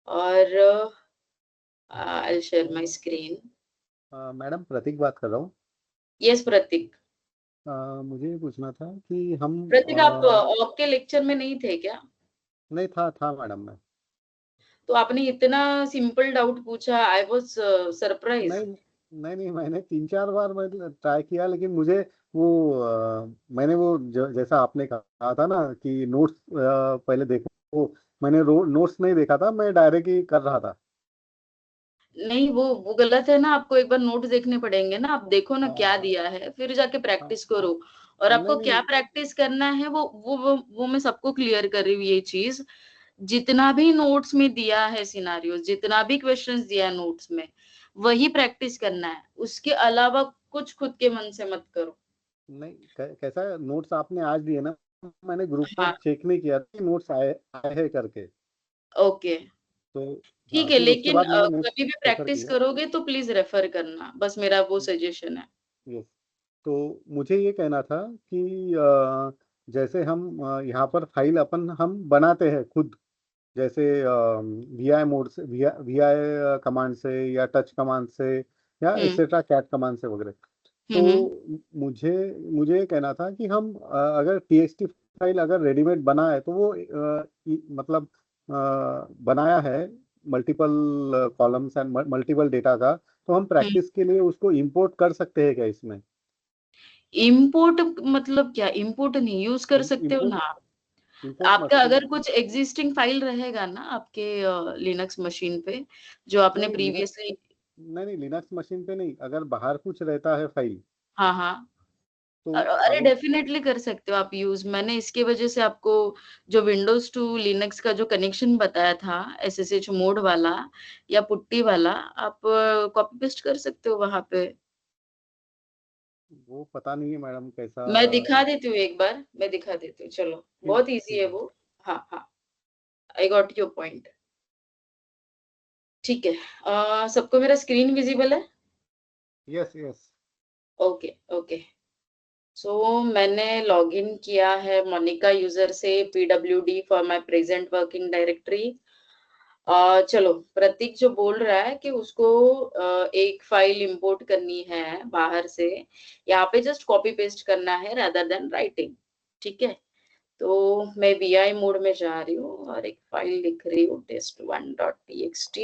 और I share my screen. Madam Prateek बात कर रहा हूँ। यस प्रतीक। मुझे ये पूछना था कि हम प्रतीक आप आपके लेक्चर में नहीं थे क्या? नहीं था मैडम मैं। तो आपने इतना सिंपल डाउट पूछा, आई वाज सरप्राइज। नहीं नहीं मैंने 3 4 बार मैं ट्राई किया, लेकिन मुझे वो मैंने वो जैसा आपने कहा था ना कि नोट्स पहले देखो, मैंने नोट्स नहीं देखा था, मैं डायरेक्ट ही कर रहा था। नहीं, वो गलत है ना, आपको एक बार नोट देखने पड़ेंगे ना, आप देखो ना क्या हाँ दिया है, फिर जाके हाँ प्रैक्टिस करो। और नहीं आपको क्या नहीं। प्रैक्टिस करना है वो मैं सबको क्लियर कर रही हूँ ये चीज। जितना भी नोट्स में दिया है सिनारियो, जितना भी क्वेश्चंस दिया है नोट्स में, वही प्रैक्टिस करना है, उसके अलावा कुछ खुद के मन से मत करो। नहीं कैसा नोट्स आपने आज दिए ना, मैंने ग्रुप में हाँ। चेक नहीं किया कि नोट्स आए आए हैं करके। ओके। तो ठीक हाँ, है, फिर उसके लेकिन बाद मैंने नोट्स कभी भी रेफर प्रैक्टिस किया। करोगे तो प्लीज रेफर करना, बस मेरा वो सजेशन है। यस। तो मुझे ये कहना था कि जैसे हम यहाँ पर फाइल अपन हम बनाते हैं खुद, जैसे वी आई मोड से, वी आई कमांड से या टच कमांड से या हम्म। एक्सेट्रा कैट कमांड से वगैरह। तो हम्म। मुझे मुझे ये कहना था कि हम अगर टीएक्सटी फाइल अगर रेडीमेड बना है तो वो मतलब बनाया है multiple columns and multiple data का, तो हम हम्म। प्रैक्टिस के लिए उसको इंपोर्ट कर सकते हैं क्या इसमें? इम्पोर्ट मतलब क्या? इम्पोर्ट नहीं यूज कर सकते हो इंपोर्ट ना आप। इंपोर्ट आपका मशीन। अगर कुछ एग्जिस्टिंग फाइल रहेगा ना आपके लिनक्स मशीन पे, जो आपने नहीं लिनक्स प्रीवियसली। नहीं लिनक्स मशीन पे नहीं, अगर बाहर कुछ रहता है फाइल हाँ हाँ। तो अरे अब डेफिनेटली कर सकते हो आप यूज, मैंने इसके वजह से आपको जो विंडोज टू लिनक्स का जो कनेक्शन बताया था, एसएसएच मोड वाला या पुट्टी वाला, आप कॉपी पेस्ट कर सकते हो वहां पे। वो पता नहीं है मैडम कैसा। मैं दिखा देती हूँ, एक बार मैं दिखा देती हूँ, चलो ठीक बहुत इजी ठीक है है। वो। हाँ हाँ। I got your point. ठीक है। सबको मेरा स्क्रीन विजिबल है? Yes yes. Okay okay. So मैंने लॉगिन किया है मोनिका यूजर से, pwd for my present working directory. चलो, प्रतीक जो बोल रहा है कि उसको एक फाइल इंपोर्ट करनी है बाहर से, यहाँ पे जस्ट कॉपी पेस्ट करना है रादर देन राइटिंग। ठीक है। तो मैं वी मोड में जा रही हूँ और एक फाइल लिख रही हूँ, test1.txt।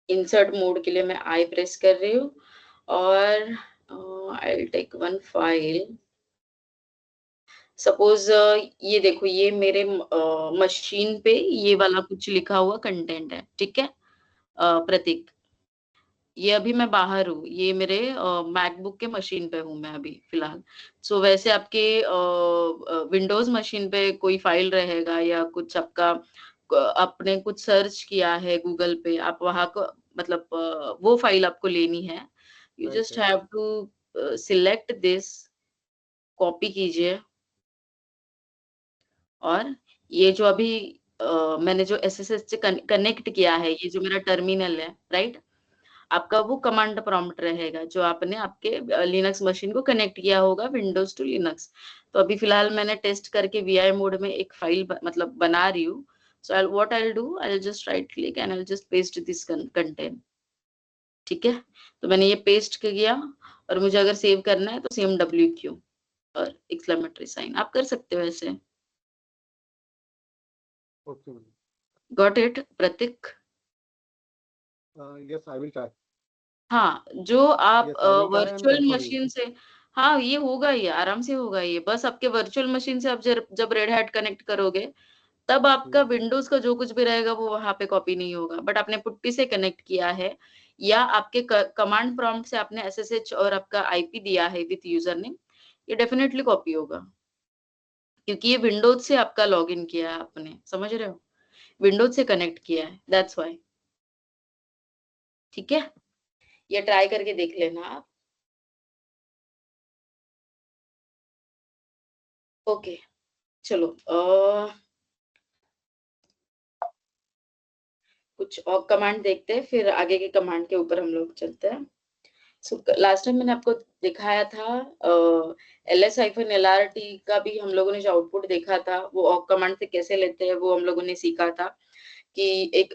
इंसर्ट मोड के लिए मैं आई प्रेस कर रही हूँ, और I will take one file. Suppose ये देखो, ये मेरे मशीन पे ये वाला कुछ लिखा हुआ कंटेंट है, ठीक है प्रतीक। ये अभी मैं बाहर हूँ, ये मेरे मैकबुक के मशीन पे हूँ मैं अभी फिलहाल। सो वैसे आपके विंडोज मशीन पे कोई फाइल रहेगा या कुछ आपका आपने कुछ सर्च किया है गूगल पे, आप वहां को मतलब वो फाइल आपको लेनी है। You write just write. Have to select this, copy कीजिए, और ये जो अभी मैंने जो एसएसएच से कनेक्ट किया है, ये जो मेरा टर्मिनल है, राइट? आपका वो कमांड प्रॉम्प्ट रहेगा जो आपने आपके लिनक्स मशीन को कनेक्ट किया होगा विंडोज टू लिनक्स। तो अभी फिलहाल मैंने टेस्ट करके वीआई मोड में एक फाइल मतलब बना रही हूँ। So I what I will do, I will just right click and I will just paste this content. ठीक है। तो मैंने ये पेस्ट किया, और मुझे अगर सेव करना है तो CMWQ और एक्सक्लेमेटरी साइन आप कर सकते हो ऐसे। Okay ma'am. Got it Prateek? Yes I will try. हाँ, जो आप yes I will try and virtual confirm you. Machine से, हाँ ये होगा, ये आराम से होगा, ये बस आपके वर्चुअल मशीन से आप जब रेड हैट कनेक्ट करोगे, तब आपका विंडोज का जो कुछ भी रहेगा वो वहां पे कॉपी नहीं होगा, बट आपने पुट्टी से कनेक्ट किया है या आपके कमांड प्रॉम्प्ट से आपने एसएसएच और आपका आईपी दिया है विथ यूजर नेम, ये डेफिनेटली कॉपी होगा, क्योंकि ये विंडोज से आपका लॉगिन किया है आपने, समझ रहे हो? विंडोज से कनेक्ट किया है, दैट्स व्हाई। ठीक है, ये ट्राई करके देख लेना आप। ओके। चलो कुछ और कमांड देखते हैं, फिर आगे के कमांड के ऊपर हम लोग चलते हैं। लास्ट टाइम मैंने आपको दिखाया था ls-lrt का भी हम लोगों ने जो आउटपुट देखा था वो awk कमांड से कैसे लेते हैं वो हम लोगों ने सीखा था कि एक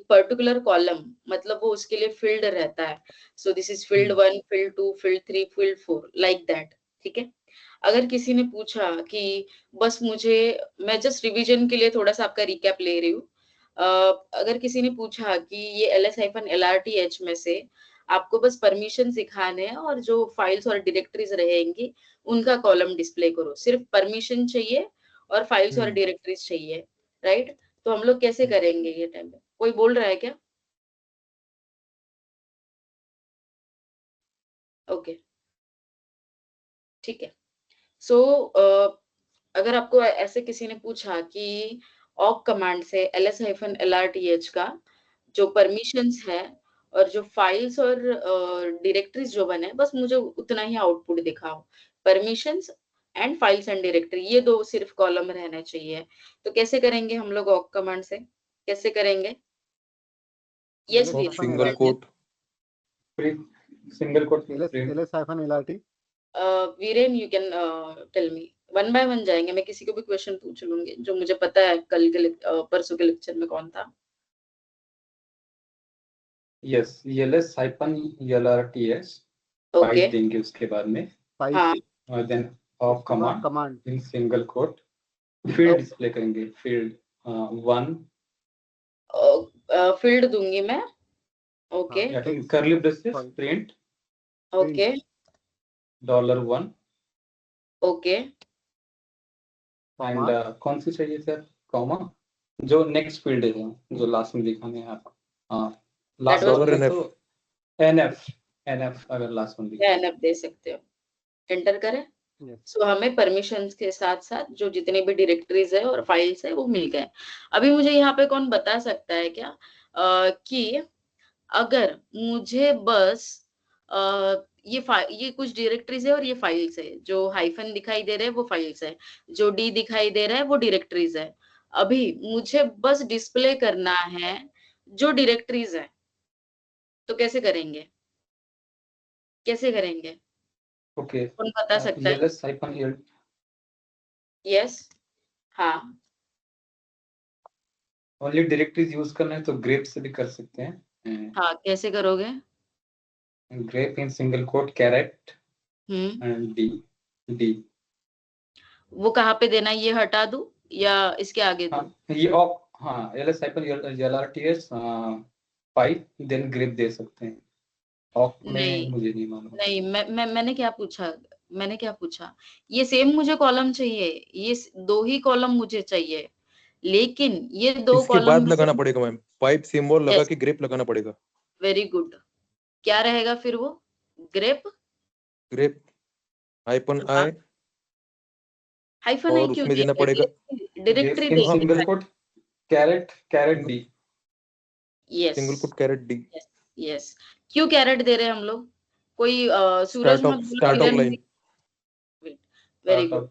पर्टिकुलर कॉलम मतलब वो उसके लिए फील्ड रहता है। So this is field 1, field 2, field 3, field 4 like that. ठीक है। अगर किसी ने पूछा कि बस मुझे, मैं जस्ट रिवीजन के लिए थोड़ा सा आपका रिकैप ले रही हूँ। अगर किसी ने पूछा कि ये ls-lrth में से आपको बस परमिशन सिखाने हैं और जो फाइल्स और डायरेक्टरीज रहेंगी उनका कॉलम डिस्प्ले करो, सिर्फ परमिशन चाहिए और फाइल्स और डायरेक्टरीज चाहिए, राइट? तो हम लोग कैसे करेंगे ये टाइम पे? कोई बोल रहा है क्या? ओके, ठीक है। सो अगर आपको ऐसे किसी ने पूछा कि awk कमांड से ls-lrth का जो परमिशंस है और जो फाइल्स और डायरेक्टरीज जो बने बस मुझे उतना ही आउटपुट दिखाओ, permissions and files and directory ये दो सिर्फ कॉलम रहने चाहिए। तो कैसे करेंगे हम लोग awk कमांड से? कैसे करेंगे? Yes Veer, single quote single quote ls-lrt Viren you can tell me, one by one जाएंगे, मैं किसी को भी क्वेश्चन पूछ लूंगी जो मुझे पता है कल के परसों के लेक्चर में कौन था। यस ls-lrts ओके, फाइल देंगे उसके बाद में फाइल हाँ, और then awk command in single quote field display करेंगे फील्ड 1 फील्ड दूंगी मैं। Okay, curly braces print okay, $1 okay, and कौन सी चाहिए सर कॉमा जो नेक्स्ट फील्ड है जो लास्ट में दिखाने हैं आप लास्ट was- में तो nf अगर लास्ट में दिखा एनएफ दे सकते हो, एंटर करें। Yes. सो हमें परमिशंस के साथ साथ जो जितने भी डायरेक्टरीज है और फाइल्स है वो मिल गए। अभी मुझे यहाँ पे कौन बता सकता है क्या कि अगर मुझे बस ये कुछ डायरेक्टरीज है और ये फाइल्स है, जो हाइफन दिखाई दे रहे हैं वो फाइल्स है, जो डी दिखाई दे रहा है वो डायरेक्टरीज है। अभी मुझे बस डिस्प्ले करना है जो डायरेक्टरीज है, तो कैसे करेंगे? कैसे करेंगे? ओके कौन बता सकता है? ls-l यस, हाँ, ओनली डायरेक्टरीज यूज करना है तो ग्रेप से भी कर सकते हैं हाँ, कैसे करोगे? Grep in single quote caret and D वो कहाँ पे देना है, ये हटा दूं या इसके आगे दूं? ये हाँ ls-lrts 5 देन ग्रेप दे सकते हैं ऑक नहीं, में मुझे नहीं मालूम नहीं, मैंने क्या पूछा? मैंने क्या पूछा? ये सेम मुझे कॉलम चाहिए, ये दो ही कॉलम मुझे चाहिए, लेकिन ये दो इसके कॉलम बाद में लगाना से पड़ेगा मैम, पाइप सिंबल लगा के ग्रेप लगाना पड़ेगा। Very good. क्या रहेगा फिर वो? Grep grep hyphen I hyphen I और क्यों उसमें देना दिया? पड़ेगा डायरेक्टरी इन सिंगल देंगे। Quote caret D yes, single quote caret D yes. क्यों कैरेट दे रहे हैं हम लोग? कोई सूरज स्टार्ट ऑफ मत start of line. Very good.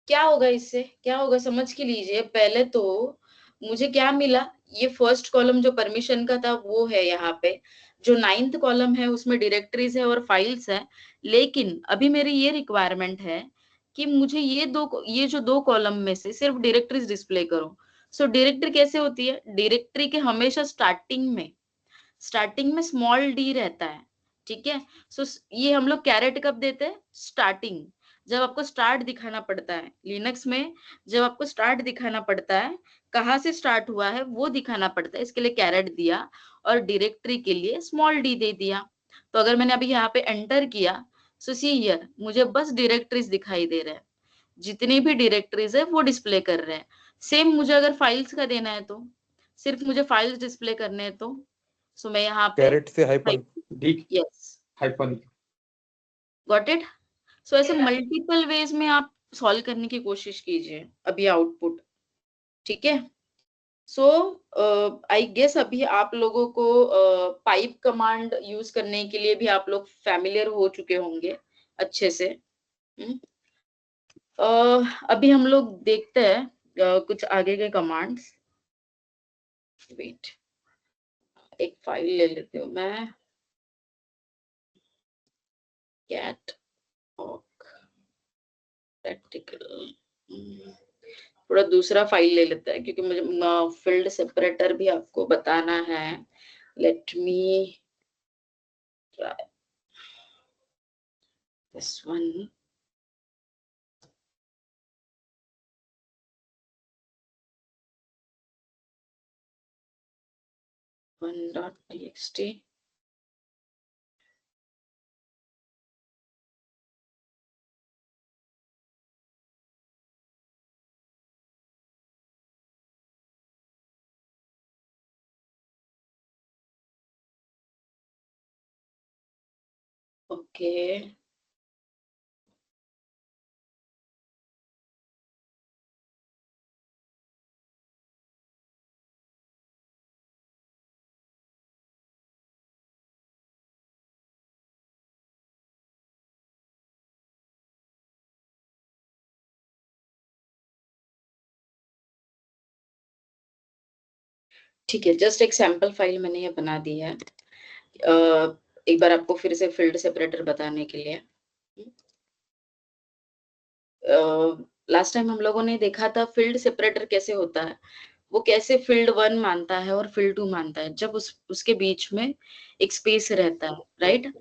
क्या होगा इससे? क्या होगा समझ के लीजिए। पहले तो मुझे क्या मिला, ये फर्स्ट कॉलम जो परमिशन का था वो है यहाँ पे, जो 9th कॉलम है उसमें डायरेक्टरीज है और फाइल्स है, लेकिन अभी मेरी ये रिक्वायरमेंट है कि मुझे ये जो दो कॉलम में से सिर्फ डायरेक्टरीज डिस्प्ले करो। सो डायरेक्टरी कैसे होती है? डायरेक्टरी के हमेशा स्टार्टिंग में स्मॉल डी रहता है, ठीक है। सो ये हम लोग कैरेट कब देते हैं? स्टार्टिंग, जब आपको स्टार्ट दिखाना पड़ता है लिनक्स में, जब आपको स्टार्ट दिखाना पड़ता है, कहाँ से स्टार्ट हुआ है वो दिखाना पड़ता है, इसके लिए कैरेट दिया और डायरेक्टरी के लिए स्मॉल डी दे दिया। तो अगर मैंने अभी यहाँ पे एंटर किया, सो सी हियर मुझे बस डायरेक्टरीज दिखाई दे रहे हैं, जितनी भी डायरेक्टरीज है वो डिस्प्ले कर रहे हैं। सेम मुझे अगर फाइल्स का देना है तो सिर्फ मुझे फाइल्स डिस्प्ले करने हैं, तो सो मैं यहाँ पे कैरेट से hyphen d yes, hyphen got it. So ऐसे मल्टीपल वेज में आप सॉल्व करने की कोशिश कीजिए अभी आउटपुट, ठीक है। सो आई गेस अभी आप लोगों को पाइप कमांड यूज करने के लिए भी आप लोग फैमिलियर हो चुके होंगे अच्छे से। अभी हम लोग देखते हैं कुछ आगे के कमांड्स। वेट, एक फाइल ले लेती हूँ मैं। कैट ऑक प्रैक्टिकल थोड़ा दूसरा फाइल ले लेता है क्योंकि मुझे फील्ड सेपरेटर भी आपको बताना है. Let me try this one. .txt. Okay ठीक है. जस्ट एक सैंपल फाइल मैंने ये बना दी है. एक बार आपको फिर से फील्ड सेपरेटर बताने के लिए. लास्ट टाइम हम लोगों ने देखा था फील्ड सेपरेटर कैसे होता है. वो कैसे फील्ड 1 मानता है और फील्ड 2 मानता है जब उसके बीच में एक स्पेस रहता है, राइट.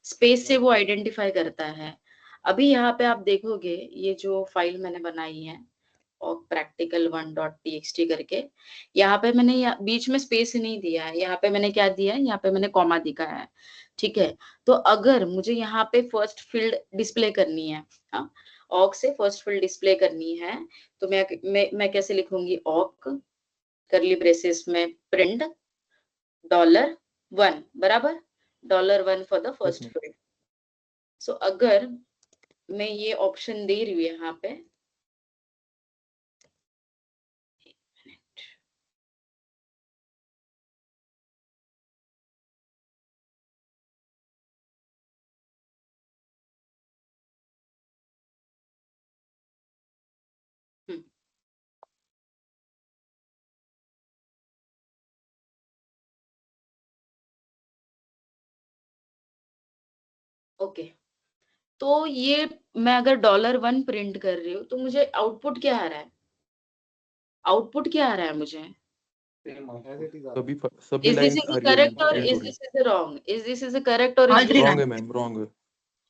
स्पेस से वो आइडेंटिफाई करता है. अभी यहाँ पे आप देखोगे ये जो फाइल मैंने बनाई है और practical1.txt करके, यहाँ पे मैंने बीच में स्पेस नहीं दिया है. यहाँ पे मैंने क्या दिया है, यहाँ पे मैंने कॉमा दिखाया है. ठीक है. तो अगर मुझे यहाँ पे फर्स्ट फील्ड डिस्प्ले करनी है, ऑक से फर्स्ट फील्ड डिस्प्ले करनी है, तो मैं कैसे लिखूंगी, ऑक करली ब्रेसेस में प्रिंट $1 बराबर $1 फॉर द फर्स्ट फील्ड. सो अगर मैं ये ऑप्शन दे रही हूँ यहाँ पे, ओके. तो ये मैं अगर $1 प्रिंट कर रही हूँ तो मुझे आउटपुट क्या आ रहा है, आउटपुट क्या आ रहा है मुझे. सभी Is this लाइंस is आ रही है correct or ma'am. is this is wrong? Is this is correct or is this wrong है मैम, रॉन्ग है.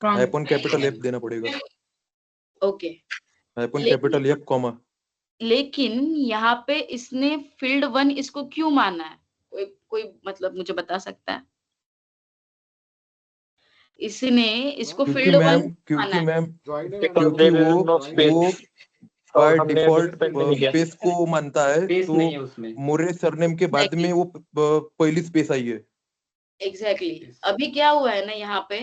हाइपन कैपिटल एफ देना पड़ेगा. Okay. Hyphen capital F comma. लेकिन यहाँ पे इसने फील्ड 1 इसको क्यों माना है, कोई मतलब मुझे बता सकता है. इसने इसको क्योंकि फील्ड 1 मैम माना है. क्योंकि वो बाय डिफॉल्ट स्पेस को मानता है. स्पेस तो नहीं है उसमें. मोरे सरनेम के बाद में वो पहली स्पेस आई है. एग्जैक्टली. अभी क्या हुआ है ना, यहाँ पे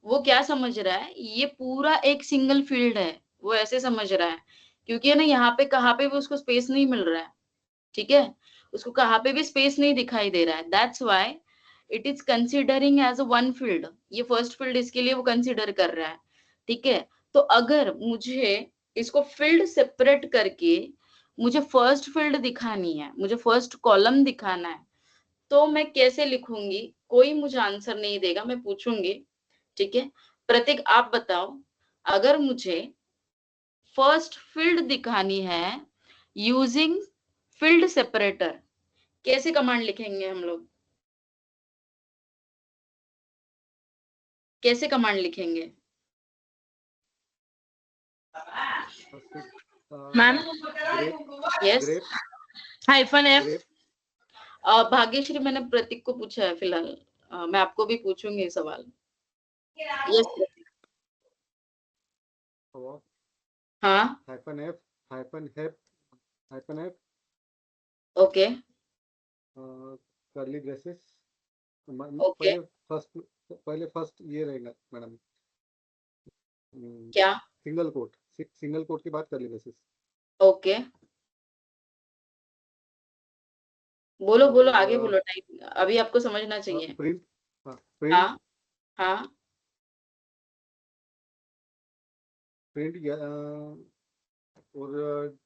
वो क्या समझ रहा है, ये पूरा एक सिंगल फील्ड है, वो ऐसे समझ रहा है. क्योंकि है ना यहाँ पे कहाँ पे भी उसको स्पेस नहीं मिल रहा है. ठीक है. उसको कहाँ पे भी स्पेस नहीं दिखाई दे रहा है. That's why it is considering as a one field. ये फर्स्ट फील्ड इसके लिए वो कंसिडर कर रहा है. ठीक है. तो अगर मुझे इसको फील्ड सेपरेट करके मुझे फर्स्ट फील्ड दिखानी है, मुझे फर्स्ट कॉलम दिखाना है, तो मैं कैसे लिखूंगी. कोई मुझे आंसर नहीं देगा, मैं पूछूंगी. ठीक है. प्रतीक आप बताओ, अगर मुझे फर्स्ट फील्ड दिखानी है यूजिंग फील्ड सेपरेटर, कैसे कमांड लिखेंगे हम लोग, कैसे कमांड लिखेंगे. Ma'am yes. Hyphen F. Bhagyashree मैंने प्रतीक को पूछा है फिलहाल. मैं आपको भी पूछूंगी सवाल. यस प्रतीक. हाँ. Hyphen F okay. Curly braces. Okay. पहले फर्स्ट ये रहेगा मैडम, क्या. सिंगल कोट के बाद करली ब्रेसेस. ओके. बोलो बोलो आगे बोलो. टाइप अभी आपको समझना चाहिए. प्रिंट. हाँ हाँ. प्रिंट और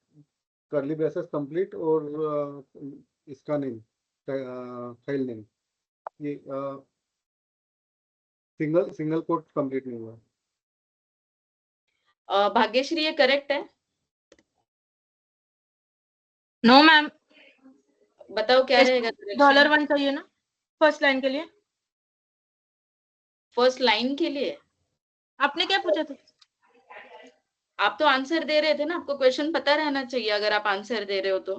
करली ब्रेसेस कंप्लीट और इसका नेम, फाइल नेम, ये सिंगल कोट कंप्लीट नहीं हुआ. भाग्यश्री ये करेक्ट है? No, ma'am. बताओ क्या रहेगा $1 चाहिए ना फर्स्ट लाइन के लिए. फर्स्ट लाइन के लिए? आपने क्या पूछा था? आप तो आंसर दे रहे थे ना, आपको क्वेश्चन पता रहना चाहिए अगर आप आंसर दे रहे हो तो।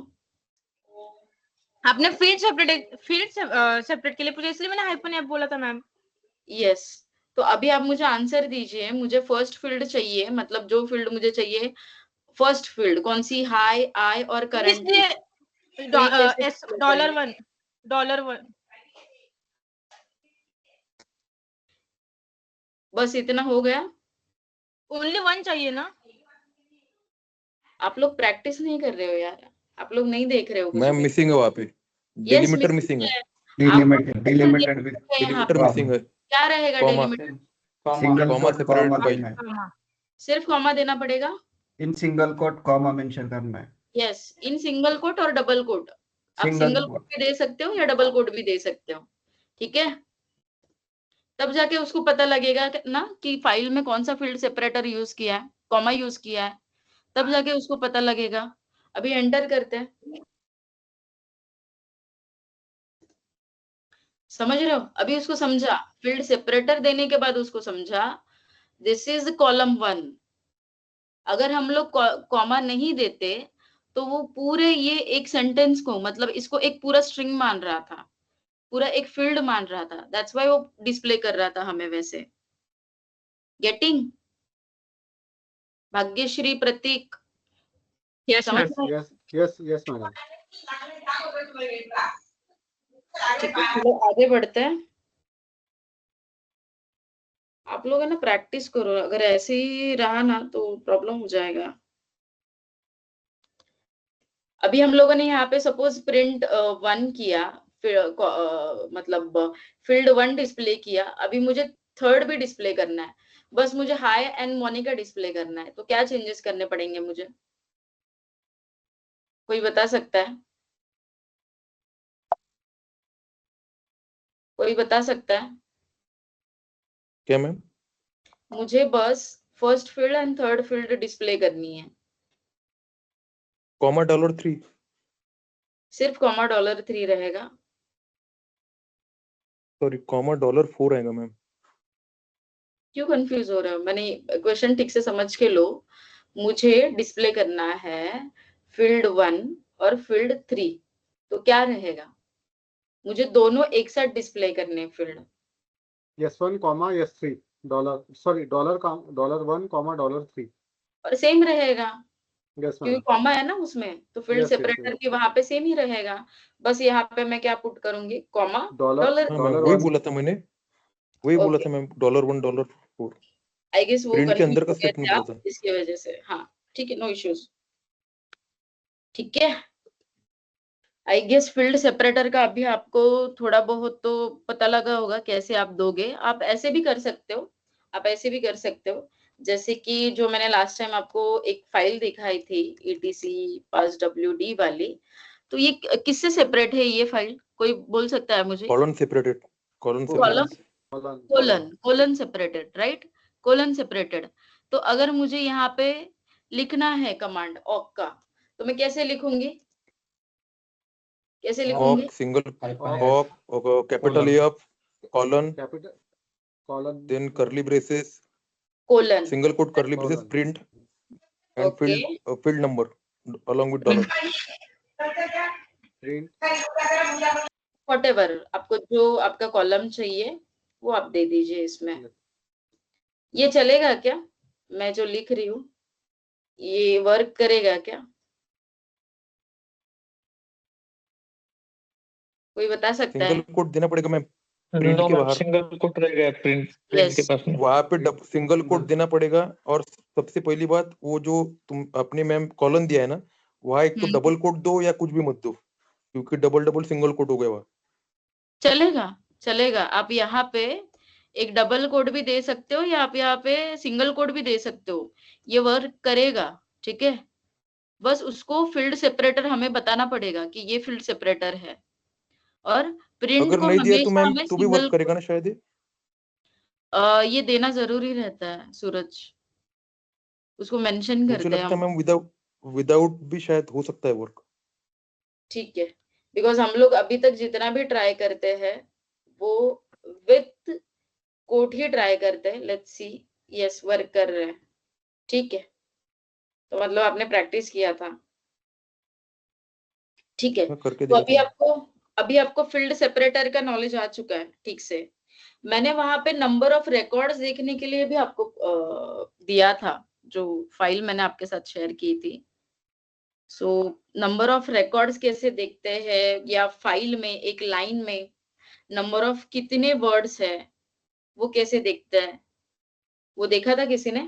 आपने फील्ड सेपरेट के लिए पूछा, इसलिए मैंने हाइफन एफ बोला था मैम. यस, तो अभी आप मुझे आंसर दीजिए। मुझे फर्स्ट फील्ड चाहिए, मतलब जो फील्ड मुझे चाहिए फर्स्ट फील्ड कौन सी, हाई, आई और करंट। इसलिए तो ये कैसे display करेंगे? $1. बस इतना हो गया? ओनली 1 चाहिए ना. आप लोग प्रैक्टिस नहीं कर रहे हो यार, आप लोग नहीं देख रहे हो कुछ मैम भी। मिसिंग है वहाँ पे, यस, डिलीमीटर मिसिंग है, डिलीमिटेड डिलीमिटेड विद यहाँ डिलीमीटर पे मिसिंग है, क्या रहेगा comma delimiter? Single comma quote separate comma file, देना है, सिर्फ कॉमा देना पड़ेगा? In single quote comma mention करना है, यस, इन सिंगल कोट और डबल कोट। आप सिंगल सिंगल कोट भी दे सकते हो या डबल कोट भी दे सकते हो, ठीक है? तब जाके उसको पता लगेगा ना कि फाइल में कौन सा फील्ड सेपरेटर यूज किया है, कॉमा यूज किया है, तब जाके उसको पता लगेगा। अभी एंटर करते हैं, समझ रहे हो? अभी उसको समझा, फील्ड सेपरेटर देने के बाद उसको समझा, दिस इज कॉलम 1। अगर हम लोग कॉमा नहीं देते तो वो पूरे ये एक सेंटेंस को, मतलब इसको एक पूरा स्ट्रिंग मान रहा था, पूरा एक फील्ड मान रहा था, दैट्स व्हाई वो डिस्प्ले कर रहा था हमें वैसे। गेटिंग? भाग्यश्री, प्रतीक, यस समझ मैम. रहे हैं? Yes yes yes madam. ठीक है, चलो आगे बढ़ते हैं। आप लोग है ना प्रैक्टिस करो, अगर ऐसे ही रहा ना तो प्रॉब्लम हो जाएगा। अभी हम लोगों ने यहाँ पे सपोज प्रिंट 1 किया, फिर मतलब फील्ड 1 डिस्प्ले किया, अभी मुझे थर्ड भी डिस्प्ले करना है, बस मुझे हाई एंड मोनिका डिस्प्ले करना है, तो क्या चेंजेस करने पड़ेंगे मुझे? कोई बता सकता है? कोई बता सकता है? क्या मैम? मुझे बस first field and third field display करनी है, कॉमा $3, सिर्फ कॉमा $3 रहेगा। सॉरी कॉमा $4 आएगा मैम। क्यों कंफ्यूज हो रहे हो? मैंने क्वेश्चन ठीक से समझ के लो। मुझे डिस्प्ले करना है फील्ड 1 और फील्ड 3, तो क्या रहेगा? मुझे दोनों एक साथ डिस्प्ले करने हैं field, S1 comma S3 dollar, sorry $1 comma $3। और सेम रहेगा यस क्योंकि मैडम। कॉमा है ना उसमें, तो field yes yes separator yes भी वहां पे सेम ही रहेगा। बस यहाँ पे मैं क्या पुट करूंगी, कॉमा डॉलर डॉलर। हाँ मैम डॉलर वही वन बोला था मैंने, वही बोला ओके, था मैम, $1 $4 आई गेस वो प्रिंट के कंफ्यूज अंदर का हो गए स्टेटमेंट थे बोला आप था। इसकी वजह से। हाँ ठीक है, नो इश्यूज, ठीक है। आई गेस फील्ड सेपरेटर का अभी आपको थोड़ा बहुत तो पता लगा होगा कैसे आप दोगे। आप ऐसे भी कर सकते हो, आप ऐसे भी कर सकते हो, जैसे कि जो मैंने लास्ट टाइम आपको एक फाइल दिखाई थी ETC पास WD वाली, तो ये किससे सेपरेट है ये फाइल? कोई बोल सकता है मुझे? Colon separated, colon column, separated, colon, colon separated, right, colon separated. तो अगर मुझे यहाँ पे लिखना है कमांड ऑक का, तो मैं कैसे लिखूंगी, कैसे लिखूंगी? Awk single hyphen awk capital A of colon, capital colon then curly braces, colon, single quote curly braces, colon print and okay, field number along with $। Print whatever आपको जो आपका कॉलम चाहिए वो आप दे दीजिए इसमें। ये चलेगा क्या? मैं जो लिख रही हूँ ये वर्क करेगा क्या? कोई बता सकता सिंगल है? कोट देना पड़ेगा मैम प्रिंट नो के मैम, बाहर, सिंगल कोट रहेगा प्रिंट के यस, पास में। वहां पे सिंगल कोट देना पड़ेगा। और सबसे पहली बात, वो जो तुम अपने मैम कॉलन दिया है ना, वहां एक तो डबल कोट दो या कुछ भी मत दो, क्योंकि डबल डबल सिंगल कोट हो गया वहां। चलेगा, चलेगा। आप यहाँ पे एक डबल कोड भी दे सकते हो या आप यहाँ पे सिंगल कोड भी दे सकते हो, ये वर्क करेगा, ठीक है। बस उसको फील्ड सेपरेटर हमें बताना पड़ेगा कि ये फील्ड सेपरेटर है, और प्रिंट अगर को नहीं दिया तो हमेशा मैम हमें तो भी सिंगल, वर्क करेगा ना शायद ये। ये देना जरूरी रहता है सूरज, उसको मेंशन मुझे करते हैं लगता है हम। मैम विदाउट भी शायद हो सकता है वर्क। ठीक है, बिकॉज हम लोग अभी तक जितना भी ट्राई करते हैं वो विथ कोट ही ट्राई करते हैं। लेट्स सी, यस वर्क कर रहे हैं। ठीक है, तो मतलब आपने प्रैक्टिस किया था। ठीक है, मैं करके तो देखा था मैम। अभी आपको फील्ड सेपरेटर का नॉलेज आ चुका है ठीक से। मैंने वहां पे नंबर ऑफ रिकॉर्ड्स देखने के लिए भी आपको दिया था, जो फाइल मैंने आपके साथ शेयर की थी। सो नंबर ऑफ रिकॉर्ड्स कैसे देखते हैं, या फाइल में एक लाइन में नंबर ऑफ कितने वर्ड्स है वो कैसे देखता है, वो देखा था किसी ने?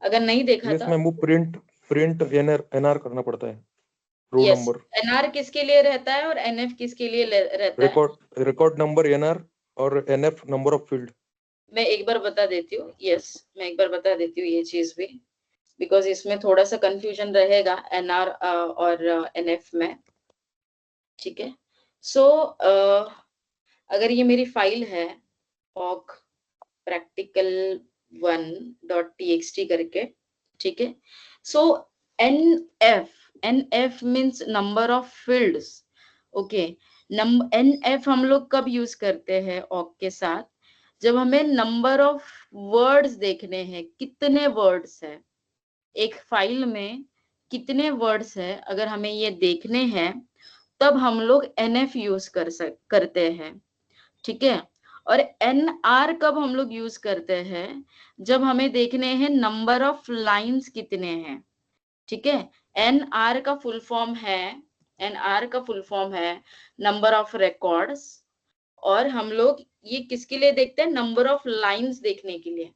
अगर नहीं देखा यस था, मैम, वो प्रिंट एनआर करना पड़ता है, रो यस, नंबर, एनआर किसके लिए रहता है और एनएफ किसके लिए रहता है? रिकॉर्ड नंबर एनआर और एनएफ नंबर ऑफ फील्ड। मैं एक बार बता देती हूँ। यस, मैं एक बार बता देती हूँ ये चीज भी, बिकॉज इसमें थोड़ा सा कंफ्यूजन रहेगा एनआर और एनएफ में। ठीक है, सो अगर ये मेरी फाइल है ऑक प्रैक्टिकल 1.txt करके, ठीक है, so NF means number of fields. Okay, NF हम लोग कब यूज करते हैं ऑक के साथ? जब हमें नंबर ऑफ वर्ड्स देखने हैं, कितने वर्ड्स है एक फाइल में, कितने वर्ड्स है अगर हमें ये देखने हैं, तब हम लोग एनएफ यूज करते हैं। ठीक है, और एनआर कब हम लोग यूज करते हैं? जब हमें देखने हैं नंबर ऑफ लाइंस कितने हैं। ठीक है, एनआर का फुल फॉर्म है, एनआर का फुल फॉर्म है नंबर ऑफ रिकॉर्ड्स। और हम लोग ये किसके लिए देखते हैं? नंबर ऑफ लाइंस देखने के लिए,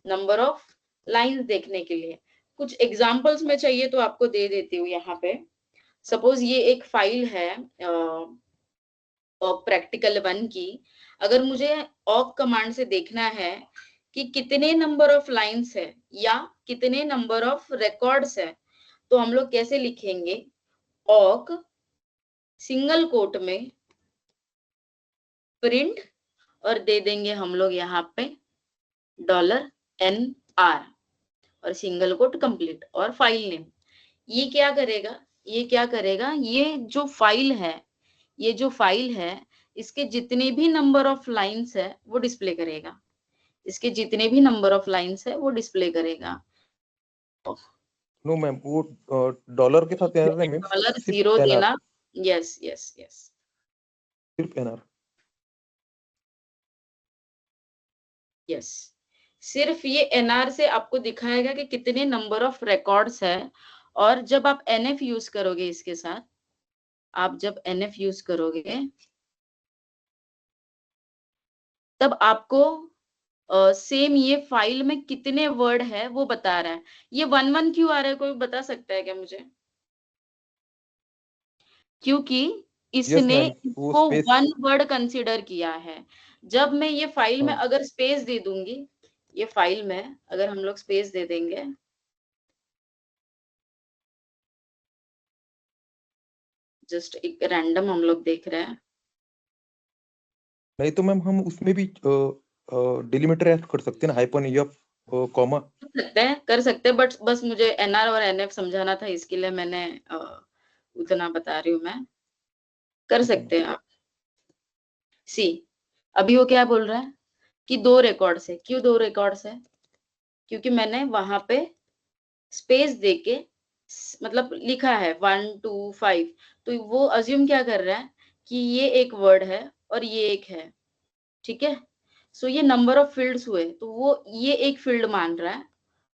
नंबर ऑफ लाइंस देखने के लिए। कुछ एग्जांपल्स में चाहिए तो आपको दे देती हूँ यहाँ पे। सपोज ये एक फाइल है प्रैक्टिकल 1 की। अगर मुझे ऑक कमांड से देखना है कि कितने नंबर ऑफ लाइंस है या कितने नंबर ऑफ रिकॉर्ड्स है, तो हम लोग कैसे लिखेंगे? ऑक सिंगल कोट में प्रिंट, और दे देंगे हम लोग यहाँ पे $NR और सिंगल कोट कंप्लीट और फाइल नेम। ये क्या करेगा? ये क्या करेगा? ये जो फाइल है, ये जो फाइल है, इसके जितने भी नंबर ऑफ लाइंस है वो डिस्प्ले करेगा। इसके जितने भी नंबर ऑफ लाइंस है वो डिस्प्ले करेगा। नो मैम, वो डॉलर के साथ एनआर नहीं मैम, $0 सिर्फ एनआर, देना। यस यस यस, सिर्फ एनआर। यस, सिर्फ ये एनआर से आपको दिखाएगा कि कितने नंबर ऑफ रिकॉर्ड्स है। और जब आप एनएफ यूज करोगे इसके साथ, आप जब एनएफ यूज करोगे तब आपको सेम ये फाइल में कितने वर्ड है वो बता रहा है। ये 1-1 क्यों आ रहा है, कोई बता सकता है क्या मुझे? क्योंकि यस इसने मैम, वो इसको स्पेस। 1 वर्ड कंसीडर किया है। जब मैं ये फाइल में हाँ, अगर स्पेस दे दूंगी, ये फाइल में अगर हम लोग स्पेस दे देंगे, जस्ट एक रैंडम हम लोग देख रहे हैं। नहीं तो मैम हम उसमें भी डिलीमीटर ऐड कर सकते हैं ना, हाइपन या कॉमा। कर सकते हैं, बट बस मुझे एनआर और एनएफ समझाना था, इसके लिए मैंने उतना बता रही हूँ मैं। कर ठीक है मैम। सकते हैं आप। सी, अभी वो क्या बोल रहा है कि 2 रिकॉर्ड्स है। क्यों 2 रिकॉर्ड्स है? क्योंकि मैंने वहां पे स्पेस देके मतलब लिखा है 1 2 5, तो वो अज्यूम क्या कर रहा है कि ये एक वर्ड है और ये एक है। ठीक है, सो ये नंबर ऑफ फील्ड्स हुए, तो वो ये एक फील्ड मान रहा है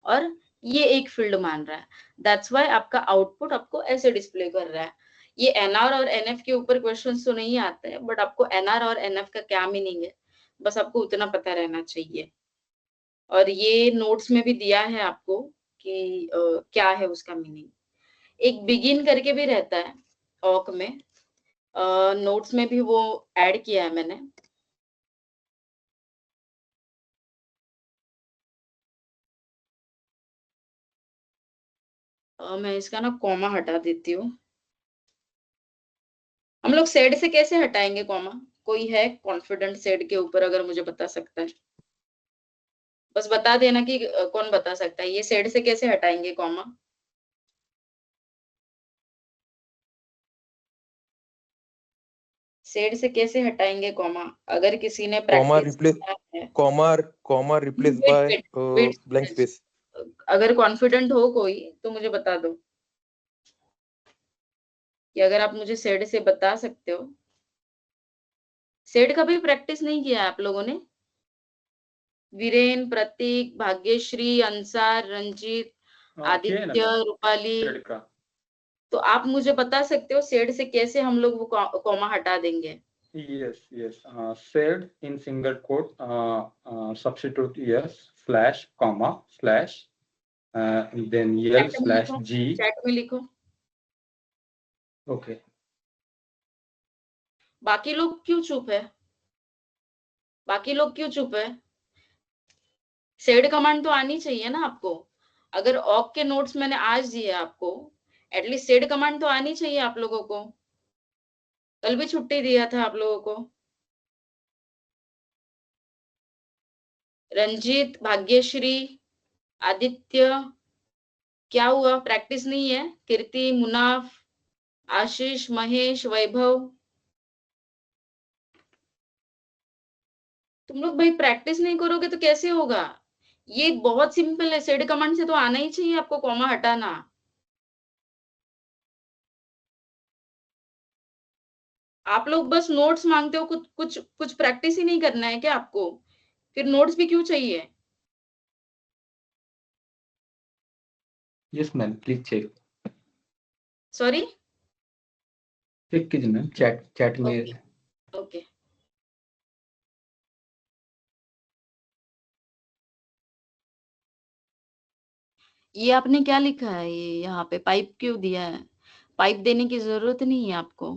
और ये एक फील्ड मान रहा है। दैट्स व्हाई आपका आउटपुट आपको ऐसे डिस्प्ले कर रहा है। ये एनआर और एनएफ के ऊपर क्वेश्चंस तो नहीं आते हैं, बट आपको एनआर और एनएफ का क्या मीनिंग है बस आपको उतना पता रहना चाहिए। और ये नोट्स में भी दिया है आपको कि क्या है उसका मीनिंग। एक बिगिन करके भी रहता है ऑक में, नोट्स में भी वो ऐड किया है मैंने। मैं इसका ना कॉमा हटा देती हूँ। हम लोग सेड से कैसे हटाएंगे कॉमा? कोई है कॉन्फिडेंट सेड के ऊपर, अगर मुझे बता सकता है? बस बता देना कि कौन बता सकता है ये सेड से कैसे हटाएंगे कॉमा। सेड से कैसे हटाएंगे कॉमा, अगर किसी ने कॉमा प्रैक्टिस रिप्लेस किया है। Comma replace wait by wait wait blank space. अगर कॉन्फिडेंट हो कोई तो मुझे बता दो कि अगर आप मुझे सेड से बता सकते हो। सेड कभी प्रैक्टिस नहीं किया आप लोगों ने? वीरेन, प्रतीक, भाग्यश्री, अंसार, रंजीत, किया है ना आदित्य, रूपाली, सेड का। तो आप मुझे बता सकते हो सेड से कैसे हम लोग वो कॉमा हटा देंगे? Yes. Said in single quote, substitute yes, slash, comma, slash, then L chat में slash लिखो, G. चैट में लिखो। Okay. बाकी लोग क्यों चुप है? बाकी लोग क्यों चुप है? सेड कमांड तो आनी चाहिए ना आपको। अगर ऑक के नोट्स मैंने आज दिए आपको, एटलीस्ट सेड कमांड तो आनी चाहिए आप लोगों को। कल भी छुट्टी दिया था आप लोगों को। रंजीत, भाग्यश्री, आदित्य, क्या हुआ? प्रैक्टिस नहीं है? कीर्ति, मुनाफ, आशीष, महेश, वैभव, तुम लोग भाई प्रैक्टिस नहीं करोगे तो कैसे होगा? ये बहुत सिंपल है, सेड कमांड से तो आना ही चाहिए आपको कॉमा हटाना। आप लोग बस नोट्स मांगते हो, कुछ कुछ कुछ प्रैक्टिस ही नहीं करना है क्या आपको? फिर नोट्स भी क्यों चाहिए? Yes, ma'am. Please check. Sorry. Check कीजिए मैम, चैट में। ओके ये आपने क्या लिखा है? ये यहाँ पे पाइप क्यों दिया है? पाइप देने की जरूरत नहीं है आपको,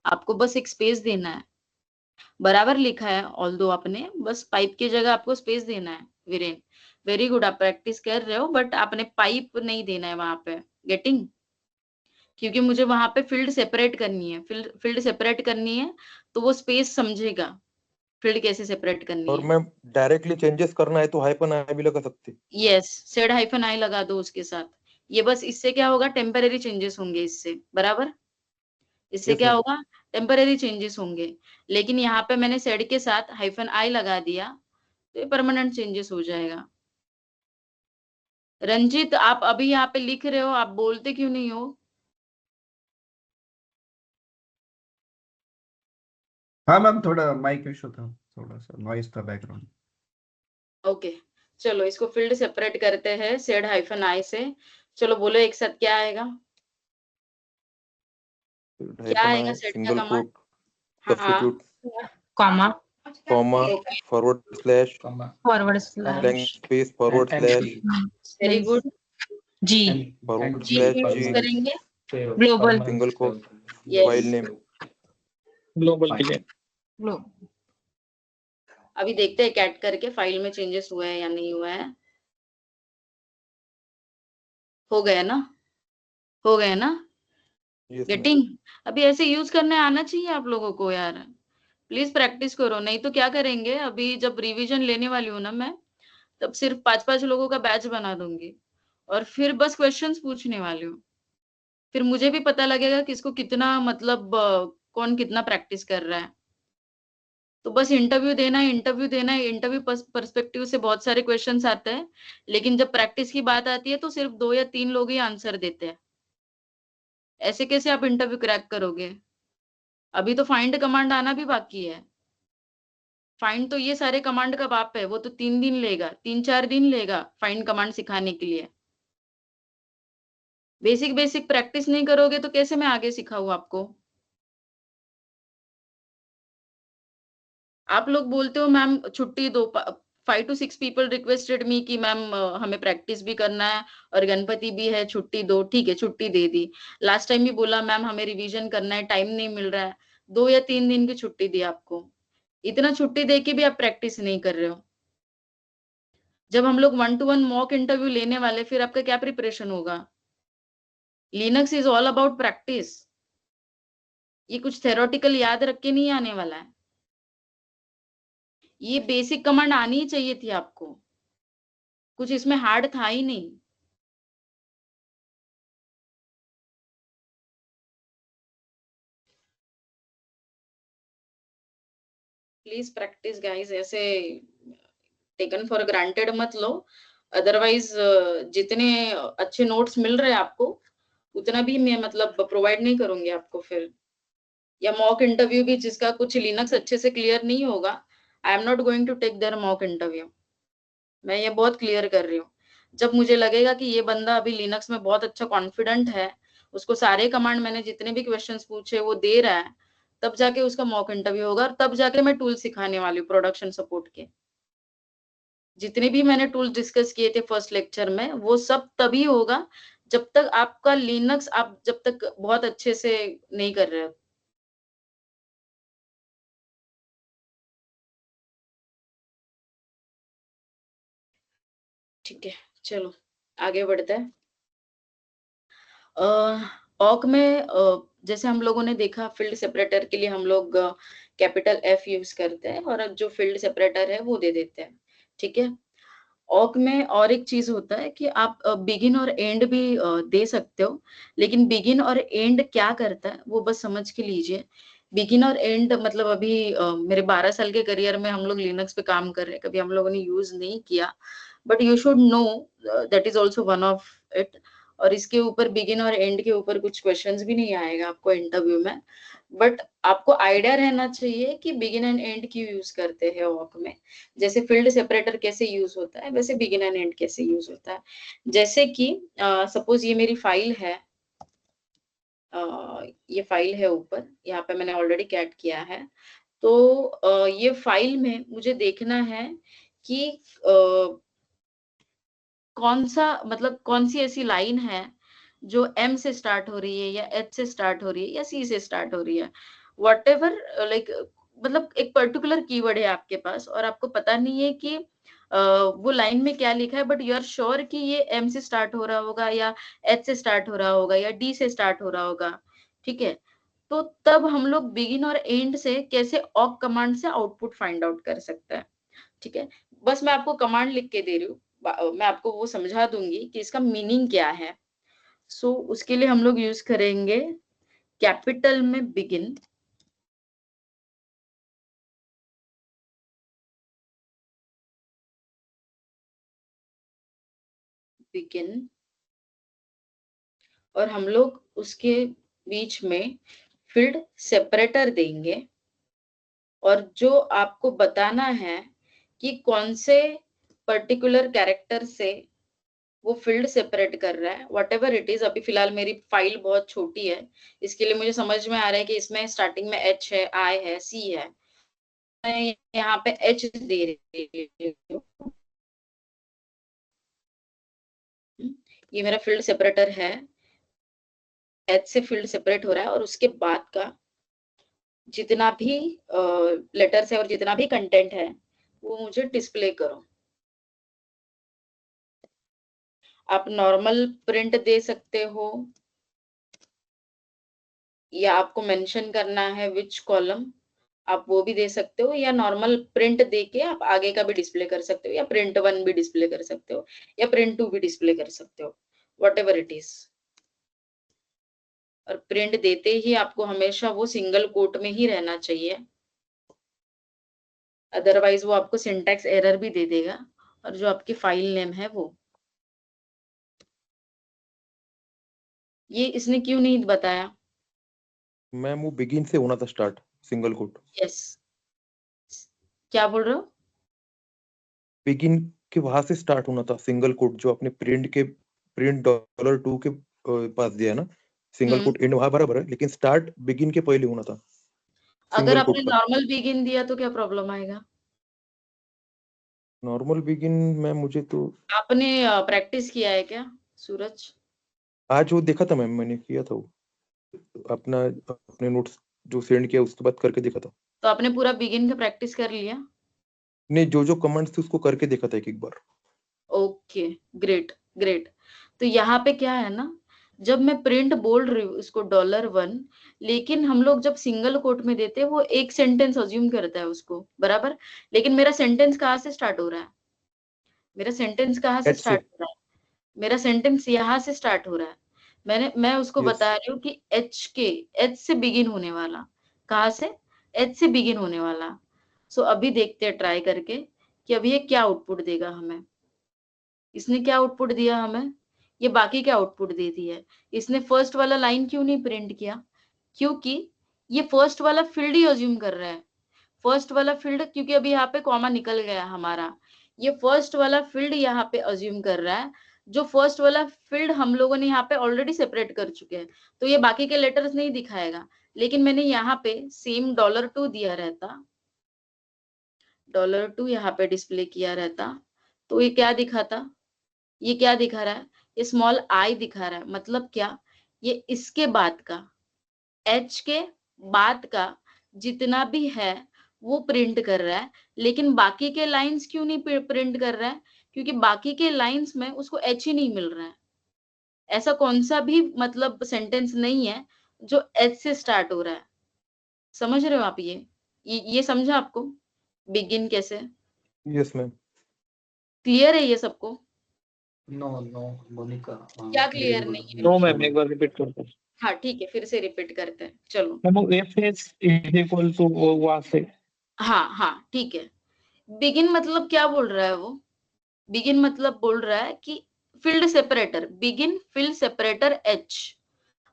आपको बस एक स्पेस देना है। बराबर लिखा है ऑल्दो आपने, बस पाइप की जगह आपको स्पेस देना है। वीरेन, वेरी गुड, आप प्रैक्टिस कर रहे हो, बट आपने पाइप नहीं देना है वहां पे। गेटिंग? क्योंकि मुझे वहां पे फील्ड सेपरेट करनी है, फील्ड सेपरेट करनी है तो वो स्पेस समझेगा फील्ड कैसे सेपरेट करनी और है। मैम डायरेक्टली चेंजेस करना है तो हाइपन आई भी लगा सकते। यस, सेड हाइफन आई लगा दो उसके साथ। ये बस इससे क्या होगा, टेम्परेरी चेंजेस होंगे इससे, बराबर? इससे यस क्या मैम। होगा, टेम्परेरी चेंजेस होंगे। लेकिन यहाँ पे मैंने सेड के साथ हाइफन आई लगा दिया तो ये परमानेंट चेंजेस हो जाएगा। रंजीत, आप अभी यहाँ पे लिख रहे हो, आप बोलते क्यों नहीं हो? हाँ मैम, थोड़ा माइक इशू था, थोड़ा सा नॉइस था बैकग्राउंड। ओके चलो इसको फील्ड सेपरेट करते हैं सेड हाइफन आई से। चलो बोलो एक साथ, क्या आएगा? क्या हाइपन आएगा आई, सेड का सिंगल कमांड? कोट, हाँ substitute, comma, comma, okay forward slash, comma, forward blank slash space, forward and slash, G. Very good. G, forward G slash क्यों यूज जी, करेंगे? Global, single quote, yes, file name. Global के लिए। अभी देखते हैं cat करके file में changes हुआ है या नहीं हुआ है। हो गया ना? हो गया ना? Yes ma'am. गेटिंग? अभी ऐसे यूज करने आना चाहिए आप लोगों को यार। प्लीज प्रैक्टिस करो, नहीं तो क्या करेंगे, अभी जब रिवीजन लेने वाली हूँ ना मैं, तब सिर्फ 5-5 लोगों का बैच बना दूंगी और फिर बस क्वेश्चंस पूछने वाली हूँ। फिर मुझे भी पता लगेगा किसको कितना, मतलब कौन कितना प्रैक्टिस कर रहा है। तो बस इंटरव्यू देना है, इंटरव्यू देना है। इंटरव्यू पर्सपेक्टिव से बहुत सारे क्वेश्चंस आते हैं, लेकिन जब प्रैक्टिस की बात आती है तो सिर्फ 2 या 3 लोग ही आंसर देते हैं। ऐसे कैसे आप इंटरव्यू क्रैक करोगे? अभी तो फाइंड कमांड आना भी बाकी है। फाइंड तो ये सारे कमांड का बाप है, वो तो 3 दिन लेगा, 3-4 दिन लेगा फाइंड कमांड सिखाने के लिए। बेसिक बेसिक प्रैक्टिस नहीं करोगे तो कैसे मैं आगे सिखाऊं आपको? आप लोग बोलते हो मैम छुट्टी दो, 5 to 6 पीपल रिक्वेस्टेड मी कि मैम हमें प्रैक्टिस भी करना है और गणपति भी है, छुट्टी दो। ठीक है, छुट्टी दे दी। लास्ट टाइम भी बोला मैम हमें रिवीजन करना है, टाइम नहीं मिल रहा है। 2 या 3 दिन की छुट्टी दी आपको। इतना छुट्टी दे के भी आप प्रैक्टिस नहीं कर रहे हो। जब हम लोग 1-to-1 मॉक इंटरव्यू लेने वाले, फिर आपका क्या प्रिपरेशन होगा? Linux is all about practice. ये कुछ थेरोटिकल याद रख के नहीं आने वाला है। ये बेसिक कमांड आनी ही चाहिए थी आपको। कुछ इसमें हार्ड था ही नहीं। प्लीज प्रैक्टिस गाइस, ऐसे टेकन फॉर ग्रांटेड मत लो। अदरवाइज जितने अच्छे नोट्स मिल रहे हैं आपको, उतना भी मैं मतलब प्रोवाइड नहीं करूंगी आपको फिर। या मॉक इंटरव्यू भी जिसका कुछ लिनक्स अच्छे से क्लियर नहीं होगा, I am not going to take there mock interview. मैं ये बहुत क्लियर कर रही हूँ। जब मुझे लगेगा कि ये बंदा अभी लिनक्स में बहुत अच्छा कॉन्फिडेंट है, उसको सारे कमांड मैंने जितने भी क्वेश्चंस पूछे वो दे रहा है, तब जाके उसका मॉक इंटरव्यू होगा, और तब जाके मैं टूल सिखाने वाली हूँ प्रोडक्शन सपोर्ट के। जितने भी मैंने टूल्स डिस्कस किए थे फर्स्ट लेक्चर में, वो सब तभी होगा जब तक आपका लिनक्स आप जब तक बहुत अच्छे से नहीं कर रहे हो। ठीक है, चलो आगे बढ़ते हैं। ऑक में जैसे हम लोगों ने देखा, फील्ड सेपरेटर के लिए हम लोग कैपिटल एफ यूज करते हैं, और जो फील्ड सेपरेटर है वो दे देते हैं। ठीक है। ऑक में और एक चीज होता है कि आप बिगिन और एंड भी दे सकते हो, लेकिन बिगिन और एंड क्या करता है वो बस समझ के लीजिए। बिगिन और एंड मतलब अभी मेरे 12 साल के करियर में हम लोग लिनक्स पे काम कर रहे हैं, कभी हम लोगों ने यूज नहीं किया, but you should know that is also one of it. और इसके ऊपर बिगिन और एंड के ऊपर कुछ क्वेश्चंस भी नहीं आएगा आपको इंटरव्यू में, बट आपको आइडिया रहना चाहिए कि बिगिन एंड एंड क्यों यूज करते हैं ऑक में। जैसे फील्ड सेपरेटर कैसे यूज होता है, वैसे बिगिन एंड एंड कैसे यूज होता है। जैसे कि सपोज ये मेरी फाइल है, ये फाइल है ऊपर, यहाँ पे मैंने ऑलरेडी कैट किया है। तो ये फाइल में मुझे देखना है कि कौन सा मतलब कौन सी ऐसी लाइन है जो एम से स्टार्ट हो रही है, या एच से स्टार्ट हो रही है, या सी से स्टार्ट हो रही है, वॉट एवर। लाइक मतलब एक पर्टिकुलर कीवर्ड है आपके पास, और आपको पता नहीं है कि वो लाइन में क्या लिखा है, बट यू आर श्योर कि ये एम से स्टार्ट हो रहा होगा, या एच से स्टार्ट हो रहा होगा, या डी से स्टार्ट हो रहा होगा। ठीक है। तो तब हम लोग बिगिन और एंड से कैसे ऑक कमांड से आउटपुट फाइंड आउट कर सकते हैं। ठीक है। बस मैं आपको कमांड लिख के दे रही हूँ, मैं आपको वो समझा दूंगी कि इसका मीनिंग क्या है। सो उसके लिए हम लोग यूज करेंगे कैपिटल में बिगिन, बिगिन, और हम लोग उसके बीच में फील्ड सेपरेटर देंगे, और जो आपको बताना है कि कौन से पर्टिकुलर कैरेक्टर से वो फील्ड सेपरेट कर रहा है, वट एवर इट इज। अभी फिलहाल मेरी फाइल बहुत छोटी है, इसके लिए मुझे समझ में आ रहा है कि इसमें स्टार्टिंग में एच है, आई है, सी है। मैं यहाँ पे एच दे रही हूँ। ये मेरा फील्ड सेपरेटर है, एच से फील्ड सेपरेट हो रहा है, और उसके बाद का जितना भी लेटर्स है और जितना भी कंटेंट है वो मुझे डिस्प्ले करो। आप नॉर्मल प्रिंट दे सकते हो, या आपको मेंशन करना है विच कॉलम, आप वो भी दे सकते हो, या नॉर्मल प्रिंट देके आप आगे का भी डिस्प्ले कर सकते हो, या प्रिंट 1 भी डिस्प्ले कर सकते हो, या प्रिंट 2 भी डिस्प्ले कर सकते हो, वट एवर इट इज। और प्रिंट देते ही आपको हमेशा वो सिंगल कोट में ही रहना चाहिए, अदरवाइज वो आपको सिंटैक्स एरर भी दे देगा, और जो आपकी फाइल नेम है वो। ये इसने क्यों नहीं बताया? मैम वो बिगिन से होना था स्टार्ट, सिंगल कोट। यस, क्या बोल रहे हो? बिगिन के वहां से स्टार्ट होना था, सिंगल कोट जो आपने प्रिंट $2 के पास दिया है ना, सिंगल कोट एंड वहां बराबर है, लेकिन स्टार्ट बिगिन के पहले होना था अगर सिंगल आपने कोट का। नॉर्मल बिगिन दिया तो क्या प्रॉब्लम आएगा? नॉर्मल बिगिन मैम मुझे तो आपने प्रैक्टिस किया है क्या सूरज? आज वो देखा था मैम, मैंने किया था वो अपना अपने नोट्स जो सेंड किया उसके बाद करके देखा था। तो आपने पूरा बिगिन का प्रैक्टिस कर लिया? नहीं, जो जो कमांड्स थे उसको करके देखा था एक बार। Okay, great great. तो यहाँ पे क्या है ना, जब मैं प्रिंट बोल रही हूँ इसको $1, लेकिन हम लोग जब सिंगल कोट में देते हैं वो एक सेंटेंस अज्यूम करता है उसको, बराबर। लेकिन मेरा सेंटेंस कहाँ से स्टार्ट हो रहा है? मेरा सेंटेंस कहाँ से H से। स्टार्ट हो रहा है? मेरा सेंटेंस यहाँ से स्टार्ट हो रहा है। मैं उसको Yes. बता रही हूँ कि एच से बिगिन होने वाला। कहाँ से? एच से बिगिन होने वाला। सो अभी देखते हैं ट्राई करके कि अभी ये क्या आउटपुट देगा हमें। इसने क्या आउटपुट दिया हमें? ये बाकी क्या आउटपुट देती है? इसने फर्स्ट वाला लाइन क्यों नहीं प्रिंट किया? क्योंकि ये फर्स्ट वाला फील्ड ही अज्यूम कर रहा है। फर्स्ट वाला फील्ड, क्योंकि अभी यहाँ पे कॉमा निकल गया हमारा, ये फर्स्ट वाला फील्ड यहाँ पे अज्यूम कर रहा है। जो फर्स्ट वाला फील्ड हम लोगों ने यहाँ पे ऑलरेडी सेपरेट कर चुके हैं, तो ये बाकी के लेटर्स नहीं दिखाएगा। लेकिन मैंने यहाँ पे सेम $2 दिया रहता, $2 यहाँ पे डिस्प्ले किया रहता, तो ये क्या दिखाता? ये क्या दिखा रहा है? ये स्मॉल आई दिखा रहा है। मतलब क्या? ये इसके बाद का, एच के बाद का जितना भी है वो प्रिंट कर रहा है, लेकिन बाकी के लाइंस क्यों नहीं प्रिंट कर रहा है? क्योंकि बाकी के लाइंस में उसको एच ही नहीं मिल रहा है। ऐसा कौन सा भी मतलब सेंटेंस नहीं है जो एच से स्टार्ट हो रहा है। समझ रहे हो आप? ये समझा आपको बिगिन कैसे? Yes, ma'am. क्लियर है ये सबको? नो मोनिका, क्या क्लियर नहीं है? नो मैम, एक बार रिपीट कर दो। हाँ ठीक है, फिर से रिपीट करते हैं। चलो मैम वो एफ इज इक्वल टू वहां से। हाँ ठीक है। बिगिन मतलब क्या बोल रहा है वो? बिगिन मतलब बोल रहा है कि field separator, begin field separator H,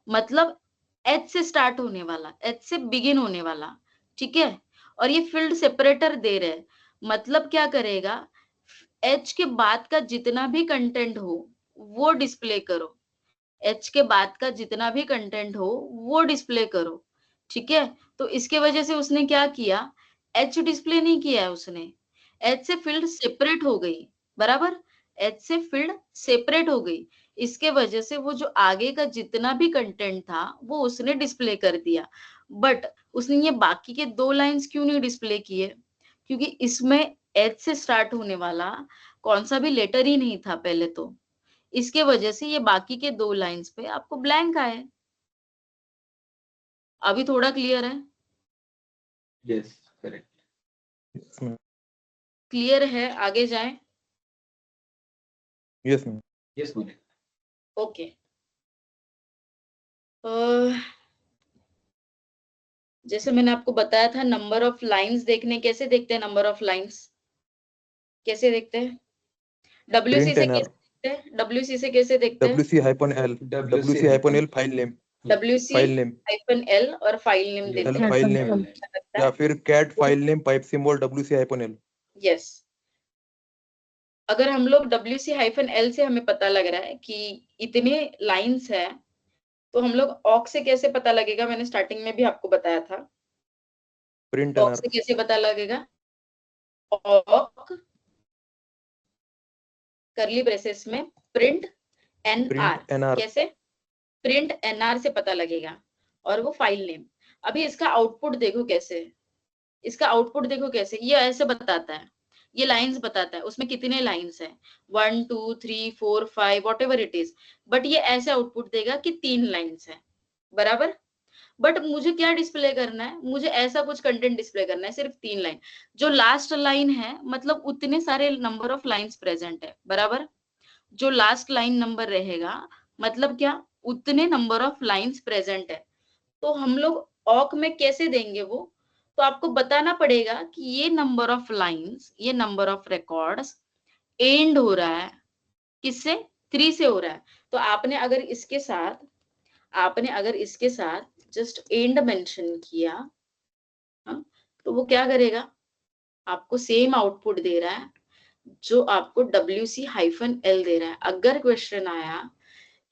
मतलब एच से स्टार्ट होने वाला, एच से बिगिन होने वाला, ठीक है। और ये फील्ड सेपरेटर दे रहे, मतलब क्या करेगा? एच के बाद का जितना भी कंटेंट हो वो डिस्प्ले करो। एच के बाद का जितना भी कंटेंट हो वो डिस्प्ले करो, ठीक है। तो इसके वजह से उसने क्या किया? एच डिस्प्ले नहीं किया है उसने, एच से फील्ड सेपरेट हो गई, बराबर। एच से फील्ड सेपरेट हो गई, इसके वजह से वो जो आगे का जितना भी कंटेंट था वो उसने डिस्प्ले कर दिया। बट उसने ये बाकी के 2 लाइंस क्यों नहीं डिस्प्ले किए? क्योंकि इसमें एच से स्टार्ट होने वाला कौन सा भी लेटर ही नहीं था पहले तो, इसके वजह से ये बाकी के 2 लाइंस पे आपको ब्लैंक आए। अभी थोड़ा क्लियर है? Yes correct. Yes, ma'am. Clear है? आगे जाएं? Yes, ma'am. Yes Monika. Okay. जैसे मैंने आपको बताया था, नंबर ऑफ लाइंस देखने, कैसे देखते हैं नंबर ऑफ लाइंस? कैसे देखते हैं? डब्ल्यूसी Print से NR. कैसे देखते हैं? डब्ल्यूसी से कैसे देखते हैं? WC-L. WC-L file name. WC File name. -L और फाइल नेम देते L हैं। file name. अच्छा लगता या है? फिर cat file name pipe symbol WC-L. Yes. अगर हम लोग WC-L से हमें पता लग रहा है कि इतने लाइंस है, तो हम लोग ऑक से कैसे पता लगेगा? मैंने स्टार्टिंग में भी आपको बताया था। Print ऑक NR. से कैसे पता लगेगा? ऑक करली ब्रेसेस में प्रिंट NR, Print NR. कैसे? प्रिंट NR से पता लगेगा, और वो फाइल नेम। अभी इसका आउटपुट देखो कैसे, इसका आउटपुट देखो कैसे। ये ऐसे बताता है, ये लाइंस बताता है उसमें कितने लाइंस है, 1 2 3 4 5 what ever it is. But ये ऐसे आउटपुट देगा कि 3 लाइंस है, बराबर। बट मुझे क्या डिस्प्ले करना है? मुझे ऐसा कुछ कंटेंट डिस्प्ले करना है, सिर्फ 3 लाइन। जो लास्ट लाइन है मतलब उतने सारे नंबर ऑफ लाइंस प्रेजेंट है, बराबर। जो लास्ट लाइन नंबर रहेगा मतलब क्या? उतने नंबर ऑफ लाइंस प्रेजेंट है। तो हम लोग ऑक में कैसे देंगे वो? तो आपको बताना पड़ेगा कि ये नंबर ऑफ लाइंस, ये नंबर ऑफ रिकॉर्ड्स एंड हो रहा है किससे? 3 से हो रहा है। तो आपने अगर इसके साथ जस्ट एंड मेंशन किया, हाँ, तो वो क्या करेगा? आपको सेम आउटपुट दे रहा है जो आपको WC-L दे रहा है। अगर क्वेश्चन आया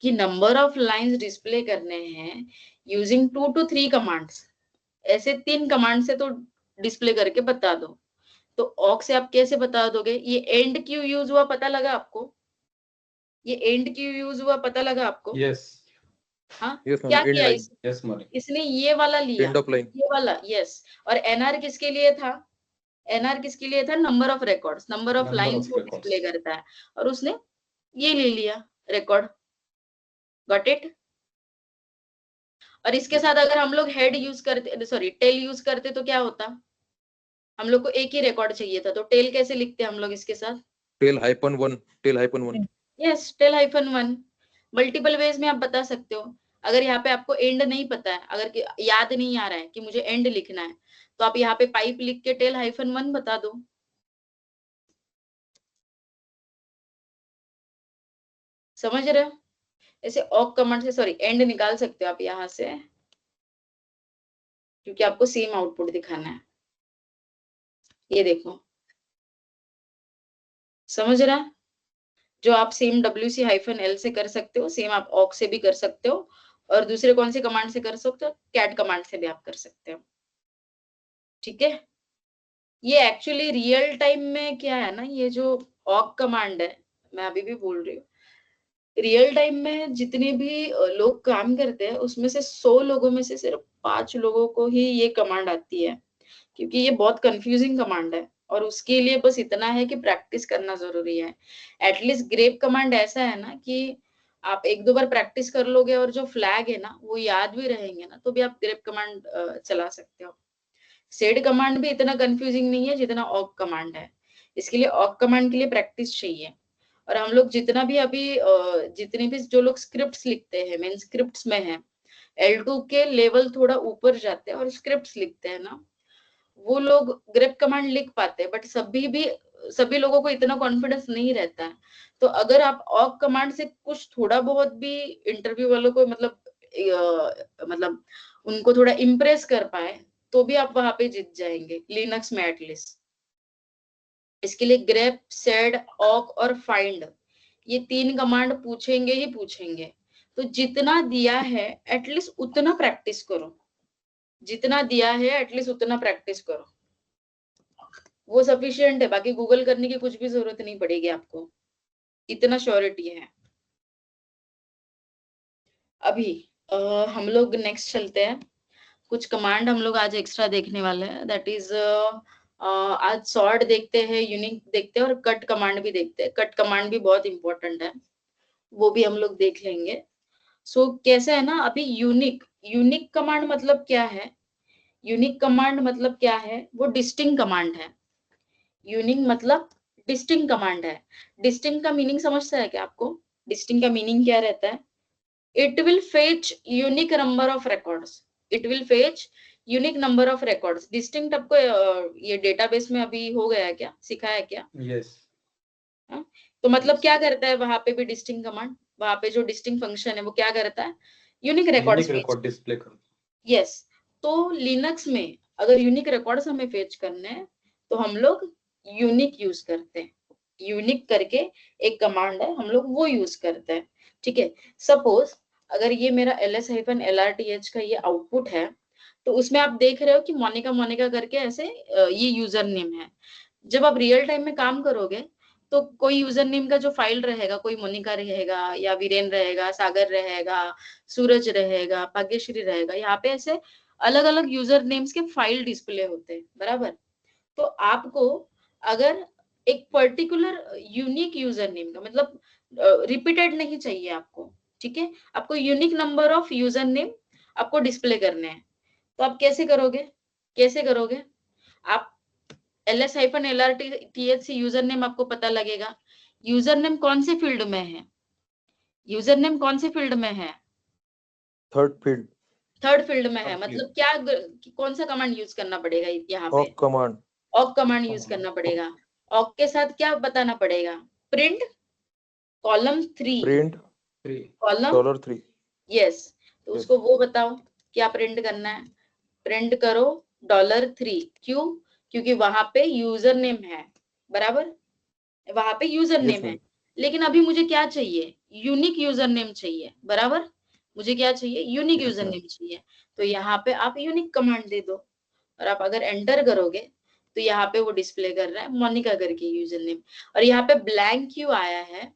कि नंबर ऑफ लाइंस डिस्प्ले करने हैं यूजिंग 2 to 3 कमांड्स, ऐसे 3 कमांड से तो डिस्प्ले करके बता दो, तो ऑक से आप कैसे बता दोगे? ये एंड क्यों यूज हुआ पता लगा आपको? ये एंड क्यों यूज हुआ पता लगा आपको? यस हाँ, Yes, क्या ma'am. End किया line. यस मोनिका। इसने? ये वाला लिया, End of line. ये वाला, यस। और NR किसके लिए था? NR किसके लिए था? Number of records, number of Number lines of को records. डिस्प्ले करता है, और उसने ये ले लिया रिकॉर्ड। Got it? और इसके साथ अगर हम लोग हेड यूज करते, सॉरी टेल यूज करते तो क्या होता? हम लोग को एक ही रिकॉर्ड चाहिए था, तो टेल कैसे लिखते हैं हम लोग इसके साथ? टेल-1 यस, टेल -1 मल्टीपल वेज में आप बता सकते हो। अगर यहाँ पे आपको एंड नहीं पता है, अगर याद नहीं आ रहा है कि मुझे एंड लिखना है, तो आप यहाँ पे पाइप लिख के टेल -1 बता दो। समझ रहे हो? ऐसे ऑक कमांड से सॉरी एंड निकाल सकते हो आप यहाँ से, क्योंकि आपको सेम आउटपुट दिखाना है। ये देखो, समझ रहा है? जो आप सेम WC-L से कर सकते हो, सेम आप ऑक से भी कर सकते हो, और दूसरे कौन से कमांड से कर सकते हो? कैट कमांड से भी आप कर सकते हो। ठीक है? ये एक्चुअली रियल टाइम में क्या है ना, ये जो ऑक कमांड है, मैं अभी भी बोल रही हूँ, रियल टाइम में जितने भी लोग काम करते हैं, उसमें से 100 लोगों में से सिर्फ 5 लोगों को ही ये कमांड आती है, क्योंकि ये बहुत कंफ्यूजिंग कमांड है, और उसके लिए बस इतना है कि प्रैक्टिस करना जरूरी है। एटलीस्ट ग्रेप कमांड ऐसा है ना कि आप 1-2 बार प्रैक्टिस कर लोगे और जो फ्लैग है ना वो याद भी रहेंगे ना, तो भी आप ग्रेप कमांड चला सकते हो। सेड कमांड भी इतना कंफ्यूजिंग नहीं है जितना ऑक कमांड है। इसके लिए ऑक कमांड के लिए प्रैक्टिस चाहिए। और हम लोग जितना भी अभी जितने भी जो लोग स्क्रिप्ट्स लिखते हैं, मेन स्क्रिप्ट्स में है, L2 के लेवल थोड़ा ऊपर जाते हैं और स्क्रिप्ट्स लिखते हैं ना, वो लोग ग्रेप कमांड लिख पाते हैं, बट सभी लोगों को इतना कॉन्फिडेंस नहीं रहता है। तो अगर आप ऑक कमांड से कुछ थोड़ा बहुत भी इंटरव्यू वालों को मतलब उनको थोड़ा इम्प्रेस कर पाए, तो भी आप वहां पे जीत जाएंगे लिनक्स में एटलीस्ट। इसके लिए ग्रेप, सेड, ऑक और फाइंड, ये 3 कमांड पूछेंगे ही पूछेंगे। तो जितना दिया है एटलीस्ट उतना प्रैक्टिस करो, जितना दिया है एटलीस्ट उतना प्रैक्टिस करो, वो सफिशिएंट है। बाकी गूगल करने की कुछ भी जरूरत नहीं पड़ेगी आपको, इतना श्योरिटी है। अभी हम लोग नेक्स्ट चलते हैं। कुछ कमांड हम लोग आज एक्स्ट्रा देखने वाले हैं, दैट इज आज सॉर्ट देखते हैं, यूनिक देखते हैं, और कट कमांड भी देखते हैं। कट कमांड भी बहुत इंपॉर्टेंट है, वो भी हम लोग देख लेंगे। सो कैसे है ना, अभी यूनिक कमांड मतलब क्या है? यूनिक कमांड मतलब क्या है? वो डिस्टिंक्ट कमांड है। यूनिक मतलब डिस्टिंक्ट कमांड है। डिस्टिंक्ट का मीनिंग समझता है क्या आपको? डिस्टिंक्ट का मीनिंग क्या रहता है? It will fetch unique number of records. It will fetch unique number of records. Distinct आपको ये डेटाबेस में अभी हो गया है क्या, सिखाया है क्या? यस। तो मतलब क्या करता है वहां पे भी डिस्टिंक्ट कमांड? वहां पे जो डिस्टिंक्ट फंक्शन है वो क्या करता है? यूनिक रिकॉर्ड्स रिकॉर्ड डिस्प्ले कर। यस। तो लिनक्स में अगर यूनिक रिकॉर्ड्स हमें फेच करने हैं, तो हम लोग यूनिक यूज करते हैं। यूनिक करके एक कमांड है, हम लोग वो यूज करते हैं। ठीक है? सपोज अगर ये मेरा ls-lrth का ये आउटपुट है, तो उसमें आप देख रहे हो कि मोनिका मोनिका करके ऐसे ये यूजर नेम है। जब आप रियल टाइम में काम करोगे, तो कोई यूजर नेम का जो फाइल रहेगा, कोई मोनिका रहेगा, या वीरेन रहेगा, सागर रहेगा, सूरज रहेगा, भाग्यश्री रहेगा, यहाँ पे ऐसे अलग अलग यूजर नेम्स के फाइल डिस्प्ले होते हैं, बराबर? तो आपको अगर एक पर्टिकुलर यूनिक यूजर नेम का मतलब रिपीटेड नहीं चाहिए आपको, ठीक है? आपको unique number of user name आपको डिस्प्ले करने हैं। तो आप कैसे करोगे? आप ls-lrth से यूजर नेम आपको पता लगेगा। यूजर नेम कौन से फील्ड में है? यूजर नेम कौन से फील्ड में है? थर्ड फील्ड में है। मतलब क्या कौन सा कमांड यूज करना पड़ेगा यहाँ पे? ऑक कमांड यूज करना पड़ेगा। ऑक के साथ क्या बताना पड़ेगा? Print column 3 column $3। यस। तो उसको वो बताओ क्या प्रिंट करना है। प्रिंट करो $3। क्यों? क्योंकि वहां पे यूजर नेम है, बराबर? वहां पे यूजर नेम है, लेकिन अभी मुझे क्या चाहिए? यूनिक यूजर नेम चाहिए, बराबर? मुझे क्या चाहिए? यूनिक यूजर नेम चाहिए। तो यहाँ पे आप यूनिक कमांड दे दो, और आप अगर एंटर करोगे तो यहाँ पे वो डिस्प्ले कर रहा है मोनिका करके यूजर नेम। और यहाँ पे ब्लैंक क्यों आया है?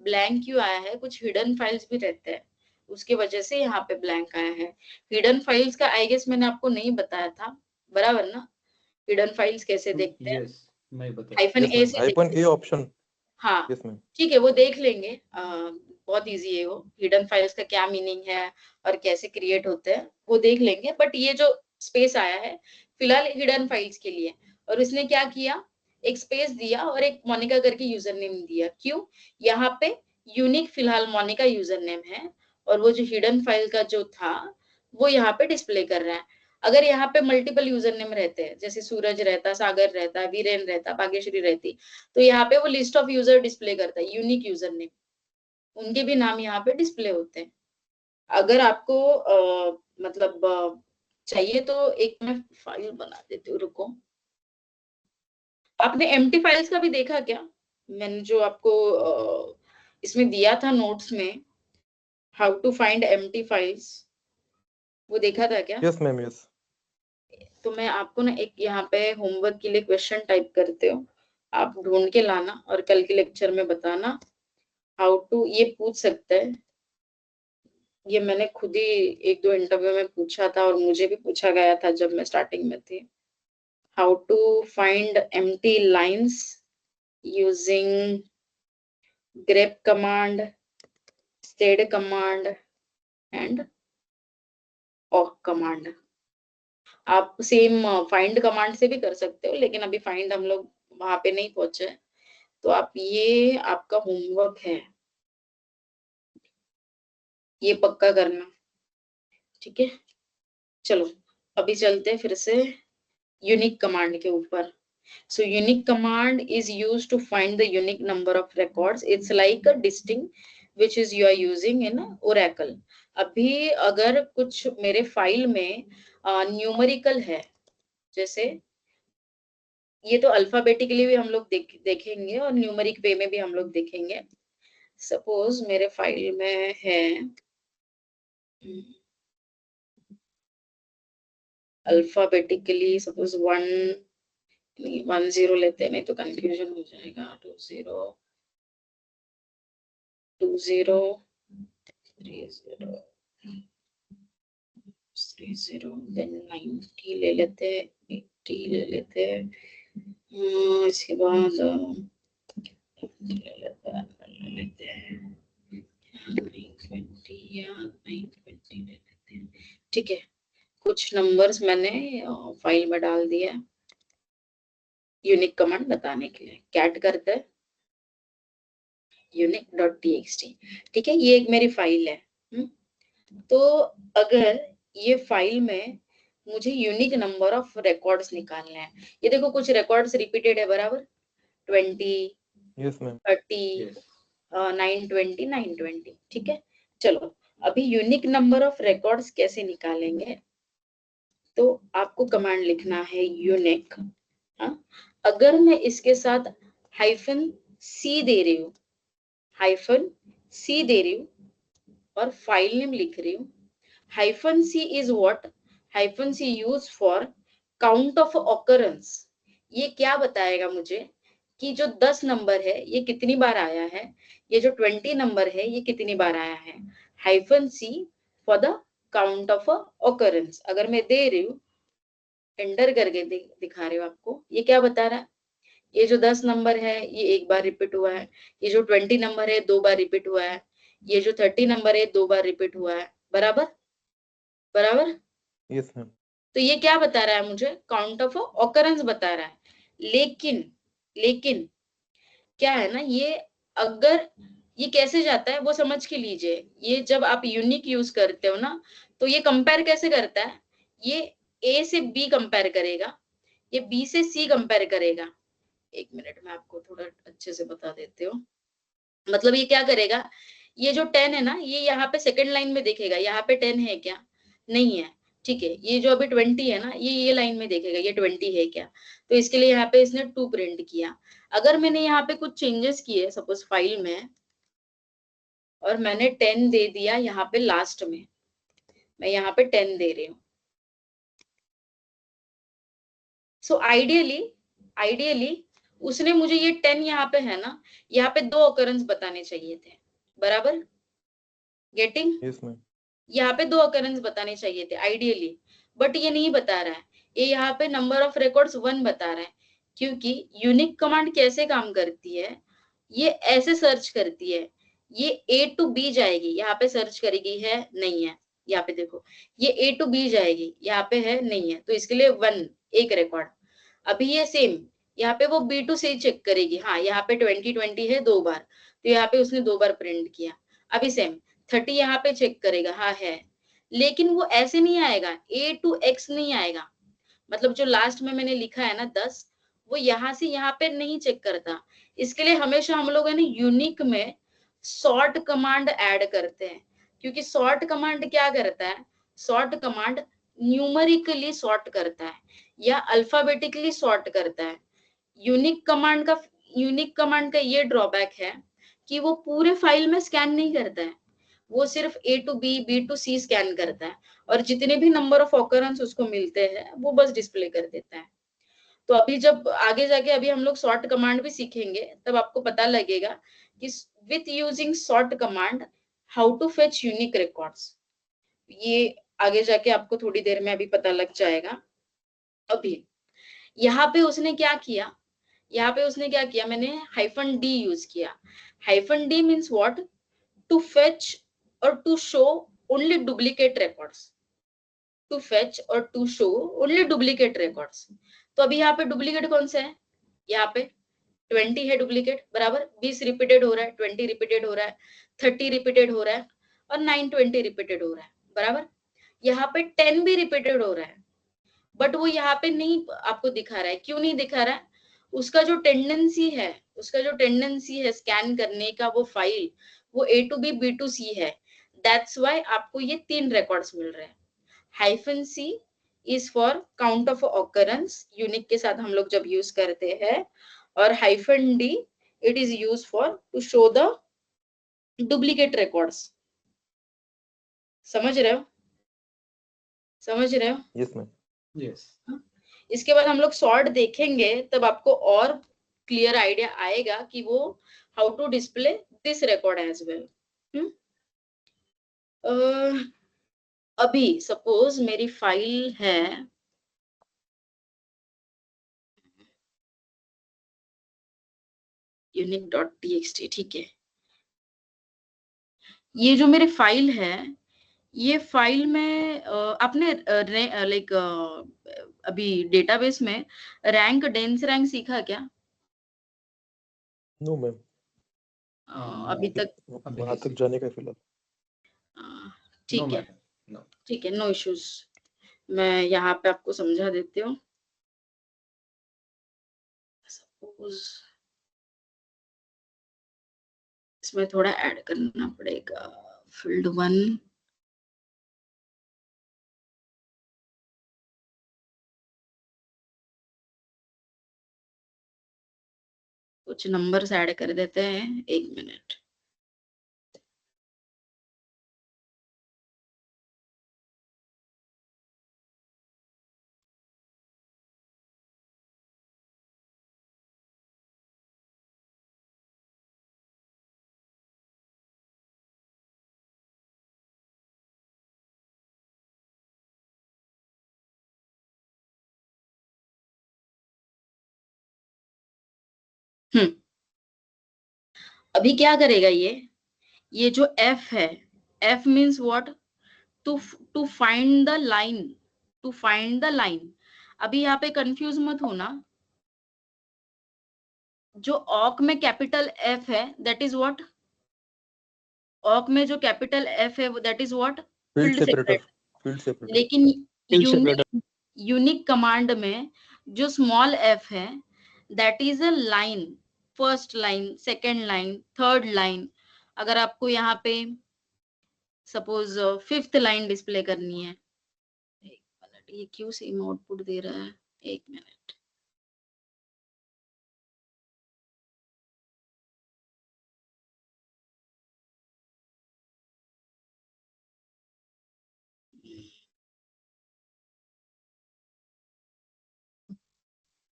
ब्लैंक क्यों आया है? कुछ हिडन फाइल्स भी रहते हैं, उसकी वजह से यहाँ पे ब्लैंक आया है। हिडन फाइल्स का आई गेस मैंने आपको नहीं बताया था, बराबर ना? हिडन फाइल्स कैसे देखते हैं? नहीं बताया। -a से देखते हैं। ऑप्शन हाँ ठीक है, वो देख लेंगे। बहुत इजी है वो। हिडन फाइल्स का क्या मीनिंग है और कैसे क्रिएट होते हैं वो देख लेंगे। बट ये जो स्पेस आया है फिलहाल हिडन फाइल्स के लिए। और उसने क्या किया? एक स्पेस दिया और एक मोनिका करके यूजर नेम दिया। क्यों? यहाँ पे यूनिक फिलहाल मोनिका यूजर नेम है और वो जो हिडन फाइल का जो था वो यहाँ पे डिस्प्ले कर रहा है। अगर यहाँ पे मल्टीपल यूजर नेम रहते हैं, जैसे सूरज रहता, सागर रहता, वीरेन रहता, भाग्यश्री रहती, तो यहाँ पे वो लिस्ट ऑफ यूजर डिस्प्ले करता है, यूनिक यूजर नेम, उनके भी नाम यहाँ पे डिस्प्ले होते हैं। अगर आपको मतलब चाहिए तो एक मैं फाइल बना देती हूँ, रुको। आपने एम्प्टी फाइल्स का भी देखा क्या? मैंने जो आपको इसमें दिया था नोट्स में, how to find empty files, वो देखा था क्या? Yes ma'am, yes. तो मैं आपको ना एक यहाँ पे होमवर्क के लिए क्वेश्चन टाइप करते हो, आप ढूंढ के लाना और कल के लेक्चर में बताना हाउ टू, ये पूछ सकते हैं। ये मैंने खुद ही एक दो इंटरव्यू में पूछा था और मुझे भी पूछा गया था जब मैं स्टार्टिंग में थी। How to find empty lines using grep command, std command and awk command। आप सेम फाइंड कमांड से भी कर सकते हो, लेकिन अभी फाइंड हम लोग वहां पे नहीं पहुंचे, तो आप ये आपका होमवर्क है, ये पक्का करना, ठीक है? चलो अभी चलते हैं फिर से यूनिक कमांड के ऊपर। So unique command is used to find the unique number of records. It's like a distinct which is you are using in Oracle। अभी अगर कुछ मेरे फाइल में न्यूमेरिकल है, जैसे ये तो अल्फाबेटिकली भी हम लोग देखेंगे और न्यूमेरिक वे में भी हम लोग देखेंगे। सपोज मेरे फाइल में है अल्फाबेटिकली, सपोज 10 लेते हैं, नहीं तो कंफ्यूजन हो जाएगा। 20 30 देन 90 ले लेते हैं, 80 ले लेते हैं, इसके बाद ले लेते हैं 920 या 920 ले लेते हैं। ठीक है, कुछ नंबर्स मैंने फाइल में डाल दिया यूनिक कमांड बताने के लिए। कैट करते हैं unique.txt। ठीक है, ये एक मेरी फाइल है। तो अगर ये फाइल में मुझे यूनिक नंबर ऑफ रिकॉर्ड्स निकालने हैं, ये देखो कुछ रिकॉर्ड्स रिपीटेड है बराबर, 20, यस मैम, 30, 920, 920। ठीक है, चलो अभी यूनिक नंबर ऑफ रिकॉर्ड्स कैसे निकालेंगे? तो आपको कमांड लिखना है यूनिक। अगर मैं इसके साथ हाइफन सी दे रही हूँ, हाइफन सी दे रही हूँ और फाइल नेम लिख रही हूँ, hyphen c is what? Hyphen c use for count of occurrence. ये क्या बताएगा मुझे कि जो 10 नंबर है ये कितनी बार आया है, ये जो 20 नंबर है ये कितनी बार आया है। Hyphen c for the count of occurrence. अगर मैं दे रही हूँ, एंटर करके दिखा रही हूँ आपको, ये क्या बता रहा है? ये जो 10 नंबर है ये एक बार रिपीट हुआ है, ये जो 20 नंबर है 2 बार रिपीट हुआ है, ये जो 30 नंबर है 2 बार रिपीट हुआ है, बराबर बराबर। यस मैम, तो ये क्या बता रहा है मुझे? काउंट ऑफ ऑकरेंस बता रहा है। लेकिन क्या है ना, ये अगर ये कैसे जाता है वो समझ के लीजिए। ये जब आप यूनिक यूज करते हो ना, तो ये कंपेयर कैसे करता है? ये ए से बी कंपेयर करेगा, ये बी से सी कंपेयर करेगा। एक मिनट में आपको थोड़ा अच्छे से बता देते हो। मतलब ये क्या करेगा, ये जो 10 है ना, ये यहाँ पे सेकंड लाइन में देखेगा, यहाँ पे 10 है क्या? नहीं है। ठीक है, ये जो अभी 20 है ना, ये लाइन में देखेगा ये 20 है क्या, तो इसके लिए यहाँ पे इसने 2 प्रिंट किया। अगर मैंने यहाँ पे कुछ चेंजेस किए सपोज फाइल में, और मैंने 10 दे दिया यहाँ पे लास्ट में, मैं यहाँ पे 10 दे रही हूँ। सो आइडियली उसने मुझे ये 10 यहाँ पे है ना, यहाँ पे 2 ऑकरेंस बताने चाहिए थे, बराबर गेटिंग? यस मैम, यहाँ पे 2 ऑकरेंस बताने चाहिए थे आइडियली, बट ये नहीं बता रहा है। ये यहाँ पे नंबर ऑफ रिकॉर्ड्स 1 बता रहा है, क्योंकि यूनिक कमांड कैसे काम करती है, ये ऐसे सर्च करती है, ये A to B जाएगी, यहाँ पे सर्च करेगी, है नहीं है, यहाँ पे देखो ये A to B जाएगी, यहाँ पे है नहीं है, तो इसके लिए 1 एक रिकॉर्ड। अभी ये सेम यहाँ पे वो B2C चेक करेगी, हाँ यहाँ पे 2020 है 2 बार, तो यहाँ पे उसने 2 बार प्रिंट किया। अभी सेम 30 यहाँ पे चेक करेगा, हाँ है, लेकिन वो ऐसे नहीं आएगा, A to X नहीं आएगा। मतलब जो लास्ट में मैंने लिखा है ना 10, वो यहाँ से यहाँ पे नहीं चेक करता। इसके लिए हमेशा हम लोग है ना यूनिक में सॉर्ट कमांड ऐड करते हैं, क्योंकि सॉर्ट कमांड क्या करता है, सॉर्ट कमांड न्यूमेरिकली सॉर्ट करता है या अल्फाबेटिकली सॉर्ट करता है। यूनिक कमांड का ये ड्रॉबैक है कि वो पूरे फाइल में स्कैन नहीं करता है, वो सिर्फ A to B, B to C scan करता है, और जितने भी नंबर ऑफ ऑकरेंस उसको मिलते हैं वो बस डिस्प्ले कर देता है। तो अभी जब आगे जाके अभी हम लोग सॉर्ट कमांड भी सीखेंगे, तब आपको पता लगेगा कि with using sort command how to fetch unique records. ये आगे जाके आपको थोड़ी देर में अभी पता लग जाएगा। अभी यहाँ पे उसने क्या किया, मैंने -d यूज किया। -d means what, to fetch और to show only duplicate records, to fetch और to show only duplicate records. तो अभी यहाँ पे डुप्लीकेट कौन सा है, यहाँ पे 20 है डुप्लीकेट, बराबर 20 रिपीटेड हो रहा है, 20 रिपीटेड हो रहा है, 30 रिपीटेड हो रहा है, और 920 रिपीटेड हो रहा है, बराबर। यहाँ पे 10 भी रिपीटेड हो रहा है, बट वो यहाँ पे नहीं आपको दिखा रहा है। क्यों नहीं दिखा रहा है, उसका जो टेंडेंसी है स्कैन करने का, वो फाइल वो A to B, B to C है। दैट्स वाई आपको ये 3 रिकॉर्ड्स मिल रहे हैं। -c is for count of occurrence, unique के साथ हम लोग जब यूज करते हैं, और -d it is use for to show the duplicate records. समझ रहे हो? Yes ma'am. Yes. इसके बाद हम लोग सॉर्ट देखेंगे, तब आपको और क्लियर आइडिया आएगा कि वो how to display this record as well. अभी सपोज मेरी फाइल है unique.txt, ठीक है। ये जो मेरी फाइल है, ये फाइल में आपने लाइक अभी डेटाबेस में रैंक डेंस रैंक सीखा क्या? नो मैम, अभी तक वहां तक जाने का फिलहाल। ठीक है, No. ठीक है, नो इश्यूज। मैं यहाँ पे आपको समझा देती हूँ। सपोज इसमें थोड़ा ऐड करना पड़ेगा, फील्ड 1 कुछ नंबर्स ऐड कर देते हैं, 1 मिनट। अभी क्या करेगा ये जो F है, F means what, to find the line, अभी यहाँ पे कंफ्यूज मत होना। जो ऑक में कैपिटल F है, दैट इज व्हाट, ऑक में जो कैपिटल F है that is what, field separator. लेकिन यूनिक कमांड में जो स्मॉल f है, that is a line, first line, second line, third line. अगर आपको यहाँ पे सपोज 5th लाइन डिस्प्ले करनी है, 1 मिनट, ये क्यों सेम आउटपुट दे रहा है, 1 मिनट।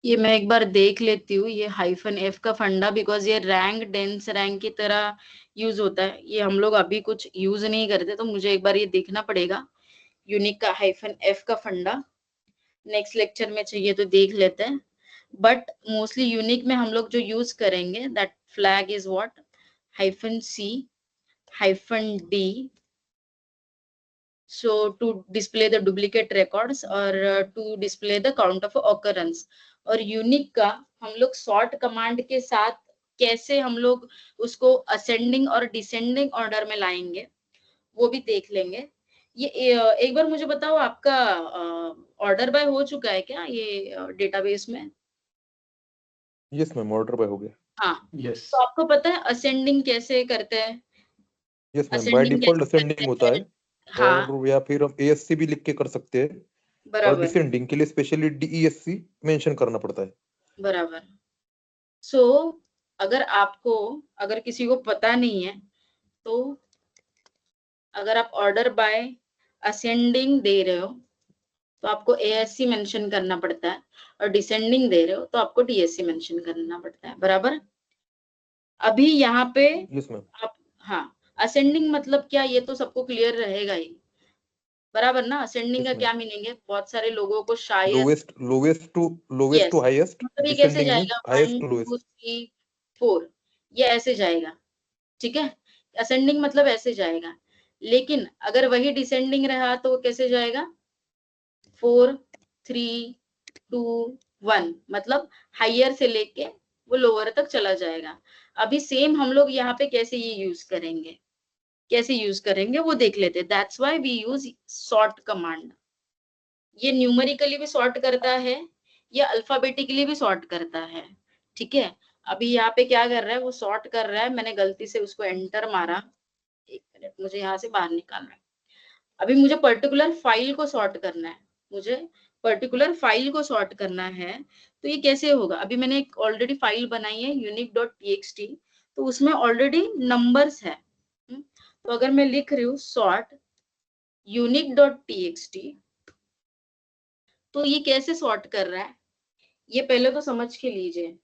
ये मैं एक बार देख लेती हूँ, ये -f का फंडा, बिकॉज ये रैंक डेंस रैंक की तरह यूज होता है, ये हम लोग अभी कुछ यूज नहीं करते, तो मुझे एक बार ये देखना पड़ेगा। यूनिक का -f का फंडा नेक्स्ट लेक्चर में चाहिए तो देख लेते हैं, बट मोस्टली यूनिक में हम लोग जो यूज करेंगे, that flag is what, -c -d, so to display the duplicate records or to display the count of occurrence, और यूनिक का हम लोग सॉर्ट कमांड के साथ कैसे हम लोग उसको असेंडिंग और डिसेंडिंग ऑर्डर में लाएंगे वो भी देख लेंगे। ये एक बार मुझे बताओ, आपका ऑर्डर बाय हो चुका है क्या ये डेटाबेस में? यस मैम, ऑर्डर बाय हो गया। हाँ, यस तो आपको पता है असेंडिंग कैसे करते हैं? Yes ma'am, by ascending default कैसे असेंडिंग करते होता हैं? है, हाँ, और या फिर हम ASC भी लिख के कर सकते हैं, और बराबर डिसेंडिंग के लिए स्पेशली DESC मेंशन करना पड़ता है। बराबर। सो अगर किसी को पता नहीं है, तो अगर आप ऑर्डर बाय असेंडिंग दे रहे हो तो आपको ASC मेंशन करना पड़ता है, और डिसेंडिंग दे रहे हो तो आपको DSC मेंशन करना पड़ता है, बराबर। अभी यहाँ पे यस मैम। आप, हाँ, असेंडिंग मतलब क्या ये तो सबको क्लियर रहेगा ही, बराबर ना। असेंडिंग का यस मैम, क्या मीनिंग है, बहुत सारे लोगों को शायद, लोवेस्ट टू यस, हाईएस्ट, मतलब ये कैसे डिसेंडिंग मींस जाएगा, हाईएस्ट 1 टू 2 लोवेस्ट। 3 4, ये ऐसे जाएगा, ठीक है। असेंडिंग मतलब ऐसे जाएगा, लेकिन अगर वही डिसेंडिंग रहा तो कैसे जाएगा, 4 3 2 1, मतलब हाइयर से लेके वो लोअर तक चला जाएगा। अभी सेम हम लोग यहाँ पे कैसे ये यूज करेंगे वो देख लेते हैं। That's why we use sort command. ये न्यूमेरिकली भी सॉर्ट करता है, ये अल्फाबेटिकली भी सॉर्ट करता है, ठीक है। अभी यहाँ पे क्या कर रहा है, वो सॉर्ट कर रहा है, मैंने गलती से उसको एंटर मारा, एक मिनट, मुझे यहाँ से बाहर निकालना है। अभी मुझे पर्टिकुलर फाइल को सॉर्ट करना है, तो ये कैसे होगा। अभी मैंने एक ऑलरेडी फाइल बनाई है unique.txt, तो उसमें ऑलरेडी नंबर्स है। तो अगर मैं लिख रही हूँ सॉर्ट unique.txt, तो ये कैसे सॉर्ट कर रहा है ये पहले तो समझ के लीजिए।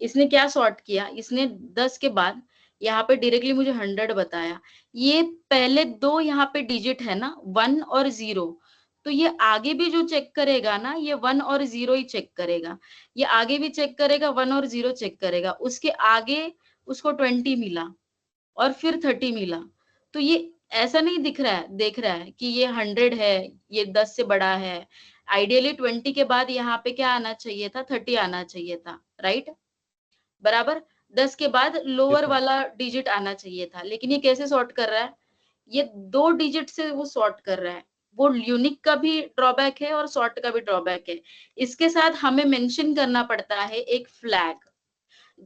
इसने क्या सॉर्ट किया, इसने 10 के बाद यहाँ पे डायरेक्टली मुझे 100 बताया। ये पहले दो यहाँ पे डिजिट है ना, 1 और 0, तो ये आगे भी जो चेक करेगा ना, ये 1 और 0 ही चेक करेगा। ये आगे भी चेक करेगा, 1 और 0 चेक करेगा। उसके आगे उसको 20 मिला और फिर 30 मिला, तो ये ऐसा नहीं देख रहा है कि ये 100 है, ये 10 से बड़ा है। आइडियली 20 के बाद यहाँ पे क्या आना चाहिए था, 30 आना चाहिए था, राइट, बराबर। 10 के बाद यस लोअर मैम। वाला डिजिट आना चाहिए था, लेकिन ये कैसे सॉर्ट कर रहा है, ये 2 डिजिट से वो सॉर्ट कर रहा है। वो यूनिक का भी ड्रॉबैक है और सॉर्ट का भी ड्रॉबैक है। इसके साथ हमें मेंशन करना पड़ता है एक फ्लैग।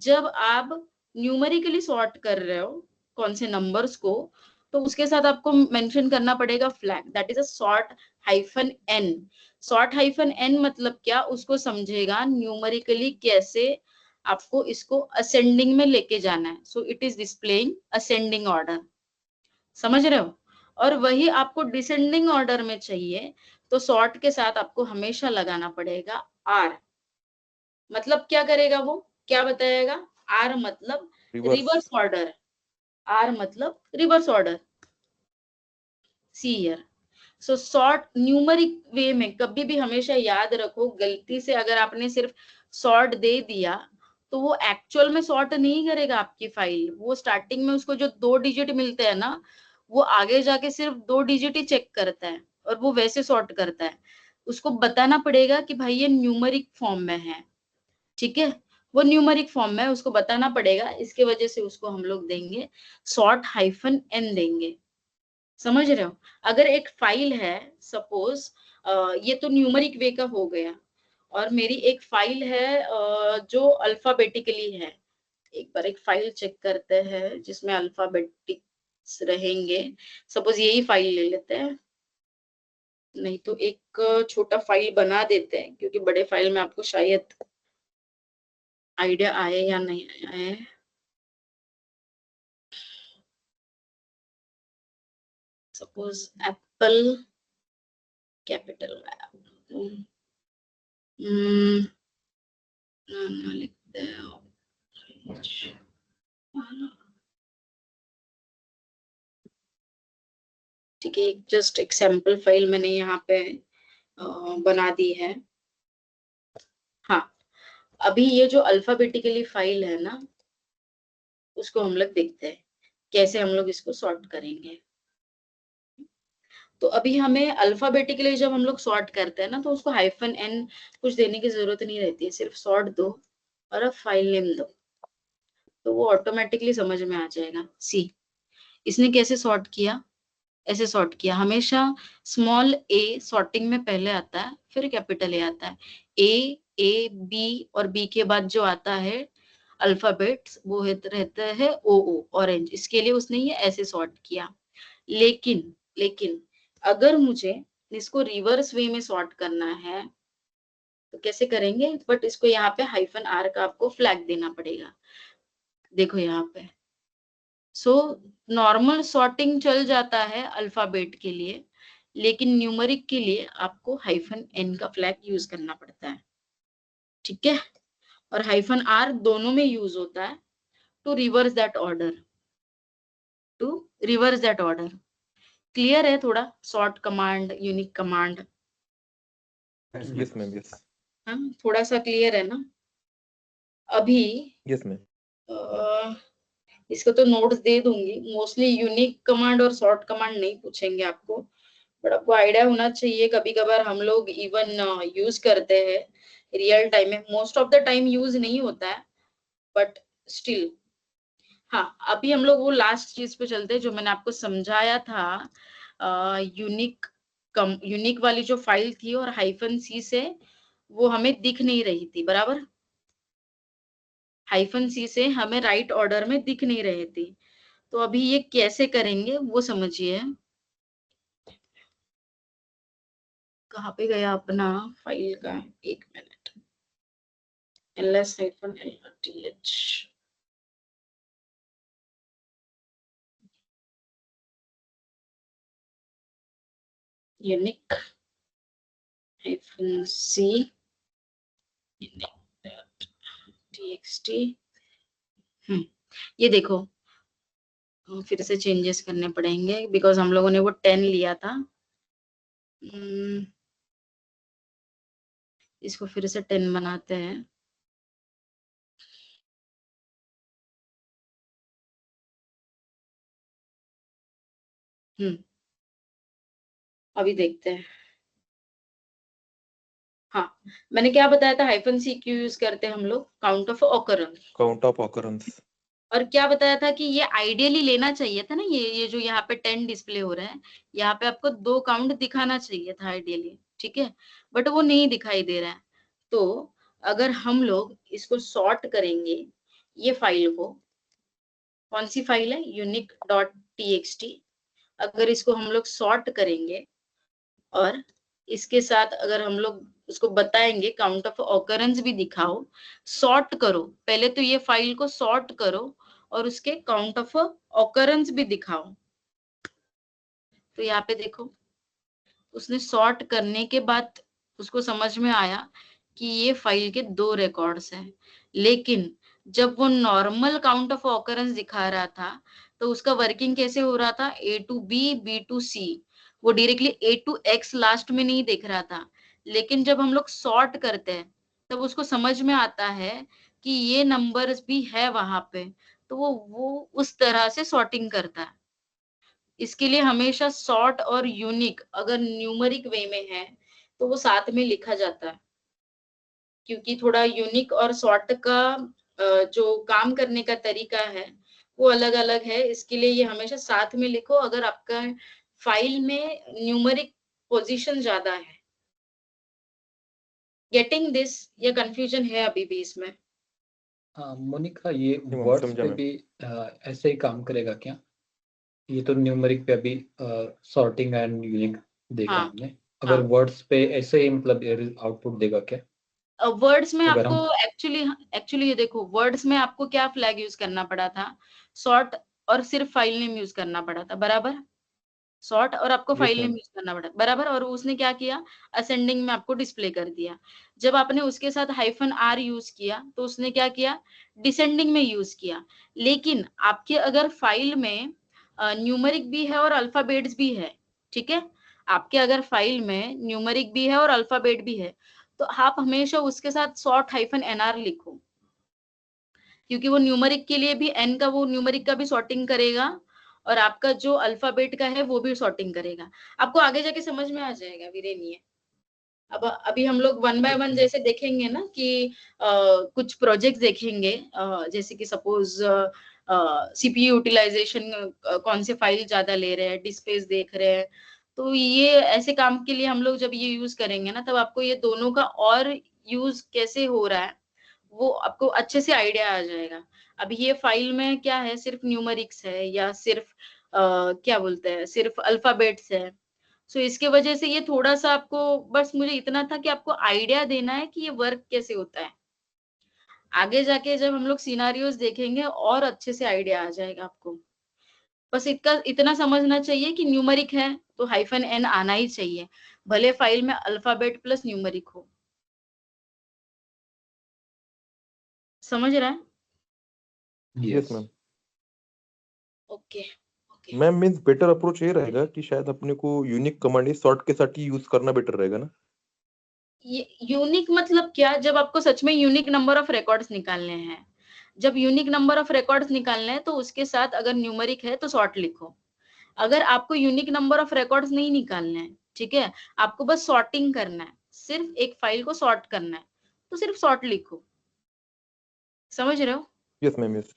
जब आप न्यूमेरिकली सॉर्ट कर रहे हो कौन से नंबर्स को, तो उसके साथ आपको मेंशन करना पड़ेगा flag, that is a sort-n। sort-n मतलब क्या, उसको समझेगा न्यूमेरिकली कैसे आपको इसको असेंडिंग में लेके जाना है। So it is displaying ascending order, समझ रहे हो। और वही आपको डिसेंडिंग ऑर्डर में चाहिए, तो सॉर्ट के साथ आपको हमेशा लगाना पड़ेगा आर। मतलब क्या करेगा वो, क्या बताएगा, आर मतलब रिवर्स। रिवर्स ऑर्डर, आर मतलब reverse order, see here. So sort numeric way में कभी भी हमेशा याद रखो, गलती से अगर आपने सिर्फ सॉर्ट दे दिया तो वो एक्चुअल में सॉर्ट नहीं करेगा आपकी फाइल। वो स्टार्टिंग में उसको जो 2 डिजिट मिलते हैं ना, वो आगे जाके सिर्फ 2 डिजिट ही चेक करता है, और वो वैसे सॉर्ट करता है। उसको बताना पड़ेगा कि भाई ये न्यूमरिक फॉर्म में है, ठीक है। वो न्यूमरिक फॉर्म में उसको बताना पड़ेगा, इसके वजह से उसको हम लोग देंगे sort-n देंगे, समझ रहे हो। अगर एक फाइल है, सपोज ये तो न्यूमरिक वे का हो गया, और मेरी एक फाइल है जो अल्फाबेटिकली है। एक बार एक फाइल चेक करते हैं जिसमें अल्फाबेटिक्स रहेंगे। सपोज यही फाइल ले लेते हैं, नहीं तो एक छोटा फाइल बना देते हैं, क्योंकि बड़े फाइल में आपको शायद आइडिया आए या नहीं आए। सपोज एप्पल कैपिटल लिखते हैं, ठीक है। जस्ट एक सैंपल फाइल मैंने यहाँ पे बना दी है। हाँ, अभी ये जो अल्फाबेटिकली फाइल है ना, उसको हम लोग देखते हैं कैसे हम लोग इसको सॉर्ट करेंगे। तो अभी हमें अल्फाबेटिकली जब हम लोग सॉर्ट करते हैं ना, तो उसको हाइफन एन कुछ देने की जरूरत नहीं रहती है, सिर्फ सॉर्ट दो और अब फाइल नेम दो, तो वो ऑटोमेटिकली समझ में आ जाएगा। सी, इसने कैसे सॉर्ट किया, ऐसे सॉर्ट किया। हमेशा स्मॉल ए सॉर्टिंग में पहले आता है, फिर कैपिटल ए आता है। ए बी और बी के बाद जो आता है अल्फाबेट्स वो रहता है ओ ओ, ऑरेंज। इसके लिए उसने ये ऐसे सॉर्ट किया। लेकिन अगर मुझे इसको रिवर्स वे में सॉर्ट करना है तो कैसे करेंगे, बट इसको यहाँ पे हाइफन आर का आपको फ्लैग देना पड़ेगा। देखो यहाँ पे, सो नॉर्मल सॉर्टिंग चल जाता है अल्फाबेट के लिए, लेकिन न्यूमरिक के लिए आपको हाइफन एन का फ्लैग यूज करना पड़ता है, ठीक है। और हाइफन आर दोनों में यूज होता है to reverse that order, to reverse that order. Clear है थोड़ा, sort command, unique command, yes ma'am, yes हाँ थोड़ा सा क्लियर है ना। अभी यस मैम। इसको तो नोट्स दे दूंगी, मोस्टली यूनिक कमांड और सॉर्ट कमांड नहीं पूछेंगे आपको, बट आपको आइडिया होना चाहिए। कभी कभार हम लोग इवन यूज करते हैं रियल टाइम में, most of the time use नहीं होता है बट स्टिल। हाँ, अभी हम लोग वो लास्ट चीज पे चलते हैं जो मैंने आपको समझाया था। यूनिक वाली जो फाइल थी और हाइफन सी से वो हमें दिख नहीं रही थी, बराबर। हाइफन सी से हमें राइट ऑर्डर में दिख नहीं रहे थे। तो अभी ये कैसे करेंगे वो समझिए। कहाँ पे गया अपना फाइल का, एक minute, ls-lrth, unique -c txt। ये देखो, फिर से चेंजेस करने पड़ेंगे बिकॉज हम लोगों ने वो 10 लिया था। इसको फिर से 10 बनाते हैं। अभी देखते हैं। हाँ, मैंने क्या बताया था, हाइफन सी क्यों यूज करते हैं हम लोग, count of occurrence. Count of occurrence. और क्या बताया था कि ये आइडियली लेना चाहिए था ना, ये जो यहाँ पे 10 डिस्प्ले हो रहा है, यहाँ पे आपको 2 काउंट दिखाना चाहिए था आइडियली, ठीक है, बट वो नहीं दिखाई दे रहा है। तो अगर हम लोग इसको सॉर्ट करेंगे, ये फाइल को, कौन सी फाइल है, unique.txt, अगर इसको हम लोग सॉर्ट करेंगे और इसके साथ अगर हम लोग उसको बताएंगे काउंट ऑफ ऑकरेंस भी दिखाओ, सॉर्ट करो, पहले तो ये फाइल को सॉर्ट करो और उसके काउंट ऑफ ऑकरेंस भी दिखाओ। तो यहाँ पे देखो, उसने सॉर्ट करने के बाद उसको समझ में आया कि ये फाइल के 2 रिकॉर्ड्स हैं, लेकिन जब वो नॉर्मल काउंट ऑफ ऑकरेंस दिखा रहा था तो उसका वर्किंग कैसे हो रहा था, A to B, B to C, वो directly A to X last में नहीं दिख रहा था। लेकिन जब हम लोग सॉर्ट करते हैं तब उसको समझ में आता है कि ये नंबर्स भी है वहां पे, तो वो उस तरह से सॉर्टिंग करता है। इसके लिए हमेशा सॉर्ट और यूनिक अगर न्यूमरिक वे में है तो वो साथ में लिखा जाता है, क्योंकि थोड़ा यूनिक और सॉर्ट का जो काम करने का तरीका है वो अलग अलग है। इसके लिए ये हमेशा साथ में लिखो अगर आपका फाइल में न्यूमरिक पोजीशन ज्यादा है। गेटिंग दिस, या कंफ्यूजन है अभी भी इसमें? हाँ मोनिका, ये मैम, वर्ड्स समझा पे मैम। भी ऐसे ही काम करेगा क्या? ये तो न्यूमेरिक पे अभी सॉर्टिंग एंड यूनिक देखा हाँ, हमने, अगर हाँ। वर्ड्स पे ऐसे ही मतलब आउटपुट देगा क्या? वर्ड्स में अगर आपको हम एक्चुअली एक्चुअली ये देखो, वर्ड्स में आपको क्या फ्लैग यूज करना पड़ा था, सॉर्ट और सिर्फ फाइल नेम यूज करना पड़ा था, बराबर। सॉर्ट और आपको yes file name ma'am, use करना पड़ा, बराबर। और उसने क्या किया, असेंडिंग में आपको डिस्प्ले कर दिया। जब आपने उसके साथ हाइफन आर यूज किया तो उसने क्या किया, डिसेंडिंग में यूज किया। लेकिन आपके अगर फाइल में न्यूमरिक भी है और अल्फाबेट्स भी है, ठीक है, आपके अगर फाइल में न्यूमरिक भी है और अल्फाबेट भी है, तो आप हमेशा उसके साथ सॉर्ट हाइफन एनआर लिखो, क्योंकि वो न्यूमरिक के लिए भी एन का, वो न्यूमरिक का भी सॉर्टिंग करेगा और आपका जो अल्फाबेट का है वो भी सॉर्टिंग करेगा। आपको आगे जाके समझ में आ जाएगा, वीरे नहीं है। अब अभी हम लोग वन बाय वन जैसे देखेंगे ना कि कुछ प्रोजेक्ट देखेंगे, जैसे कि सपोज सीपीयू यूटिलाइजेशन कौन से फाइल ज्यादा ले रहे हैं, डिस्पेस देख रहे हैं, तो ये ऐसे काम के लिए हम लोग जब ये यूज करेंगे ना, तब आपको ये दोनों का और यूज कैसे हो रहा है वो आपको अच्छे से आइडिया आ जाएगा। अब ये फाइल में क्या है, सिर्फ न्यूमेरिक्स है या सिर्फ क्या बोलते हैं, सिर्फ अल्फाबेट्स है। सो इसके वजह से ये थोड़ा सा आपको, बस मुझे इतना था कि आपको आइडिया देना है कि ये वर्क कैसे होता है। आगे जाके जब हम लोग सिनारियोस देखेंगे और अच्छे से आइडिया आ जाएगा आपको। बस इतना समझना चाहिए कि न्यूमेरिक है तो हाइफन एन आना ही चाहिए, भले फाइल में अल्फाबेट प्लस न्यूमेरिक हो। समझ रहा है? Yes ma'am. Okay okay. Ma'am means better approach ये रहेगा कि शायद अपने को यूनिक कमांड सॉर्ट के साथ ही यूज करना बेटर रहेगा ना। ये यूनिक मतलब क्या, जब आपको सच में यूनिक नंबर ऑफ रिकॉर्ड्स निकालने हैं, जब यूनिक नंबर ऑफ रिकॉर्ड्स निकालने हैं तो उसके साथ अगर न्यूमेरिक है तो सॉर्ट लिखो। अगर आपको यूनिक नंबर ऑफ रिकॉर्ड्स नहीं निकालने हैं, ठीक है, आपको बस सॉर्टिंग करना है, सिर्फ एक फाइल को सॉर्ट करना है, तो सिर्फ सॉर्ट लिखो। समझ रहे हो? यस मैम यस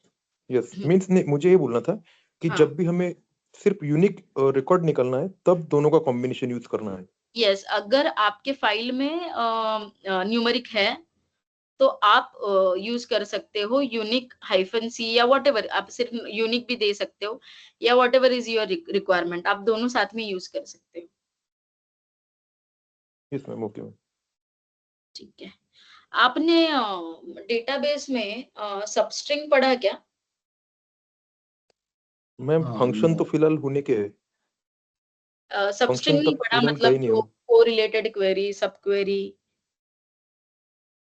यस हम्म। मीन्स मुझे ये बोलना था कि हाँ जब भी हमें सिर्फ यूनिक रिकॉर्ड निकालना है तब दोनों का कॉम्बिनेशन यूज करना है। यस, अगर आपके फाइल में न्यूमेरिक है तो आप यूज कर सकते हो यूनिक हाइफन सी या व्हाटएवर, आप सिर्फ यूनिक भी दे सकते हो या व्हाटएवर इज योर रिक्वायरमेंट, आप दोनों साथ में यूज कर सकते हो। Yes ma'am okay ma'am. ठीक है। आपने डेटाबेस में सबस्ट्रिंग पढ़ा क्या? मैम फंक्शन तो फिलहाल होने के है, सबस्ट्रिंग फंक्शन नहीं तक पढ़ा, फिलहाल मतलब गए नहीं जो हम। कोरिलेटेड क्वेरी, सब क्वेरी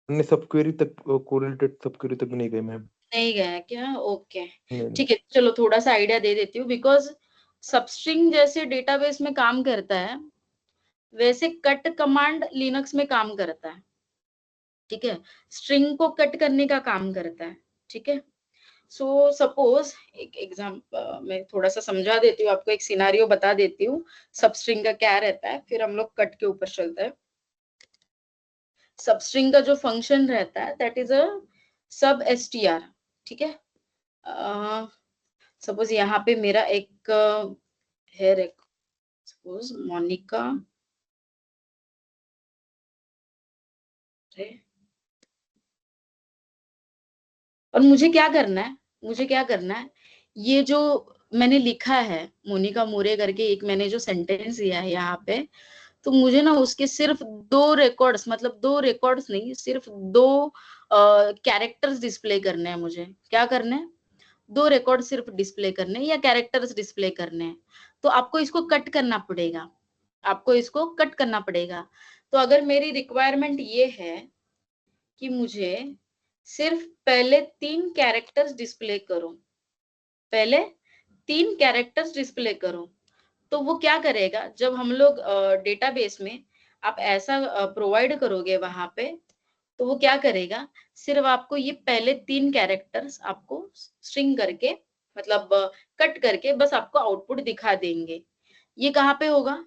हमने सब क्वेरी तक कोरिलेटेड सब क्वेरी तक नहीं गए मैम। नहीं गया क्या? ओके नहीं नहीं। ठीक है, चलो थोड़ा सा आइडिया दे देती हूँ। बिकॉज सबस्ट्रिंग जैसे डेटाबेस में काम करता है, वैसे कट कमांड लिनक्स में काम करता है। ठीक है, स्ट्रिंग को कट करने का काम करता है। ठीक है, सो सपोज एक एग्जाम्पल मैं थोड़ा सा समझा देती हूँ आपको, एक सिनारियो बता देती हूँ सबस्ट्रिंग का क्या रहता है, फिर हम लोग कट के ऊपर चलते हैं। सबस्ट्रिंग का जो फंक्शन रहता है दैट इज अ सब str। ठीक है, सपोज यहाँ पे मेरा एक है, सपोज मोनिका है, और मुझे क्या करना है, मुझे क्या करना है, ये जो मैंने लिखा है मोनिका मोरे करके, एक मैंने जो सेंटेंस दिया है यहाँ पे, तो मुझे ना उसके सिर्फ दो रिकॉर्ड्स, मतलब दो रिकॉर्ड्स नहीं, सिर्फ दो कैरेक्टर्स डिस्प्ले करने हैं। मुझे क्या करना है, दो रिकॉर्ड सिर्फ डिस्प्ले करने हैं या कैरेक्टर्स डिस्प्ले करने हैं। तो आपको इसको कट करना पड़ेगा, आपको इसको कट करना पड़ेगा। तो अगर मेरी रिक्वायरमेंट ये है कि मुझे सिर्फ पहले तीन कैरेक्टर्स डिस्प्ले करो, पहले तीन कैरेक्टर्स डिस्प्ले करो, तो वो क्या करेगा, जब हम लोग डेटाबेस में आप ऐसा प्रोवाइड करोगे वहां पे, तो वो क्या करेगा, सिर्फ आपको ये पहले तीन कैरेक्टर्स आपको स्ट्रिंग करके, मतलब कट करके बस आपको आउटपुट दिखा देंगे। ये कहाँ पे होगा,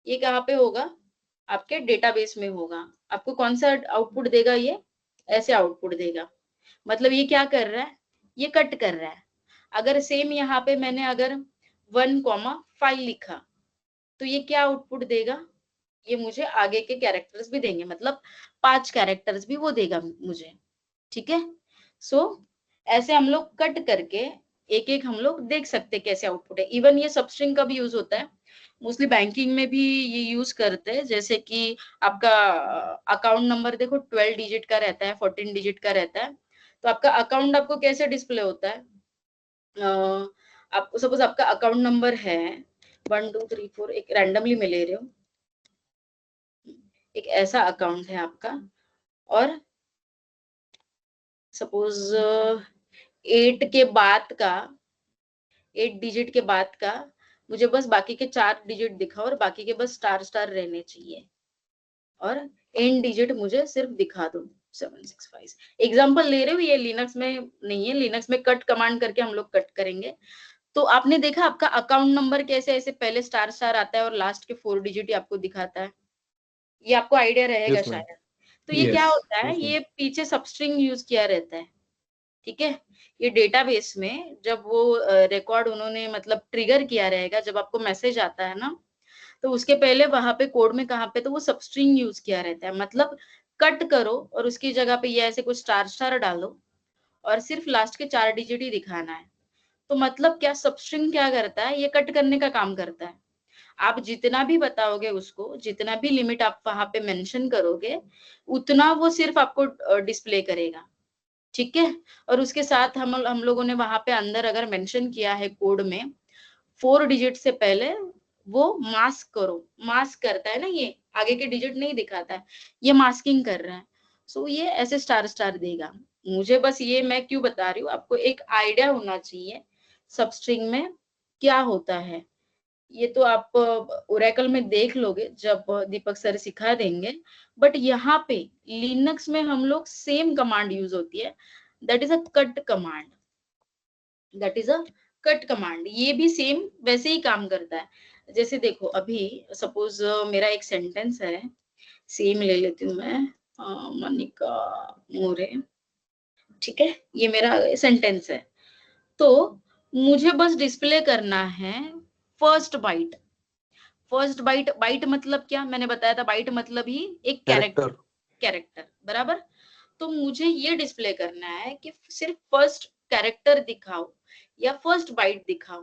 ये कहाँ पे होगा, आपके डेटाबेस में होगा। आपको कौन सा आउटपुट देगा, ये ऐसे आउटपुट देगा। मतलब ये क्या कर रहा है, ये कट कर रहा है। अगर सेम यहाँ पे मैंने अगर 1,5 लिखा, तो ये क्या आउटपुट देगा, ये मुझे आगे के कैरेक्टर्स भी देंगे, मतलब 5 कैरेक्टर्स भी वो देगा मुझे। ठीक है, सो ऐसे हम लोग कट करके एक एक हम लोग देख सकते कैसे आउटपुट है। इवन ये सबस्ट्रिंग का भी यूज होता है, मोस्टली बैंकिंग में भी ये यूज करते हैं। जैसे कि आपका अकाउंट नंबर देखो 12 डिजिट का रहता है, 14 डिजिट का रहता है, तो आपका अकाउंट आपको कैसे डिस्प्ले होता है, आपको सपोज आपका अकाउंट नंबर है 1 2 3 4, एक रैंडमली मैं ले रही हूँ, एक ऐसा अकाउंट है आपका, और सपोज 8 के बाद का, 8 डिजिट के बाद का मुझे बस बाकी के 4 डिजिट दिखाओ, और बाकी के बस स्टार स्टार रहने चाहिए, और एंड डिजिट मुझे सिर्फ दिखा दो 765। एग्जाम्पल ले रहे हो, ये लिनक्स में नहीं है, लिनक्स में कट कमांड करके हम लोग कट करेंगे। तो आपने देखा आपका अकाउंट नंबर कैसे ऐसे पहले स्टार स्टार आता है और लास्ट के 4 डिजिट ही आपको दिखाता है, ये आपको आइडिया रहेगा यस मैम। शायद। तो ये क्या Yes. होता है, यस मैम। ये पीछे सबस्ट्रिंग यूज किया रहता है, ठीक है। ये डेटाबेस में जब वो रिकॉर्ड उन्होंने मतलब ट्रिगर किया रहेगा, जब आपको मैसेज आता है ना, तो उसके पहले वहां पे कोड में कहाँ पे, तो वो सबस्ट्रिंग यूज किया रहता है। मतलब कट करो और उसकी जगह पे ये ऐसे कुछ स्टार स्टार डालो और सिर्फ लास्ट के 4 डिजिट ही दिखाना है। तो मतलब क्या, सबस्ट्रिंग क्या करता है, ये कट करने का काम करता है। आप जितना भी बताओगे उसको, जितना भी लिमिट आप वहां पे मेंशन करोगे, उतना वो सिर्फ आपको डिस्प्ले करेगा, ठीक है। और उसके साथ हम लोगों ने वहां पे अंदर अगर मेंशन किया है कोड में 4 डिजिट से पहले वो मास्क करो, मास्क करता है ना, ये आगे के डिजिट नहीं दिखाता है, ये मास्किंग कर रहा है। सो ये ऐसे स्टार स्टार देगा। मुझे बस ये मैं क्यों बता रही हूँ, आपको एक आइडिया होना चाहिए सबस्ट्रिंग में क्या होता है। ये तो आप ओरेकल में देख लोगे जब दीपक सर सिखा देंगे। बट यहाँ पे लिनक्स में हम लोग सेम कमांड यूज होती है, that is a cut command, that is a cut command. ये भी सेम वैसे ही काम करता है। जैसे देखो अभी सपोज मेरा एक सेंटेंस है, सेम ले लेती हूँ मैं, मनिका मोरे, ठीक है, ये मेरा सेंटेंस है। तो मुझे बस डिस्प्ले करना है first byte. First byte, byte मतलब क्या मैंने बताया था, बाइट मतलब ही एक कैरेक्टर, कैरेक्टर। कैरेक्टर बराबर। तो मुझे ये डिस्प्ले करना है कि सिर्फ फर्स्ट कैरेक्टर दिखाओ या फर्स्ट बाइट दिखाओ।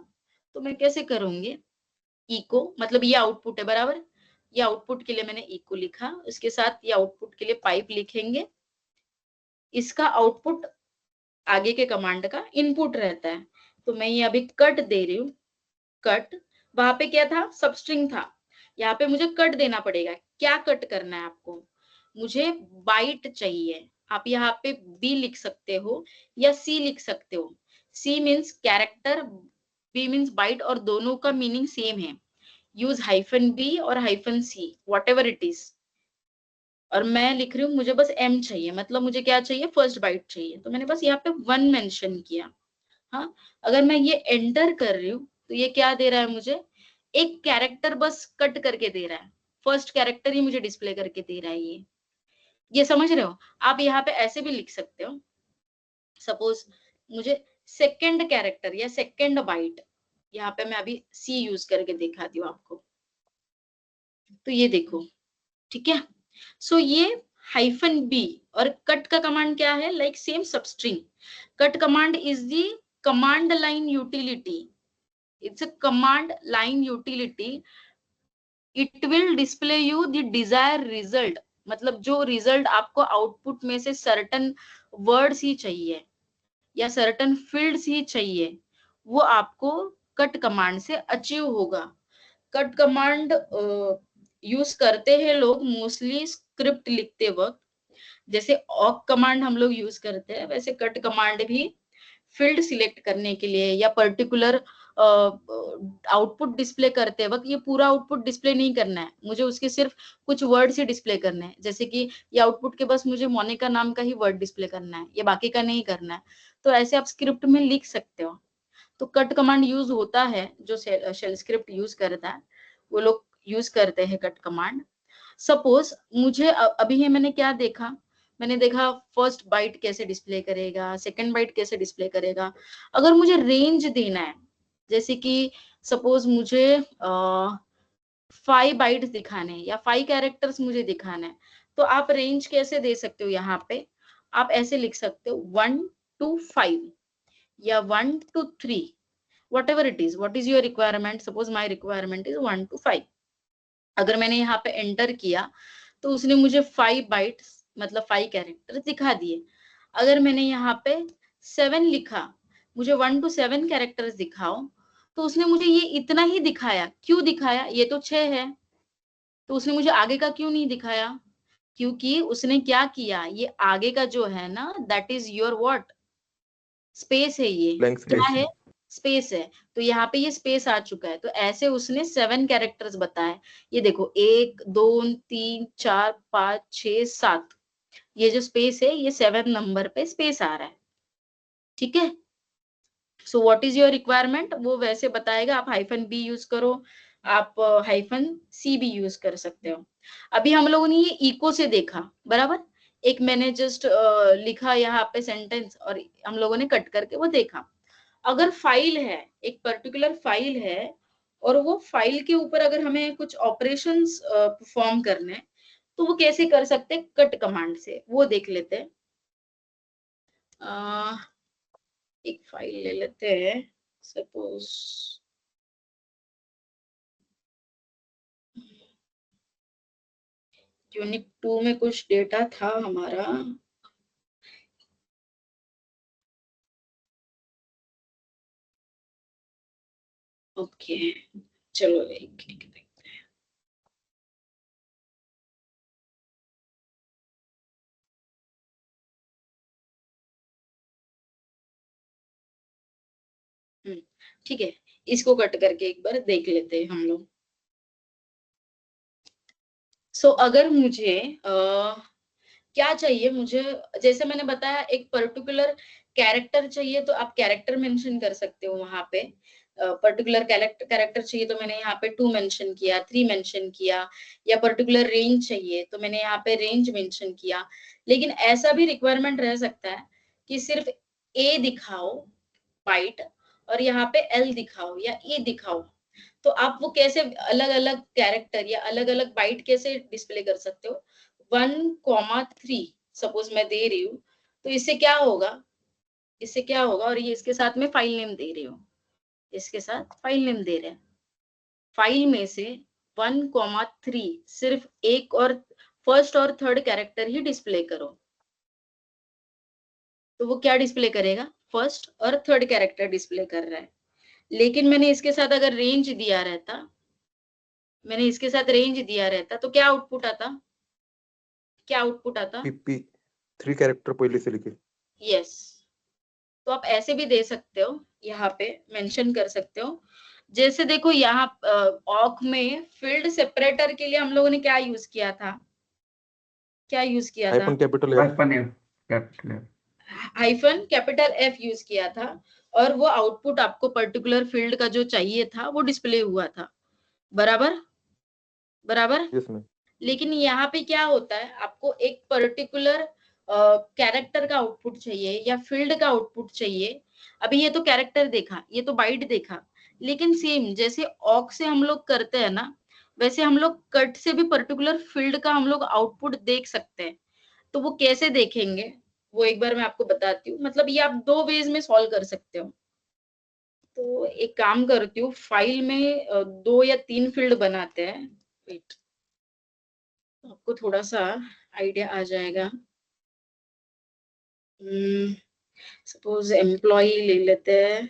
तो मैं कैसे करूंगी, इको, मतलब ये आउटपुट है बराबर, ये आउटपुट के लिए मैंने इको लिखा, उसके साथ ये आउटपुट के लिए पाइप लिखेंगे। इसका आउटपुट आगे के कमांड का इनपुट रहता है। तो मैं ये अभी कट दे रही हूँ, कट, वहां पे क्या था, सबस्ट्रिंग था, यहाँ पे मुझे कट देना पड़ेगा। क्या कट करना है आपको, मुझे बाइट चाहिए। आप यहाँ पे बी लिख सकते हो या सी लिख सकते हो। C means character, b means byte, और दोनों का मीनिंग सेम है। यूज हाइफन बी और hyphen c, whatever it is. और मैं लिख रही हूँ मुझे बस एम चाहिए, मतलब मुझे क्या चाहिए, फर्स्ट बाइट चाहिए। तो मैंने बस यहाँ पे 1 मेंशन किया। हाँ, अगर मैं ये एंटर कर रही हूँ तो ये क्या दे रहा है मुझे, एक कैरेक्टर बस कट करके दे रहा है, फर्स्ट कैरेक्टर ही मुझे डिस्प्ले करके दे रहा है। ये समझ रहे हो। आप यहाँ पे ऐसे भी लिख सकते हो, सपोज मुझे सेकंड कैरेक्टर या सेकंड बाइट, यहाँ पे मैं अभी सी यूज करके दिखाती हूँ आपको। तो ये देखो, ठीक है। सो ये हाइफन बी और कट का कमांड क्या है, like same substring. Cut command is the command line utility, it's a command line utility, it will display you the desired result। मतलब जो रिजल्ट आपको आउटपुट में से सर्टन वर्ड्स ही चाहिए या सर्टन फील्ड्स ही चाहिए, वो आपको कट कमांड से अचीव होगा। कट कमांड यूज करते हैं लोग मोस्टली स्क्रिप्ट लिखते वक्त, जैसे ऑक कमांड हम लोग यूज करते हैं, वैसे कट कमांड भी फील्ड सिलेक्ट करने के लिए या पर्टिकुलर आउटपुट डिस्प्ले करते वक्त, ये पूरा आउटपुट डिस्प्ले नहीं करना है मुझे, उसके सिर्फ कुछ वर्ड्स ही डिस्प्ले करने हैं। जैसे कि ये आउटपुट के बस मुझे मोनिका नाम का ही वर्ड डिस्प्ले करना है, ये बाकी का नहीं करना है। तो ऐसे आप स्क्रिप्ट में लिख सकते हो। तो कट कमांड यूज होता है, जो शेल स्क्रिप्ट यूज करता है वो लोग यूज करते हैं कट कमांड। सपोज मुझे अभी है, मैंने क्या देखा, मैंने देखा फर्स्ट बाइट कैसे डिस्प्ले करेगा, सेकंड बाइट कैसे डिस्प्ले करेगा। अगर मुझे रेंज देना है, जैसे कि सपोज मुझे 5 बाइट्स दिखाने हैं या 5 कैरेक्टर्स मुझे दिखाना है, तो आप रेंज कैसे दे सकते हो, यहाँ पे आप ऐसे लिख सकते हो 1 to 5 या 1 to 3, whatever it is, what is your requirement, suppose my requirement is 1 to 5। अगर मैंने यहाँ पे एंटर किया तो उसने मुझे 5 बाइट्स मतलब 5 कैरेक्टर दिखा दिए। अगर मैंने यहाँ पे 7 लिखा, मुझे 1 to 7 कैरेक्टर्स दिखाओ, तो उसने मुझे ये इतना ही दिखाया। क्यों दिखाया, ये तो 6 है, तो उसने मुझे आगे का क्यों नहीं दिखाया, क्योंकि उसने क्या किया, ये आगे का जो है ना, that is your what, space है। ये ब्लैंक क्या स्पेस। है, स्पेस है। तो यहाँ पे ये स्पेस आ चुका है, तो ऐसे उसने 7 कैरेक्टर्स बताए। ये देखो 1 2 3 4 5 6 7, ये जो स्पेस है ये 7 नंबर पे स्पेस आ रहा है, ठीक है। So what is your requirement, वो वैसे बताएगा। आप -b यूज करो, आप -c भी यूज कर सकते हो। अभी हम लोगों ने ये इको से देखा, बराबर। एक मैंने जस्ट लिखा यहाँ पे सेंटेंस और हम लोगों ने कट करके वो देखा। अगर फाइल है, एक पर्टिकुलर फाइल है और वो फाइल के ऊपर अगर हमें कुछ ऑपरेशंस परफॉर्म करने हैं, तो वो कैसे कर सकते हैं? कट कमांड से, वो देख लेते हैं। एक फाइल ले लेते हैं, सपोज यूनिट 2 में कुछ डेटा था हमारा। ओके, चलो एक देखते हैं। ठीक है, इसको कट करके एक बार देख लेते हैं हम लोग। सो अगर मुझे क्या चाहिए, मुझे जैसे मैंने बताया एक पर्टिकुलर कैरेक्टर चाहिए, तो आप कैरेक्टर मेंशन कर सकते हो वहां पे। पर्टिकुलर कैरेक्टर चाहिए तो मैंने यहाँ पे 2 मेंशन किया, 3 मेंशन किया, या पर्टिकुलर रेंज चाहिए तो मैंने यहाँ पे रेंज मेंशन किया। लेकिन ऐसा भी रिक्वायरमेंट रह सकता है कि सिर्फ ए दिखाओ बाइट और यहाँ पे एल दिखाओ या ई दिखाओ। तो आप वो कैसे अलग अलग कैरेक्टर या अलग अलग बाइट कैसे डिस्प्ले कर सकते हो? 1,3 सपोज मैं दे रही हूँ, तो इससे क्या होगा, इससे क्या होगा, और ये इसके साथ में फाइल नेम दे रही हूँ, इसके साथ फाइल नेम दे रहे हैं। फाइल में से 1,3 सिर्फ एक और फर्स्ट और थर्ड कैरेक्टर ही डिस्प्ले करो, तो वो क्या डिस्प्ले करेगा? फर्स्ट और थर्ड कैरेक्टर डिस्प्ले कर रहा है। लेकिन मैंने इसके साथ अगर रेंज दिया रहता, मैंने इसके साथ रेंज दिया रहता, तो क्या आउटपुट आता? क्या आउटपुट आता? PP 3 कैरेक्टर पहले से लिखे। यस, तो आप ऐसे भी दे सकते हो, यहाँ पे मेंशन कर सकते हो। जैसे देखो यहाँ ऑक में फील्ड सेपरेटर के लिए हम लोगों ने क्या यूज किया था? क्या यूज किया था? Hyphen capital F। Hyphen capital F use किया था, और वो आउटपुट आपको पर्टिकुलर फील्ड का जो चाहिए था वो डिस्प्ले हुआ था, बराबर बराबर। Yes ma'am. लेकिन यहाँ पे क्या होता है, आपको एक पर्टिकुलर कैरेक्टर का आउटपुट चाहिए या फील्ड का आउटपुट चाहिए। अभी ये तो कैरेक्टर देखा, ये तो बाइट देखा, लेकिन सेम जैसे ऑक से हम लोग करते हैं ना, वैसे हम लोग कट से भी पर्टिकुलर फील्ड का हम लोग आउटपुट देख सकते हैं। तो वो कैसे देखेंगे, वो एक बार मैं आपको बताती हूँ। मतलब ये आप 2 वेज में सॉल्व कर सकते हो। तो एक काम करती हूँ, फाइल में 2 या 3 फील्ड बनाते हैं। वेट, आपको थोड़ा सा आइडिया आ जाएगा। सपोज एम्प्लॉय ले लेते हैं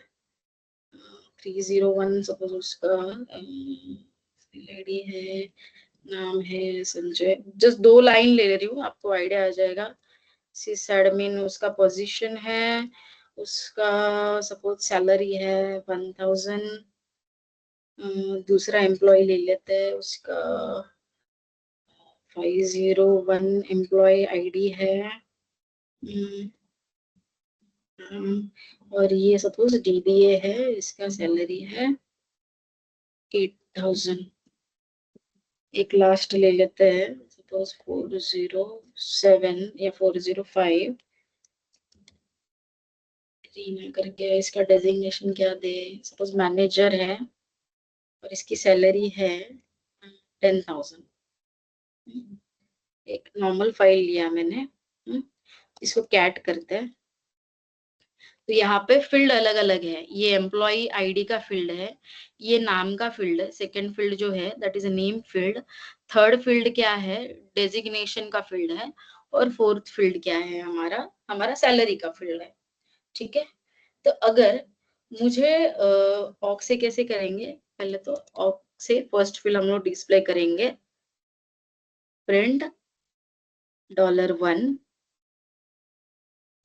301, सपोज उसका लेडी है, नाम है संजय। जस्ट 2 लाइन ले रही हूँ, आपको आइडिया आ जाएगा। सिस एडमिन उसका पोजीशन है, उसका सपोज सैलरी है 1000। दूसरा एम्प्लॉय ले लेते हैं, उसका 501 एम्प्लॉय आईडी है। और ये सपोज DBA है, इसका सैलरी है 8000। एक लास्ट ले लेते हैं, सपोज 407 या 405। रीना करके इसका डेजिग्नेशन क्या दे, सपोज मैनेजर है और इसकी सैलरी है 10,000। एक नॉर्मल फाइल लिया मैंने, इसको कैट करते हैं। तो यहाँ पे फील्ड अलग अलग है। ये एम्प्लॉय आईडी का फील्ड है, ये नाम का फील्ड है। सेकंड फील्ड जो है that is a name field. Third field क्या है? डेजिग्नेशन का फील्ड है। और फोर्थ फील्ड क्या है? हमारा हमारा सैलरी का फील्ड है। ठीक है, तो अगर मुझे ऑक से कैसे करेंगे, पहले तो ऑक से फर्स्ट फील्ड हम लोग डिस्प्ले करेंगे प्रिंट $1,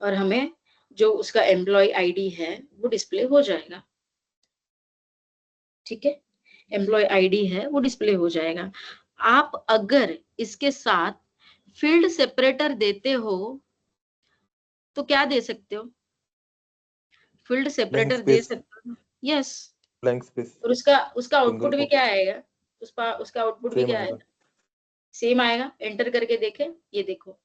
और हमें जो उसका एम्प्लॉय आईडी है वो डिस्प्ले हो जाएगा। ठीक है, एम्प्लॉय आईडी है वो डिस्प्ले हो जाएगा। आप अगर इसके साथ फील्ड सेपरेटर देते हो तो क्या दे सकते हो? फील्ड सेपरेटर दे space. सकते हो। यस, ब्लैंक स्पेस और उसका Single आउटपुट भी quote. क्या आएगा, उसका आउटपुट भी सेम क्या आएगा। आएगा, सेम आएगा। एंटर करके देखे, ये देखो,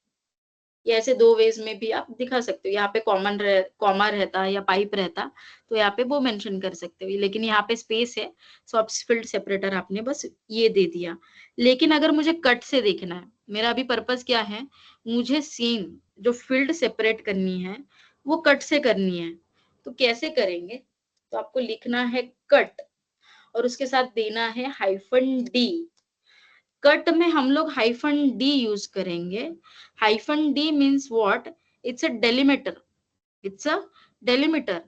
ये ऐसे दो वेज में भी आप दिखा सकते हो। यहाँ पे कॉमा रहता या पाइप रहता तो यहाँ पे वो मेंशन कर सकते हो, लेकिन यहाँ पे स्पेस है, सो अब फील्ड सेपरेटर आपने बस ये दे दिया। लेकिन अगर मुझे कट से देखना है, मेरा अभी पर्पस क्या है, मुझे सीन जो फील्ड सेपरेट करनी है वो कट से करनी है। तो कैसे करेंगे, तो आपको लिखना है कट और उसके साथ देना है -d। कट में हम लोग -d यूज करेंगे। -d means what, it's a delimiter, it's a delimiter.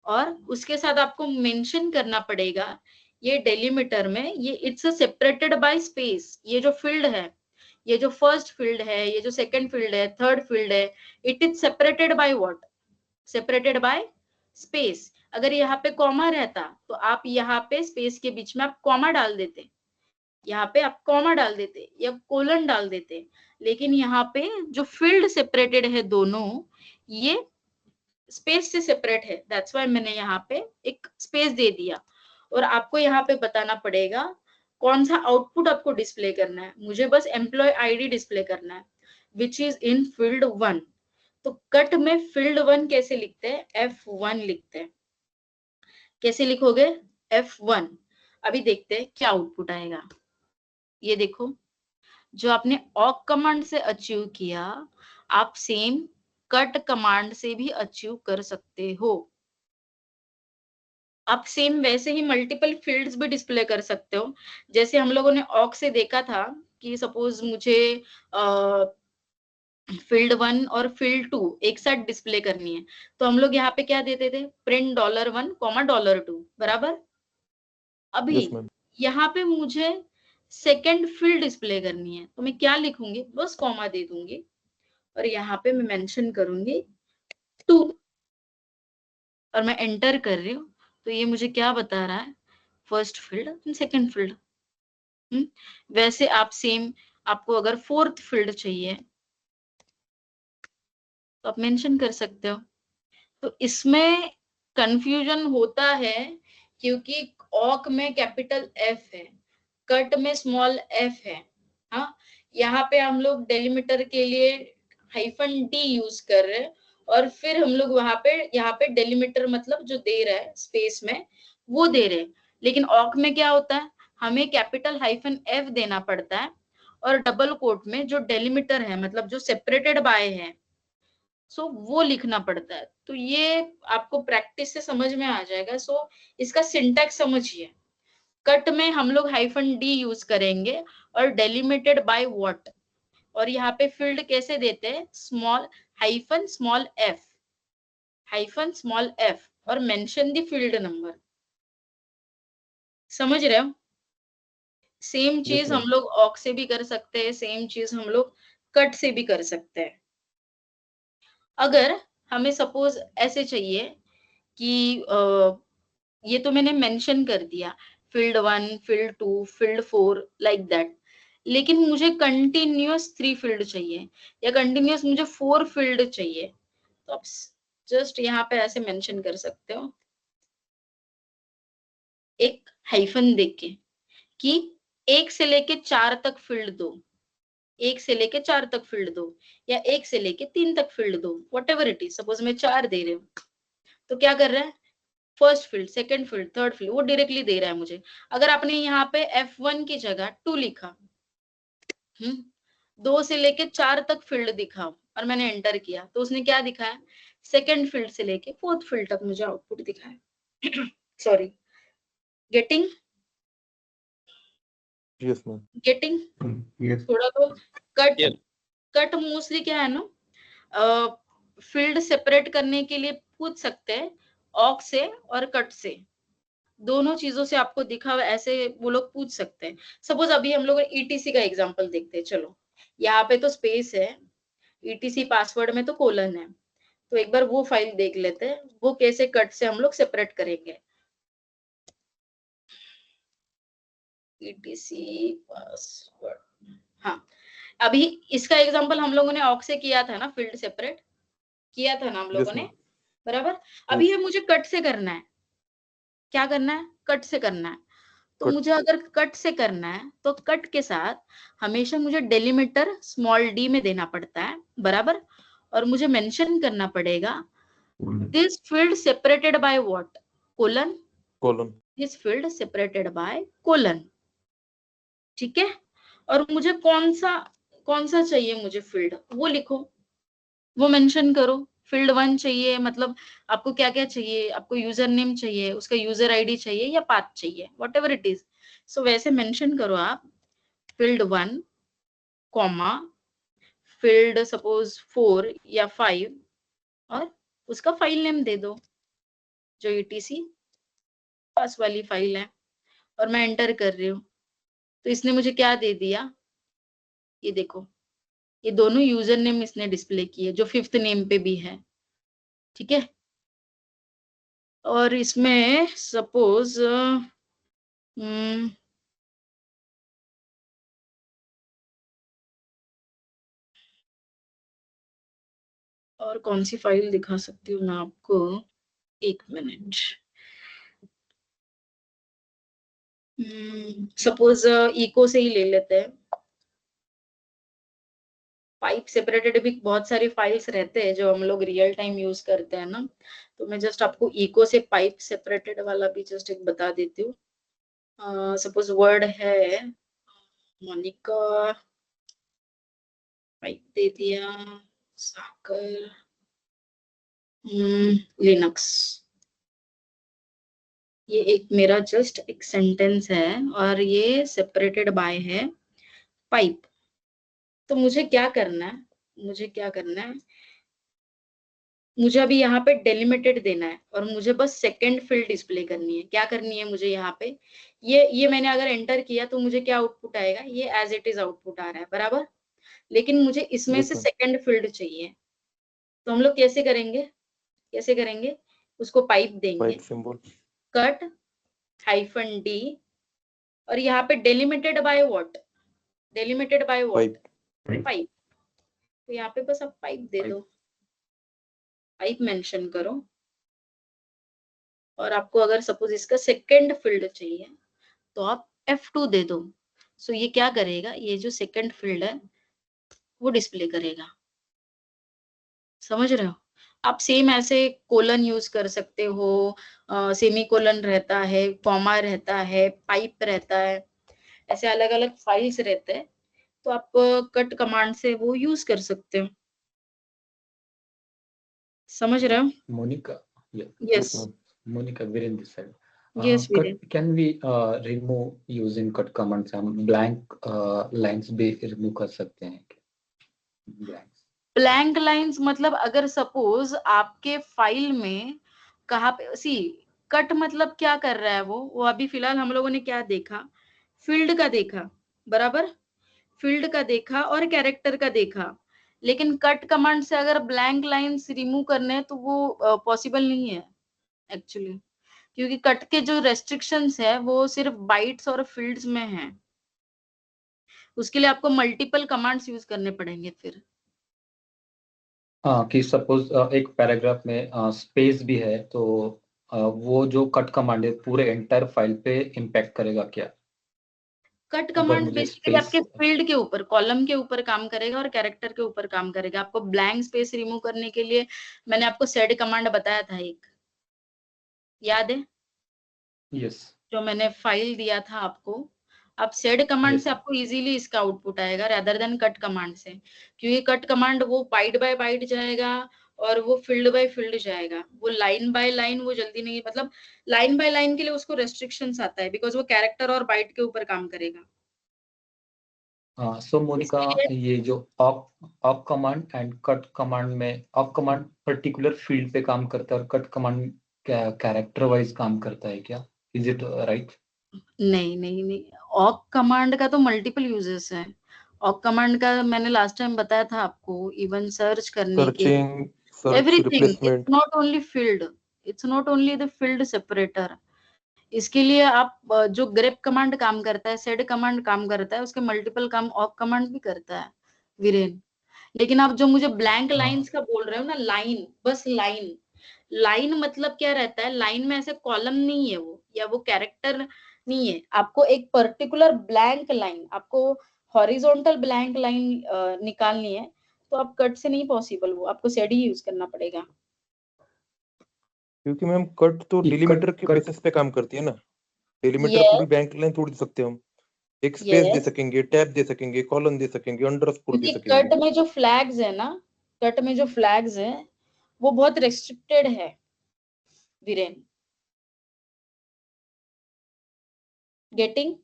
और उसके साथ आपको मेंशन करना पड़ेगा, ये डेलिमीटर में ये it's a separated by space. ये जो फील्ड है, ये जो फर्स्ट फील्ड है, ये जो सेकंड फील्ड है, थर्ड फील्ड है, it is separated by what, separated by space. अगर यहाँ पे कॉमा रहता तो आप यहाँ पे स्पेस के बीच में आप कॉमा डाल देते, यहाँ पे आप कॉमा डाल देते या कोलन डाल देते। लेकिन यहाँ पे जो फील्ड सेपरेटेड है दोनों, ये स्पेस से सेपरेट है, दैट्स व्हाई मैंने यहाँ पे एक स्पेस दे दिया। और आपको यहाँ पे बताना पड़ेगा कौन सा आउटपुट आपको डिस्प्ले करना है। मुझे बस एम्प्लॉय आईडी डिस्प्ले करना है विच इज इन फील्ड 1। तो कट में फील्ड 1 कैसे लिखते हैं, F1 लिखते हैं। कैसे लिखोगे, F1। अभी देखते हैं क्या आउटपुट आएगा। ये देखो, जो आपने ऑक कमांड से अचीव किया, आप सेम कट कमांड से भी अचीव कर सकते हो। आप सेम वैसे ही मल्टीपल फील्ड्स भी डिस्प्ले कर सकते हो। जैसे हम लोगों ने ऑक से देखा था कि सपोज मुझे फील्ड 1 और फील्ड 2 एक साथ डिस्प्ले करनी है, तो हम लोग यहाँ पे क्या देते थे, प्रिंट $1, $2 बराबर। अभी Yes, ma'am. यहाँ पे मुझे सेकेंड फील्ड डिस्प्ले करनी है, तो मैं क्या लिखूंगी, बस कॉमा दे दूंगी और यहाँ पे मैं मेंशन करूंगी 2 और मैं एंटर कर रही हूँ। तो ये मुझे क्या बता रहा है, फर्स्ट फील्ड सेकेंड फील्ड। वैसे आप सेम, आपको अगर फोर्थ फील्ड चाहिए तो आप मेंशन कर सकते हो। तो इसमें कंफ्यूजन होता है क्योंकि ऑक में कैपिटल F है, कट में स्मॉल f है। हाँ, यहाँ पे हम लोग डेलिमीटर के लिए -d यूज कर रहे हैं और फिर हम लोग वहां पे यहाँ पे डेलिमीटर मतलब जो दे रहा है स्पेस में वो दे रहे हैं। लेकिन ऑक में क्या होता है, हमें कैपिटल -f देना पड़ता है और डबल कोट में जो डेलिमीटर है मतलब जो सेपरेटेड बाय है, सो वो लिखना पड़ता है। तो ये आपको प्रैक्टिस से समझ में आ जाएगा। सो इसका सिंटैक्स समझिए, कट में हम लोग -d यूज करेंगे और डेलिमिटेड बाय व्हाट, और यहाँ पे फील्ड कैसे देते हैं, स्मॉल f और मेंशन द फील्ड नंबर। समझ रहे हो, सेम Yes, चीज हम ma'am. लोग ऑक से भी कर सकते हैं, सेम चीज हम लोग कट से भी कर सकते हैं। अगर हमें सपोज ऐसे चाहिए कि ये तो मैंने मेंशन कर दिया, field 1, field 2, field 4 like that. लेकिन मुझे कंटिन्यूअस 3 फील्ड चाहिए या कंटिन्यूअस मुझे 4 फील्ड चाहिए, तो आप जस्ट यहाँ पे ऐसे मेंशन कर सकते हो एक हाइफन देके कि 1 से लेके 4 तक फील्ड दो, 1 से लेके 4 तक फील्ड दो या 1 से लेके 3 तक फील्ड दो, व्हाटएवर इट इज। सपोज मैं 4 दे रही हूँ, तो क्या कर रहा है, first field, second field, third field वो डायरेक्टली दे रहा है मुझे। अगर आपने यहाँ पे F1 की जगह 2 लिखा, 2 से लेके 4 तक फील्ड दिखा और मैंने एंटर किया, तो उसने क्या दिखाया, सेकंड फील्ड से लेके फोर्थ फील्ड तक मुझे आउटपुट दिखाया। Sorry, getting Yes, ma'am. Getting Yes. थोड़ा तो कट Yes. कट मोस्टली क्या है ना, फील्ड सेपरेट करने के लिए पूछ सकते हैं ऑक से और कट से, दोनों चीजों से आपको दिखा हुआ ऐसे वो लोग पूछ सकते हैं। सपोज अभी हम लोग ETC का एग्जांपल देखते हैं, चलो यहाँ पे तो स्पेस है, ETC पासवर्ड में तो कोलन है, तो एक बार वो फाइल देख लेते हैं, वो कैसे कट से हम लोग सेपरेट करेंगे। ETC पासवर्ड, हाँ, अभी इसका एग्जांपल हम लोगों ने ऑक से किया था ना, फील्ड सेपरेट किया था ना हम लोगों Yes, ने। ma'am. बराबर। अभी ये मुझे कट से करना है, क्या करना है, कट से करना है। तो कट मुझे अगर कट से करना है तो कट के साथ हमेशा मुझे डेलीमीटर स्मॉल डी में देना पड़ता है, बराबर। और मुझे मेंशन करना पड़ेगा this field separated by what, colon, colon this field separated by colon, ठीक है। और मुझे कौन सा चाहिए मुझे फील्ड, वो लिखो, वो मेंशन करो। फील्ड 1 चाहिए, मतलब आपको क्या क्या चाहिए, आपको यूजर नेम चाहिए, उसका यूजर आईडी चाहिए या पाथ चाहिए, वॉट एवर इट इज। सो वैसे मेंशन करो आप फील्ड 1 कॉमा फील्ड सपोज 4 या 5 और उसका फाइल नेम दे दो जो ईटीसी पास वाली फाइल है। और मैं एंटर कर रही हूँ तो इसने मुझे क्या दे दिया, ये देखो, ये दोनों यूजर नेम इसने डिस्प्ले किए जो 5th नेम पे भी है, ठीक है। और इसमें सपोज और कौन सी फाइल दिखा सकती हूँ मैं आपको, एक मिनट। सपोज इको से ही ले लेते हैं। पाइप सेपरेटेड भी बहुत सारी फाइल्स रहते हैं जो हम लोग रियल टाइम यूज करते हैं ना, तो मैं जस्ट आपको इको से पाइप सेपरेटेड वाला भी जस्ट एक बता देती हूँ। सपोज वर्ड है, मोनिका पाइप दे दिया, साकर लिनक्स, ये एक मेरा जस्ट एक सेंटेंस है और ये सेपरेटेड बाय है पाइप। तो मुझे क्या करना है, मुझे अभी यहाँ पे डेलिमिटेड देना है और मुझे बस सेकंड फील्ड डिस्प्ले करनी है। क्या करनी है मुझे यहाँ पे, ये मैंने अगर एंटर किया तो मुझे क्या आउटपुट आएगा, ये एज इट इज आउटपुट आ रहा है, बराबर। लेकिन मुझे इसमें से सेकंड फील्ड चाहिए, तो हम लोग कैसे करेंगे, उसको पाइप देंगे, pipe symbol cut hyphen D और यहाँ पे delimited by what, pipe pipe. तो यहाँ पे बस आप पाइप दे दो, पाइप मेंशन करो। और आपको अगर सपोज इसका सेकंड फील्ड चाहिए तो आप F2 दे दो। सो ये क्या करेगा, ये जो सेकंड फील्ड है वो डिस्प्ले करेगा, समझ रहे हो। आप सेम ऐसे कोलन यूज कर सकते हो, सेमी कोलन रहता है, कॉमा रहता है, पाइप रहता है, ऐसे अलग अलग फाइल्स रहते हैं। तो आप कट कमांड से वो यूज कर सकते हो, समझ रहे हो। Monica, yeah, yes Monica, Viren this side. Yes Viren. Can we remove using cut commands? हम blank lines भी remove कर सकते हैं क्या? Blanks. ब्लैंक लाइंस मतलब अगर सपोज आपके फाइल में कहाँ पे कट मतलब क्या कर रहा है वो अभी फिलहाल हम लोगों ने क्या देखा, फील्ड का देखा, बराबर, फील्ड का देखा और कैरेक्टर का देखा। लेकिन कट कमांड से अगर ब्लैंक लाइंस रिमूव करने हैं तो वो पॉसिबल नहीं है एक्चुअली, क्योंकि कट के जो रेस्ट्रिक्शंस है वो सिर्फ बाइट्स और फील्ड्स में है। उसके लिए आपको मल्टीपल कमांड्स यूज करने पड़ेंगे फिर। कि सपोज एक पैराग्राफ में स्पेस भी है तो वो जो कट कमांड है पूरे एंटायर फाइल पे इम्पैक्ट करेगा क्या? कट अगर कमांड मुझे बेसिकली स्पेस आपके फील्ड के ऊपर, कॉलम के ऊपर काम करेगा और कैरेक्टर के ऊपर काम करेगा। आपको ब्लैंक स्पेस रिमूव करने के लिए मैंने आपको सेड कमांड बताया था एक, याद है, यस जो मैंने फाइल दिया था आपको। आप सेड कमांड से यस आपको इजीली इसका आउटपुट आएगा रादर देन कट कमांड से, क्योंकि कट कमांड वो बाइट बाय बाइट जाएगा और वो फील्ड बाय फील्ड जाएगा, वो लाइन बाय लाइन वो जल्दी नहीं, मतलब लाइन बाय लाइन के लिए उसको रेस्ट्रिक्शंस आता है बिकॉज वो कैरेक्टर और बाइट के ऊपर काम करेगा। सो मोनिका, इसके लिए ये जो op command and cut command में ऑप कमांड पर्टिकुलर फील्ड पे काम करता है और कट कमांड कैरेक्टर वाइज काम करता है क्या? Is it right? नहीं, ऑक कमांड का तो मल्टीपल यूजेस है। ऑक कमांड का मैंने लास्ट टाइम बताया था आपको, इवन सर्च करने के, search everything, replacement it's not only the field separator. इसके लिए आप जो ग्रेप कमांड काम करता है, सेड कमांड काम करता है, उसके मल्टीपल काम ऑक कमांड भी करता है वीरेन। लेकिन आप जो मुझे ब्लैंक लाइंस का बोल रहे हो ना, लाइन, बस लाइन, लाइन मतलब क्या रहता है, लाइन में ऐसे कॉलम नहीं है वो, या वो कैरेक्टर नहीं है, आपको एक पर्टिकुलर ब्लैंक लाइन, आपको हॉरिजॉन्टल ब्लैंक लाइन निकालनी है, तो आप कट से नहीं पॉसिबल, वो आपको शेड ही यूज करना पड़ेगा। क्योंकि मैम कट तो ये डिलीमीटर के कट बेसिस पे काम करती है ना, डिलीमीटर ये पूरी बैंक लाइन थोड़ी दे सकते हैं हम, एक स्पेस दे यस, सकेंगे, टैब दे सकेंगे, कॉलन दे सकेंगे, अंडरस्कोर दे क्योंकि सकेंगे। कट में जो फ्लैग्स है ना, कट में जो फ्लैग्स है वो बहुत रेस्ट्रिक्टेड है वीरेन, गेटिंग।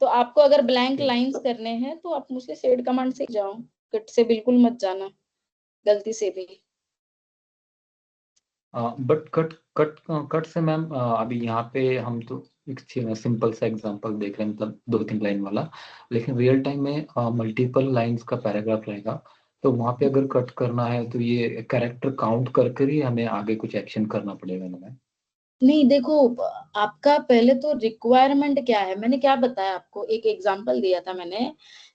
तो आपको अगर ब्लैंक लाइंस करने हैं तो आप मुझसे शेड कमांड से जाओ, कट से बिल्कुल मत जाना गलती से भी। बट कट कट कट से मैम अभी यहाँ पे हम तो एक सिंपल सा एग्जांपल देख रहे हैं, मतलब 2-3 लाइन वाला, लेकिन रियल टाइम में मल्टीपल लाइंस का पैराग्राफ रहेगा, तो वहाँ पे अगर कट करना है तो ये कैरेक्टर काउंट करके ही हमें आगे कुछ एक्शन करना पड़ेगा ना मैम? नहीं देखो, आपका पहले तो रिक्वायरमेंट क्या है, मैंने क्या बताया आपको, एक एग्जांपल दिया था मैंने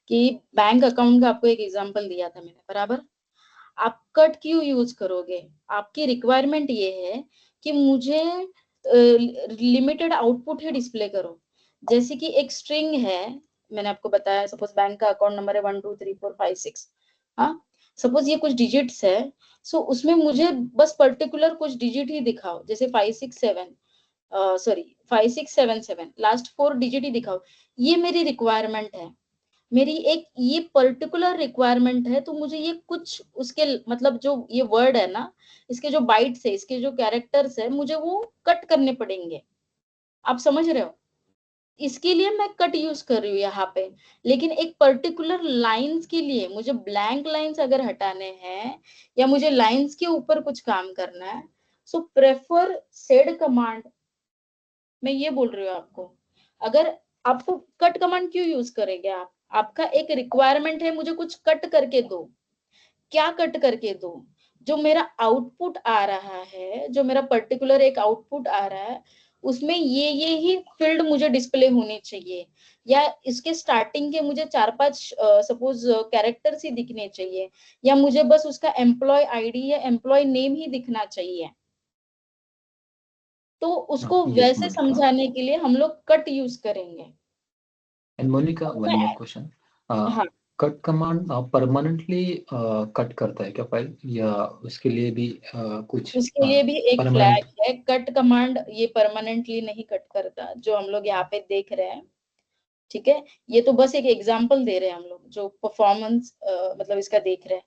कि बैंक अकाउंट का आपको एक एग्जांपल दिया था मैंने, बराबर। आप कट क्यों यूज करोगे, आपकी रिक्वायरमेंट ये है कि मुझे लिमिटेड आउटपुट ही डिस्प्ले करो। जैसे कि एक स्ट्रिंग है, मैंने आपको बताया, सपोज बैंक का अकाउंट नंबर है 1 2 3 4 5 6, हाँ, सपोज ये कुछ डिजिट्स है, सो उसमें मुझे बस पर्टिकुलर कुछ डिजिट ही दिखाओ, जैसे 567 सॉरी 5677, लास्ट 4 डिजिट ही दिखाओ, ये मेरी रिक्वायरमेंट है, मेरी एक ये पर्टिकुलर रिक्वायरमेंट है। तो मुझे ये कुछ उसके मतलब जो ये वर्ड है ना, इसके जो बाइट्स है, इसके जो कैरेक्टर्स है, मुझे वो कट करने पड़ेंगे, आप समझ रहे हो, इसके लिए मैं कट यूज कर रही हूँ यहाँ पे। लेकिन एक पर्टिकुलर लाइंस के लिए मुझे ब्लैंक लाइंस अगर हटाने हैं या मुझे लाइंस के ऊपर कुछ काम करना है, सो प्रेफर सेड कमांड। मैं ये बोल रही हूँ आपको, अगर आपको कट कमांड क्यों यूज करेंगे आप, आपका एक रिक्वायरमेंट है मुझे कुछ कट करके दो, क्या कट करके दो, जो मेरा आउटपुट आ रहा है, जो मेरा पर्टिकुलर एक आउटपुट आ रहा है, उसमें ये ही फील्ड मुझे डिस्प्ले होनी चाहिए, या इसके स्टार्टिंग के मुझे 4-5 सपोज कैरेक्टर्स ही दिखने चाहिए, या मुझे बस उसका एम्प्लॉय आईडी या एम्प्लॉय नेम ही दिखना चाहिए। तो उसको यस वैसे मोनिका। समझाने के लिए हम लोग कट यूज करेंगे। And Monika, one more question, हाँ, कट कमांड परमानेंटली कट करता है क्या फाइल, या उसके लिए भी कुछ उसके लिए भी एक फ्लैग परमानेंट? है, कट कमांड ये परमानेंटली नहीं कट करता, जो हम लोग यहाँ पे देख रहे हैं, ठीक है। ये तो बस एक एग्जांपल दे रहे हैं हम लोग, जो परफॉर्मेंस मतलब इसका देख रहे हैं।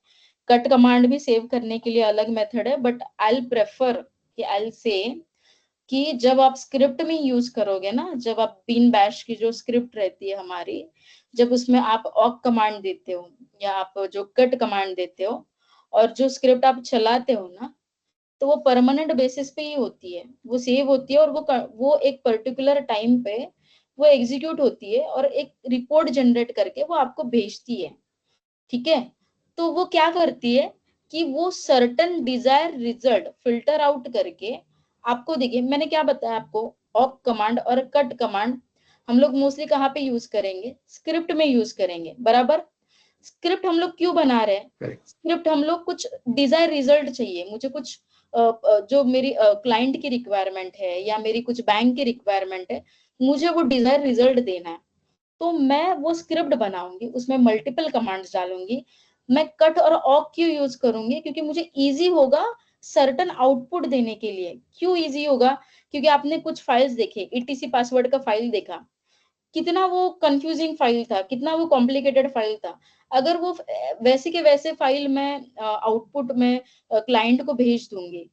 कट कमांड भी सेव करने के लिए अलग मेथड है, बट आई प्रेफर कि आई से कि जब आप स्क्रिप्ट में यूज करोगे ना, जब आप बीन बैश की जो स्क्रिप्ट रहती है हमारी, जब उसमें आप ऑक कमांड देते हो या आप जो कट कमांड देते हो, और जो स्क्रिप्ट आप चलाते हो ना, तो वो परमानेंट बेसिस पे ही होती है, वो सेव होती है, और वो एक पर्टिकुलर टाइम पे वो एग्जीक्यूट होती है, और एक रिपोर्ट जनरेट करके वो आपको भेजती है, ठीक है। तो वो क्या करती है कि वो certain Dzire result filter out करके आपको, देखिए मैंने क्या बताया आपको, ऑक कमांड और कट कमांड हम लोग मोस्टली कहाँ पे यूज करेंगे, स्क्रिप्ट में यूज करेंगे, बराबर। स्क्रिप्ट हम लोग क्यों बना रहे हैं, करेक्ट। स्क्रिप्ट हम लोग कुछ डिजायर रिजल्ट चाहिए, मुझे कुछ जो मेरी क्लाइंट की रिक्वायरमेंट है या मेरी कुछ बैंक की रिक्वायरमेंट है, मुझे वो डिजायर रिजल्ट देना है, तो मैं वो स्क्रिप्ट बनाऊंगी, उसमें मल्टीपल कमांड्स डालूंगी। मैं कट और ऑक क्यों यूज करूंगी, क्योंकि मुझे इजी होगा सर्टन आउटपुट देने के लिए। क्यों इजी होगा, क्योंकि आपने कुछ फाइल्स देखे, ईटीसी पासवर्ड का फाइल देखा, कितना वो कंफ्यूजिंग फाइल था, कितना वो कॉम्प्लिकेटेड फाइल था। अगर वो वैसे के वैसे फाइल में आउटपुट में क्लाइंट को भेज दूंगी,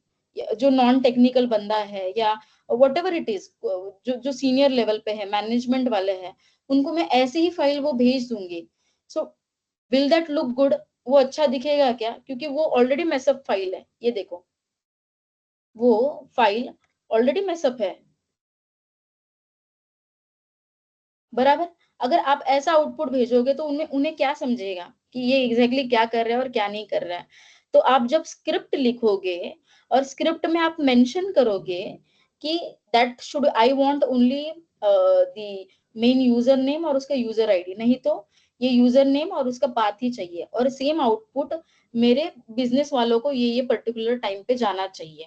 जो नॉन टेक्निकल बंदा है या वट एवर इट इज, जो जो सीनियर लेवल पे है, मैनेजमेंट वाले हैं, उनको मैं ऐसे ही फाइल वो भेज दूंगी, so will that look good, वो अच्छा दिखेगा क्या, क्योंकि वो ऑलरेडी मैसअप फाइल है, ये देखो वो फाइल ऑलरेडी मैसअप है, बराबर। अगर आप ऐसा आउटपुट भेजोगे तो उन्हें उन्हें क्या समझेगा कि ये एग्जैक्टली क्या कर रहा है और क्या नहीं कर रहा है। तो आप जब स्क्रिप्ट लिखोगे और स्क्रिप्ट में आप मेंशन करोगे कि that should I want only the main user name और उसका यूजर आईडी, नहीं तो ये यूजर नेम और उसका पाथ ही चाहिए, और सेम आउटपुट मेरे बिजनेस वालों को ये पर्टिकुलर टाइम पे जाना चाहिए।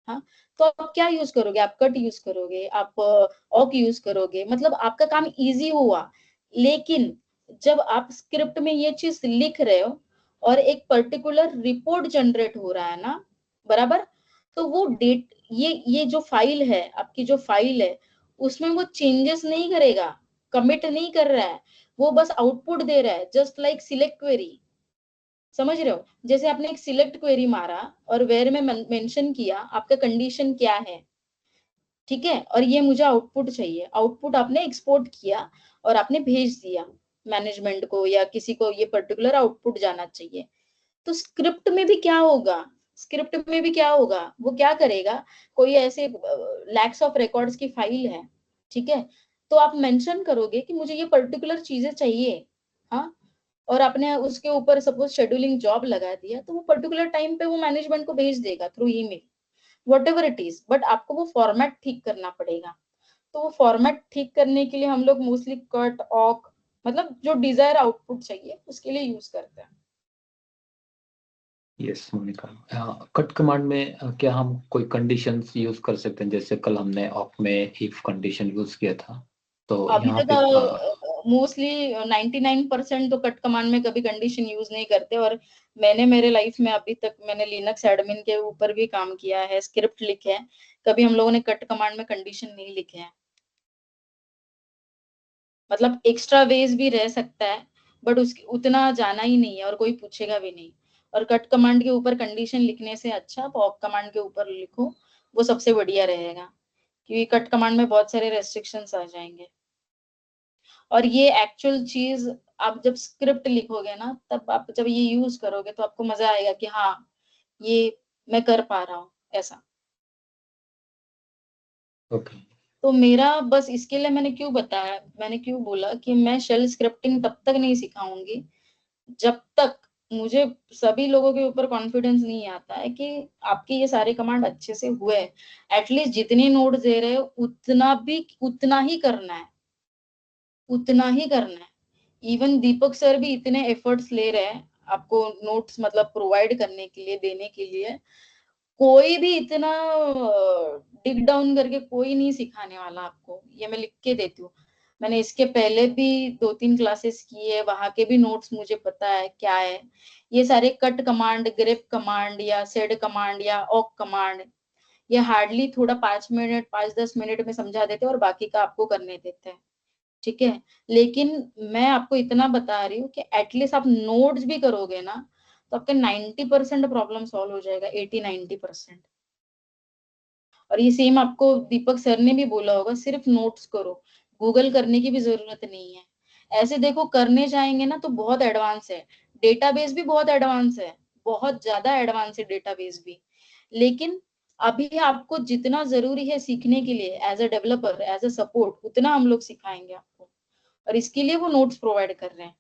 हाँ, तो आप क्या यूज करोगे? आप कट यूज करोगे, आप ऑक यूज करोगे, मतलब आपका काम इजी हुआ। लेकिन जब आप स्क्रिप्ट में ये चीज लिख रहे हो और एक पर्टिकुलर रिपोर्ट जनरेट हो रहा है ना, बराबर, तो वो डेट, ये जो फाइल है, आपकी जो फाइल है, उसमें वो चेंजेस नहीं करेगा, कमिट नहीं कर रहा है, वो बस आउटपुट दे रहा है, जस्ट लाइक सिलेक्ट क्वेरी। समझ रहे हो? जैसे आपने एक सिलेक्ट क्वेरी मारा और वेर में मेंशन किया आपका कंडीशन क्या है, ठीक है, और ये मुझे आउटपुट चाहिए, आउटपुट आपने एक्सपोर्ट किया और आपने भेज दिया मैनेजमेंट को या किसी को, ये पर्टिकुलर आउटपुट जाना चाहिए। तो स्क्रिप्ट में भी क्या होगा, स्क्रिप्ट में भी क्या होगा, वो क्या करेगा, कोई ऐसे लैक्स ऑफ रिकॉर्ड्स की फाइल है, ठीक है, तो आप मेंशन करोगे कि मुझे ये पर्टिकुलर चीजें चाहिए, हाँ, और आपने उसके ऊपर सपोज शेड्यूलिंग जॉब लगा दिया, तो वो पर्टिकुलर टाइम पे वो मैनेजमेंट को भेज देगा through email, whatever it is, but आपको वो फॉर्मेट ठीक करना पड़ेगा। तो वो फॉर्मेट ठीक करने के लिए हम लोग मोस्टली कट, ऑक, मतलब जो डिजायर आउटपुट चाहिए उसके लिए यूज करते हैं। यस मोनिका, कट कमांड में क्या हम कोई कंडीशंस यूज कर सकते हैं? जैसे कल हमने ऑक में इफ कंडीशन यूज किया था, तो अभी यहाँ तक पे मोस्टली 99% तो कट कमांड में कभी कंडीशन यूज नहीं करते, और मैंने मेरे लाइफ में अभी तक, मैंने लिनक्स एडमिन के ऊपर भी काम किया है, स्क्रिप्ट लिखे हैं, कभी हम लोगों ने कट कमांड में कंडीशन नहीं लिखे हैं। मतलब एक्स्ट्रा वेज भी रह सकता है, बट उसकी उतना जाना ही नहीं है और कोई पूछेगा भी नहीं। और कट कमांड के ऊपर कंडीशन लिखने से अच्छा आप ऑक कमांड के ऊपर लिखो, वो सबसे बढ़िया रहेगा, क्योंकि कट कमांड में बहुत सारे रेस्ट्रिक्शंस आ जाएंगे। और ये एक्चुअल चीज आप जब स्क्रिप्ट लिखोगे ना, तब आप जब ये यूज करोगे तो आपको मजा आएगा कि हाँ, ये मैं कर पा रहा हूँ ऐसा। ओके। तो मेरा बस इसके लिए मैंने क्यों बताया, मैंने क्यों बोला कि मैं शेल स्क्रिप्टिंग तब तक नहीं सिखाऊंगी जब तक मुझे सभी लोगों के ऊपर कॉन्फिडेंस नहीं आता है कि आपके ये सारे कमांड अच्छे से हुए। एटलीस्ट जितने नोट दे रहे हो उतना ही करना है, उतना ही करना है। इवन दीपक सर भी इतने एफर्ट्स ले रहे हैं आपको नोट्स मतलब प्रोवाइड करने के लिए, देने के लिए। कोई भी इतना डिग डाउन करके कोई नहीं सिखाने वाला आपको, ये मैं लिख के देती हूँ। मैंने इसके पहले भी 2-3 क्लासेस की है, वहां के भी नोट्स मुझे पता है क्या है। ये सारे कट कमांड, ग्रेप कमांड या सेड कमांड या ऑक कमांड, ये हार्डली थोड़ा 5 मिनट 5-10 मिनट में समझा देते हैं और बाकी का आपको करने देते हैं, ठीक है। लेकिन मैं आपको इतना बता रही हूँ कि एटलीस्ट आप नोट्स भी करोगे ना, तो आपके 90% प्रॉब्लम सॉल्व हो जाएगा, 80-90%। और ये सेम आपको दीपक सर ने भी बोला होगा, सिर्फ नोट्स करो, गूगल करने की भी जरूरत नहीं है। ऐसे देखो करने जाएंगे ना तो बहुत एडवांस है, डेटाबेस भी बहुत एडवांस है, बहुत ज्यादा एडवांस है डेटाबेस भी। लेकिन अभी आपको जितना जरूरी है सीखने के लिए as a developer, as a support, उतना हम लोग सिखाएंगे आपको, और इसके लिए वो नोट्स प्रोवाइड कर रहे हैं।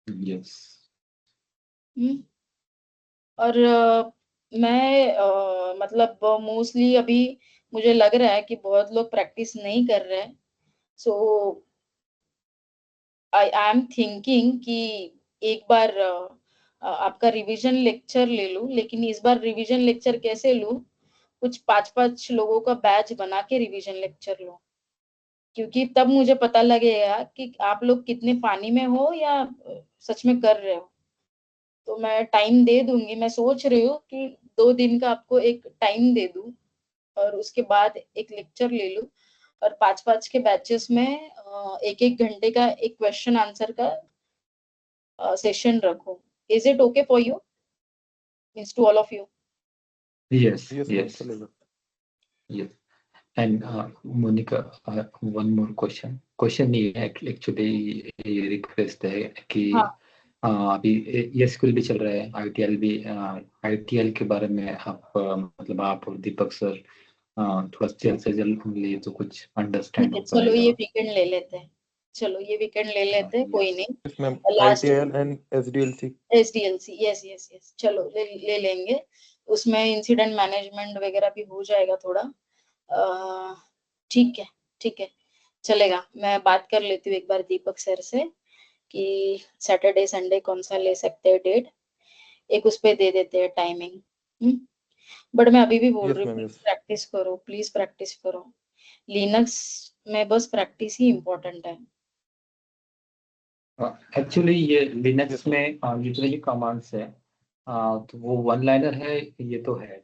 यस। और मैं मतलब मोस्टली अभी मुझे लग रहा है कि बहुत लोग प्रैक्टिस नहीं कर रहे हैं, सो आई एम थिंकिंग कि एक बार आपका रिवीजन लेक्चर ले लूं। लेकिन इस बार रिवीजन लेक्चर कैसे लूं, कुछ 5-5 लोगों का बैच बना के रिवीजन लेक्चर लूं, क्योंकि तब मुझे पता लगेगा कि आप लोग कितने पानी में हो या सच में कर रहे हो। तो मैं टाइम दे दूंगी, मैं सोच रही हूँ कि 2 दिन का आपको एक टाइम दे दूं और उसके बाद एक लेक्चर ले लूं, और 5-5 के बैचेस में 1-1 घंटे का एक क्वेश्चन आंसर का सेशन रखूं। Is it okay for you, means to all of you? Yes yes ma'am, yes चलेगा। Yes. And Monika, one more question नहीं है एक्चुअली, ये रिक्वेस्ट है कि हाँ, अभी एसक्यूएल भी चल रहा है, आईटीएल भी, आईटीएल के बारे में आप मतलब आप और दीपक सर थोड़ा जल्द से जल्द ले तो कुछ ठीक अंडरस्टैंड है, हो चलो ये पाएगा। वीकेंड ले लेते हैं, चलो ये वीकेंड ले लेते हैं, कोई यस। नहीं। Yes ma'am, last ITL and SDLC. SDLC, yes yes yes, चलो ले लेंगे। उसमें इंसिडेंट मैनेजमेंट वगैरह भी हो जाएगा थोड़ा। ठीक है, ठीक है, चलेगा, मैं बात कर लेती हूँ एक बार दीपक सर से कि सैटरडे संडे कौन सा ले सकते हैं डेट, एक उस पे दे देते हैं टाइमिंग। बट मैं अभी भी बोल यस रही हूँ मैम, यस। प्रैक्टिस करो, प्लीज प्रैक्टिस करो। लिनक्स में बस प्रैक्टिस ही इम्पोर्टेंट है। एक्चुअली ये लिनक्स में जितने भी कमांड्स है तो वो वन लाइनर है, ये तो है,